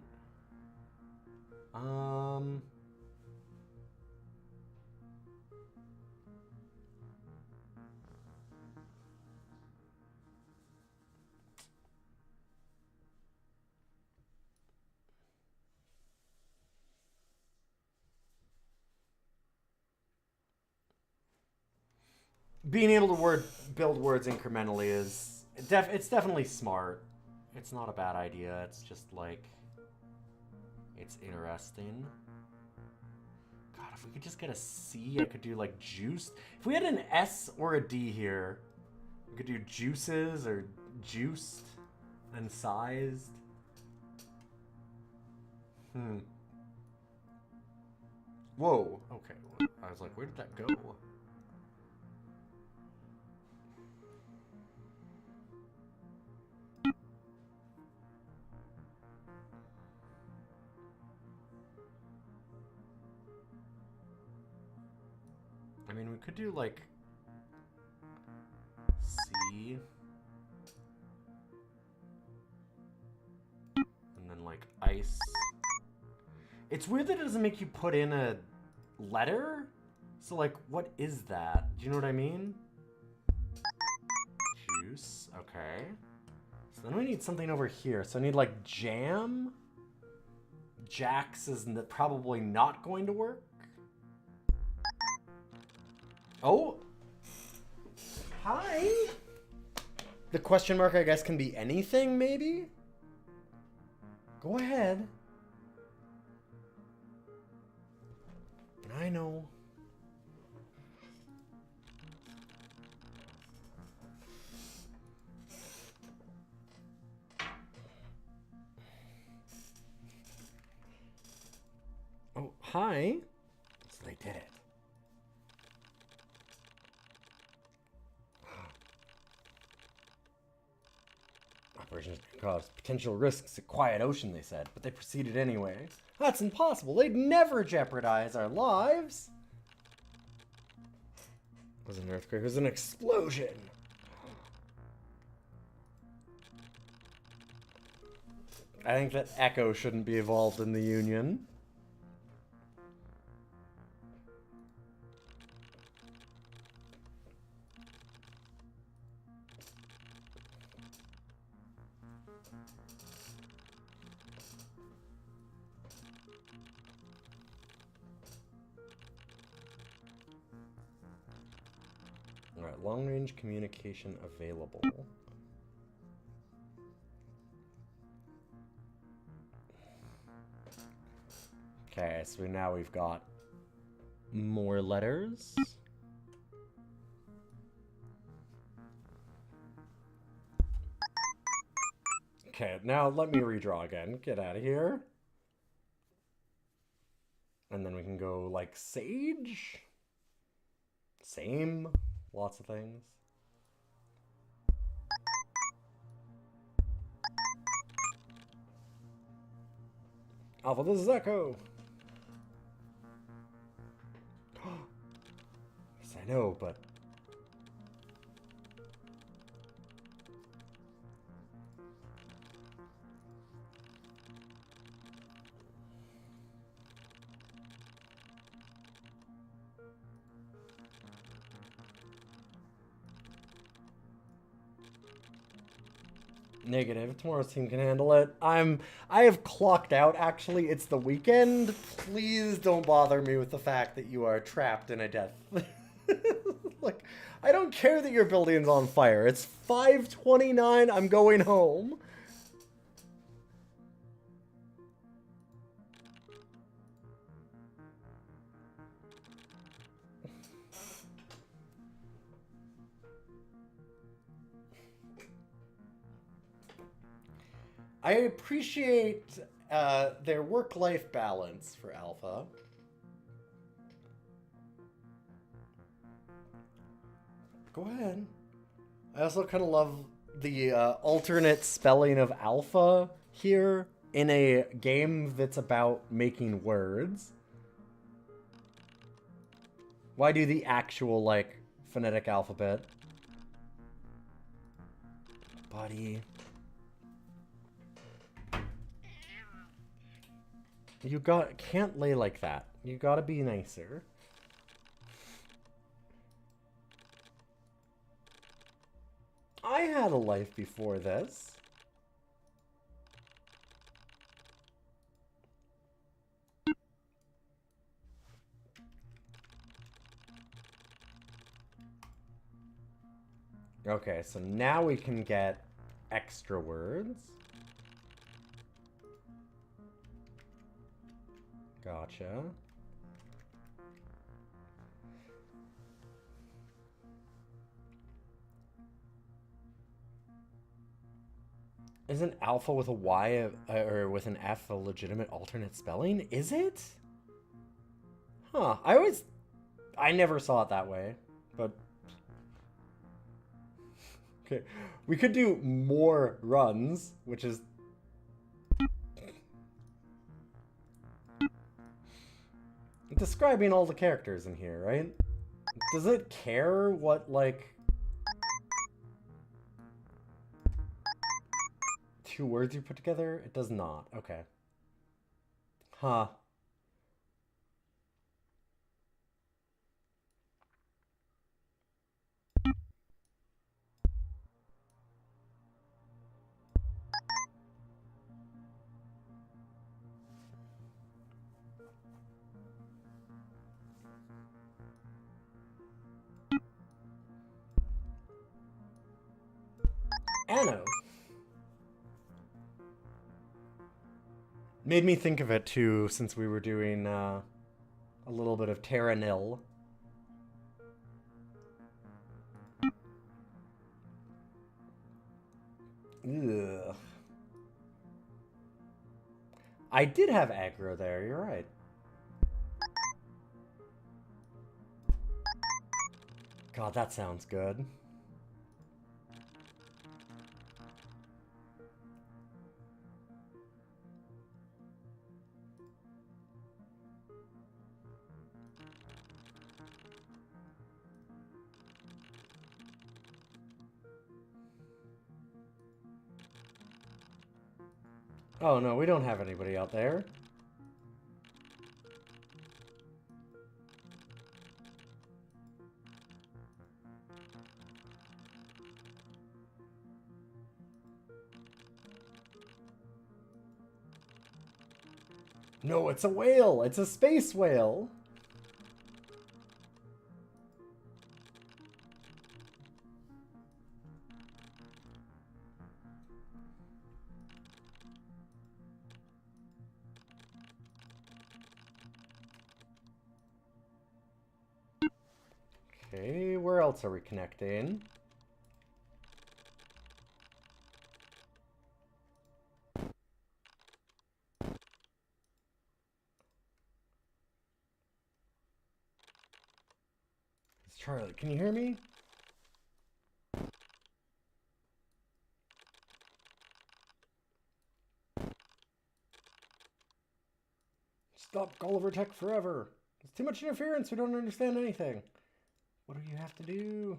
Being able to build words incrementally is it's definitely smart. It's not a bad idea. It's just like it's interesting. God, if we could just get a C, I could do like juice. If we had an S or a D here, we could do juices or juiced and sized. Whoa. Okay. I was like, where did that go? I mean, we could do like C and then like ice. It's weird that it doesn't make you put in a letter. So like, what is that? Do you know what I mean? Juice. Okay. So then we need something over here. So I need like jam. Jax is probably not going to work. Oh. Hi. The question mark, I guess, can be anything, maybe? Go ahead. I know. Oh, hi. So they did it. Operations can cause potential risks at quiet ocean, they said, but they proceeded anyway. That's impossible. They'd never jeopardize our lives. It was an earthquake. It was an explosion. I think that Echo shouldn't be involved in the Union. Alright, long-range communication available. Okay, so now we've got more letters. Okay, now let me redraw again. Get out of here. And then we can go like Sage. Same. Lots of things. Alpha, this is Echo. Yes, I know, but... Negative. Tomorrow's team can handle it. I have clocked out, actually. It's the weekend. Please don't bother me with the fact that you are trapped in a death. Like, I don't care that your building's on fire. It's 5:29. I'm going home. I appreciate their work-life balance for Alpha. Go ahead. I also kind of love the alternate spelling of Alpha here in a game that's about making words. Why do the actual, like, phonetic alphabet? Buddy. You can't lay like that. You gotta be nicer. I had a life before this. Okay, so now we can get extra words. Gotcha. Isn't alpha with a Y or with an F a legitimate alternate spelling? Is it? Huh. I never saw it that way, but... Okay. We could do more runs, which is... describing all the characters in here, right? Does it care what, like... two words you put together? It does not. Okay. Huh. Anno. Made me think of it too, since we were doing a little bit of Terra Nil. Ugh. I did have aggro there, you're right. God, that sounds good. Oh no, we don't have anybody out there. No, it's a whale! It's a space whale! Okay, where else are we connecting? It's Charlie, can you hear me? Stop Gulliver Tech forever! There's too much interference, we don't understand anything. What do you have to do?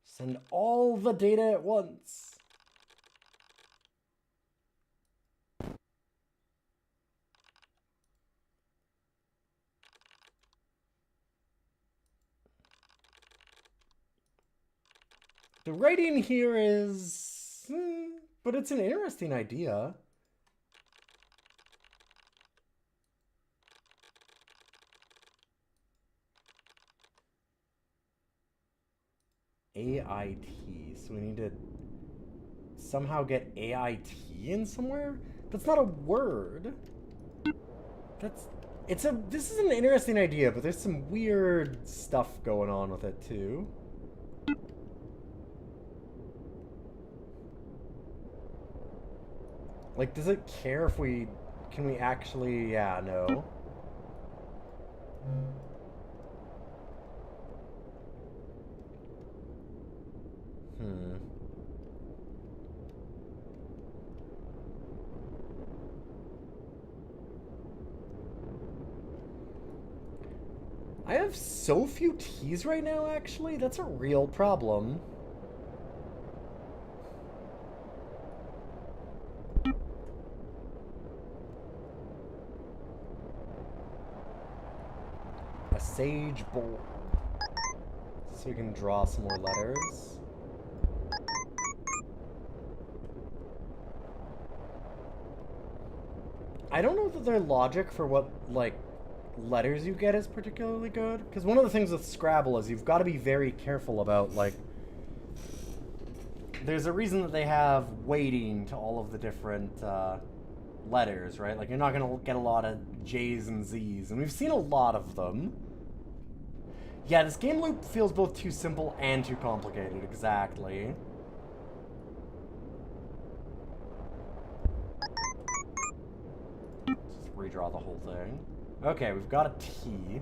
Send all the data at once. The writing here is... but it's an interesting idea. AIT. So we need to somehow get AIT in somewhere? That's not a word. This is an interesting idea, but there's some weird stuff going on with it too. Like, does it care if can we actually, yeah, no. I have so few T's right now, actually. That's a real problem. A sage bowl. So we can draw some more letters. I don't know that their logic for what, like, letters you get is particularly good. Because one of the things with Scrabble is you've got to be very careful about, like... There's a reason that they have weighting to all of the different letters, right? Like, you're not going to get a lot of J's and Z's. And we've seen a lot of them. Yeah, this game loop feels both too simple and too complicated, exactly. Just redraw the whole thing. Okay, we've got a T.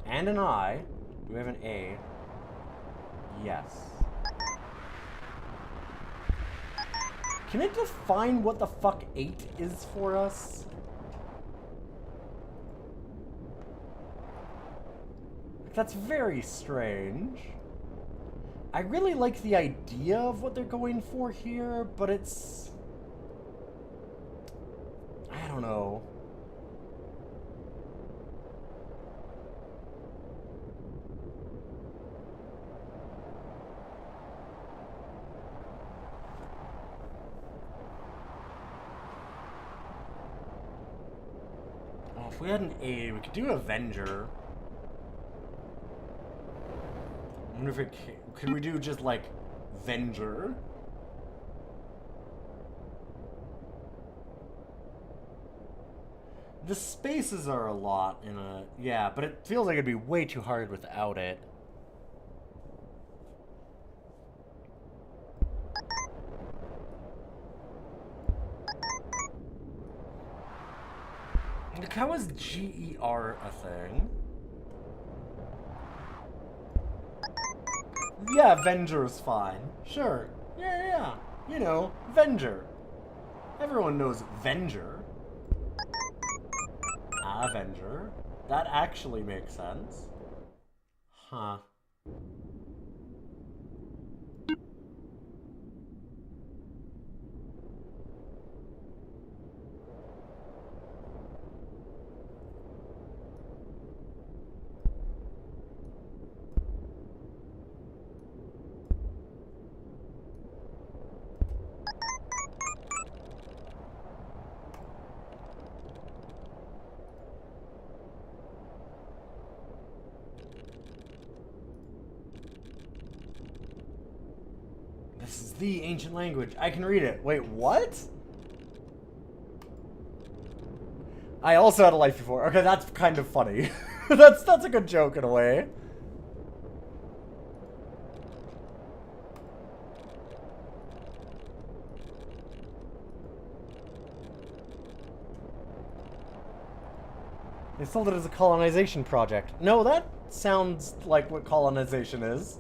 And an I. Do we have an A? Yes. Can it define what the fuck 8 is for us? That's very strange. I really like the idea of what they're going for here, but it's... I don't know. Oh, if we had an A, we could do Avenger. I wonder if it could we do just like Venger? The spaces are a lot in a... Yeah, but it feels like it'd be way too hard without it. Like, how is GER a thing? Yeah, Venger's fine. Sure. Yeah. You know, Venger. Everyone knows Venger. Avenger. That actually makes sense. Huh. This is the ancient language. I can read it. Wait, what? I also had a life before. Okay, that's kind of funny. that's a good joke in a way. They sold it as a colonization project. No, that sounds like what colonization is.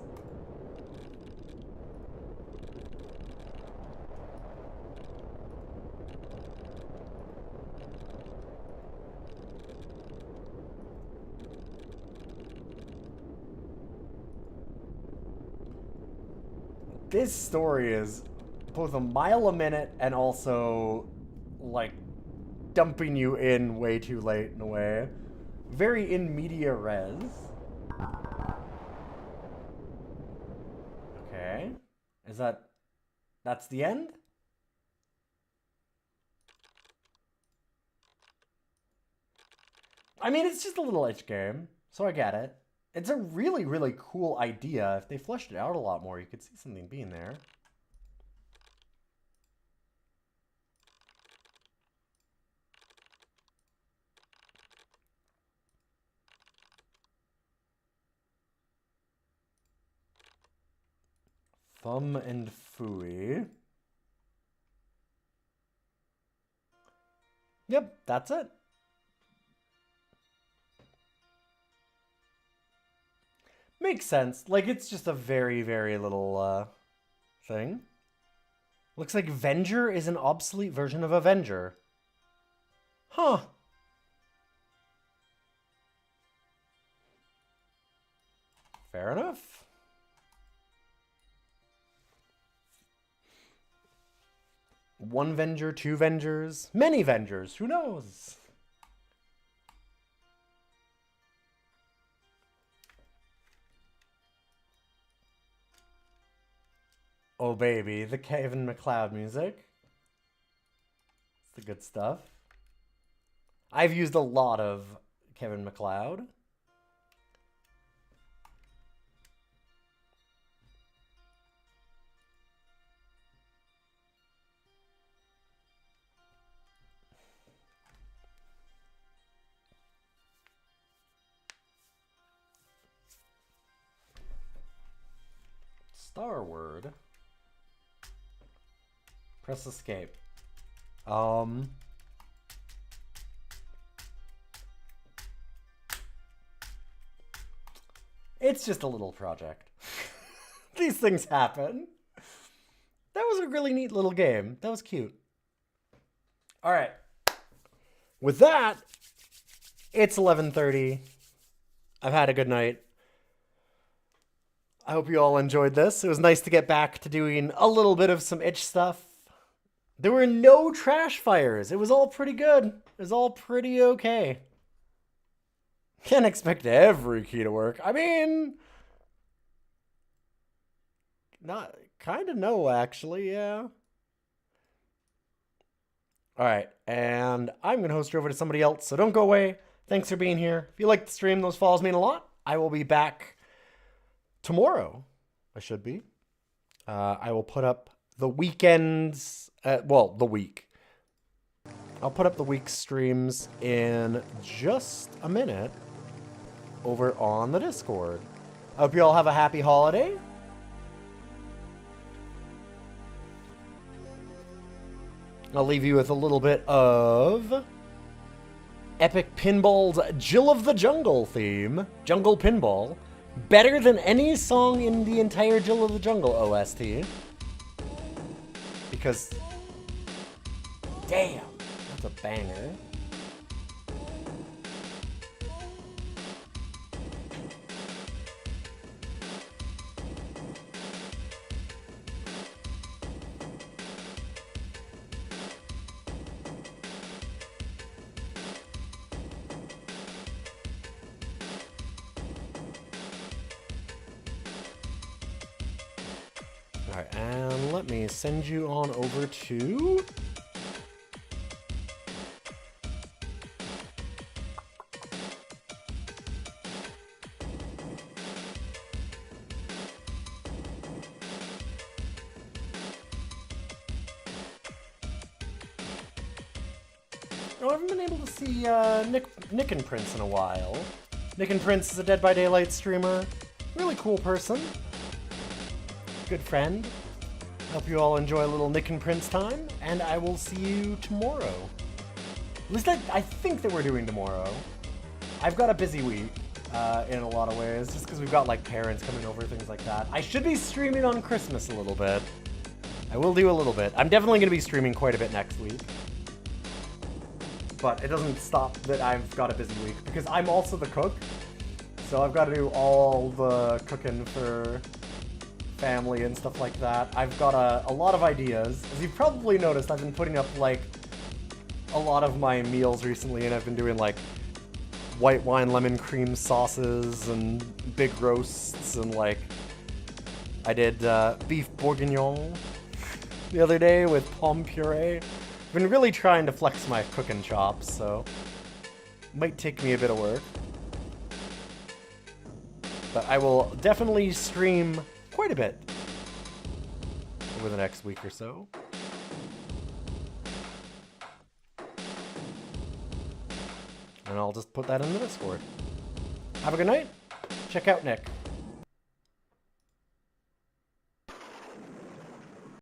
This story is both a mile a minute and also, like, dumping you in way too late in a way. Very in media res. Okay. Is that... That's the end? I mean, it's just a little itch game, so I get it. It's a really, really cool idea. If they fleshed it out a lot more, you could see something being there. Thumb and Fooey. Yep, that's it. Makes sense. Like, it's just a very, very little, thing. Looks like Venger is an obsolete version of Avenger. Huh. Fair enough. One Venger, two Vengers, many Vengers, who knows? Oh baby, the Kevin MacLeod music. It's the good stuff. I've used a lot of Kevin MacLeod. Starward. Press escape. It's just a little project. These things happen. That was a really neat little game. That was cute. All right. With that, it's 11:30. I've had a good night. I hope you all enjoyed this. It was nice to get back to doing a little bit of some itch stuff. There were no trash fires. It was all pretty good. It was all pretty okay. Can't expect every key to work. I mean, not kind of no, actually, yeah. All right, and I'm going to host you over to somebody else, so don't go away. Thanks for being here. If you like the stream, those follows mean a lot. I will be back tomorrow. I should be. I will put up the weekends, the week. I'll put up the week's streams in just a minute over on the Discord. I hope you all have a happy holiday. I'll leave you with a little bit of Epic Pinball's Jill of the Jungle theme. Jungle Pinball. Better than any song in the entire Jill of the Jungle OST. Because, damn, that's a banger. Alright, and let me send you on over to... Oh, I haven't been able to see Nick and Prince in a while. Nick and Prince is a Dead by Daylight streamer. Really cool person. Good friend. Hope you all enjoy a little Nick and Prince time, and I will see you tomorrow. At least I think that we're doing tomorrow. I've got a busy week in a lot of ways, just because we've got like parents coming over, things like that. I should be streaming on Christmas a little bit. I will do a little bit. I'm definitely going to be streaming quite a bit next week. But it doesn't stop that I've got a busy week, because I'm also the cook. So I've got to do all the cooking for family and stuff like that. I've got a lot of ideas. As you've probably noticed, I've been putting up like a lot of my meals recently, and I've been doing like white wine lemon cream sauces and big roasts, and like I did beef bourguignon the other day with pomme puree. I've been really trying to flex my cooking chops, so it might take me a bit of work. But I will definitely stream quite a bit over the next week or so. And I'll just put that in the Discord. Have a good night. Check out Nick.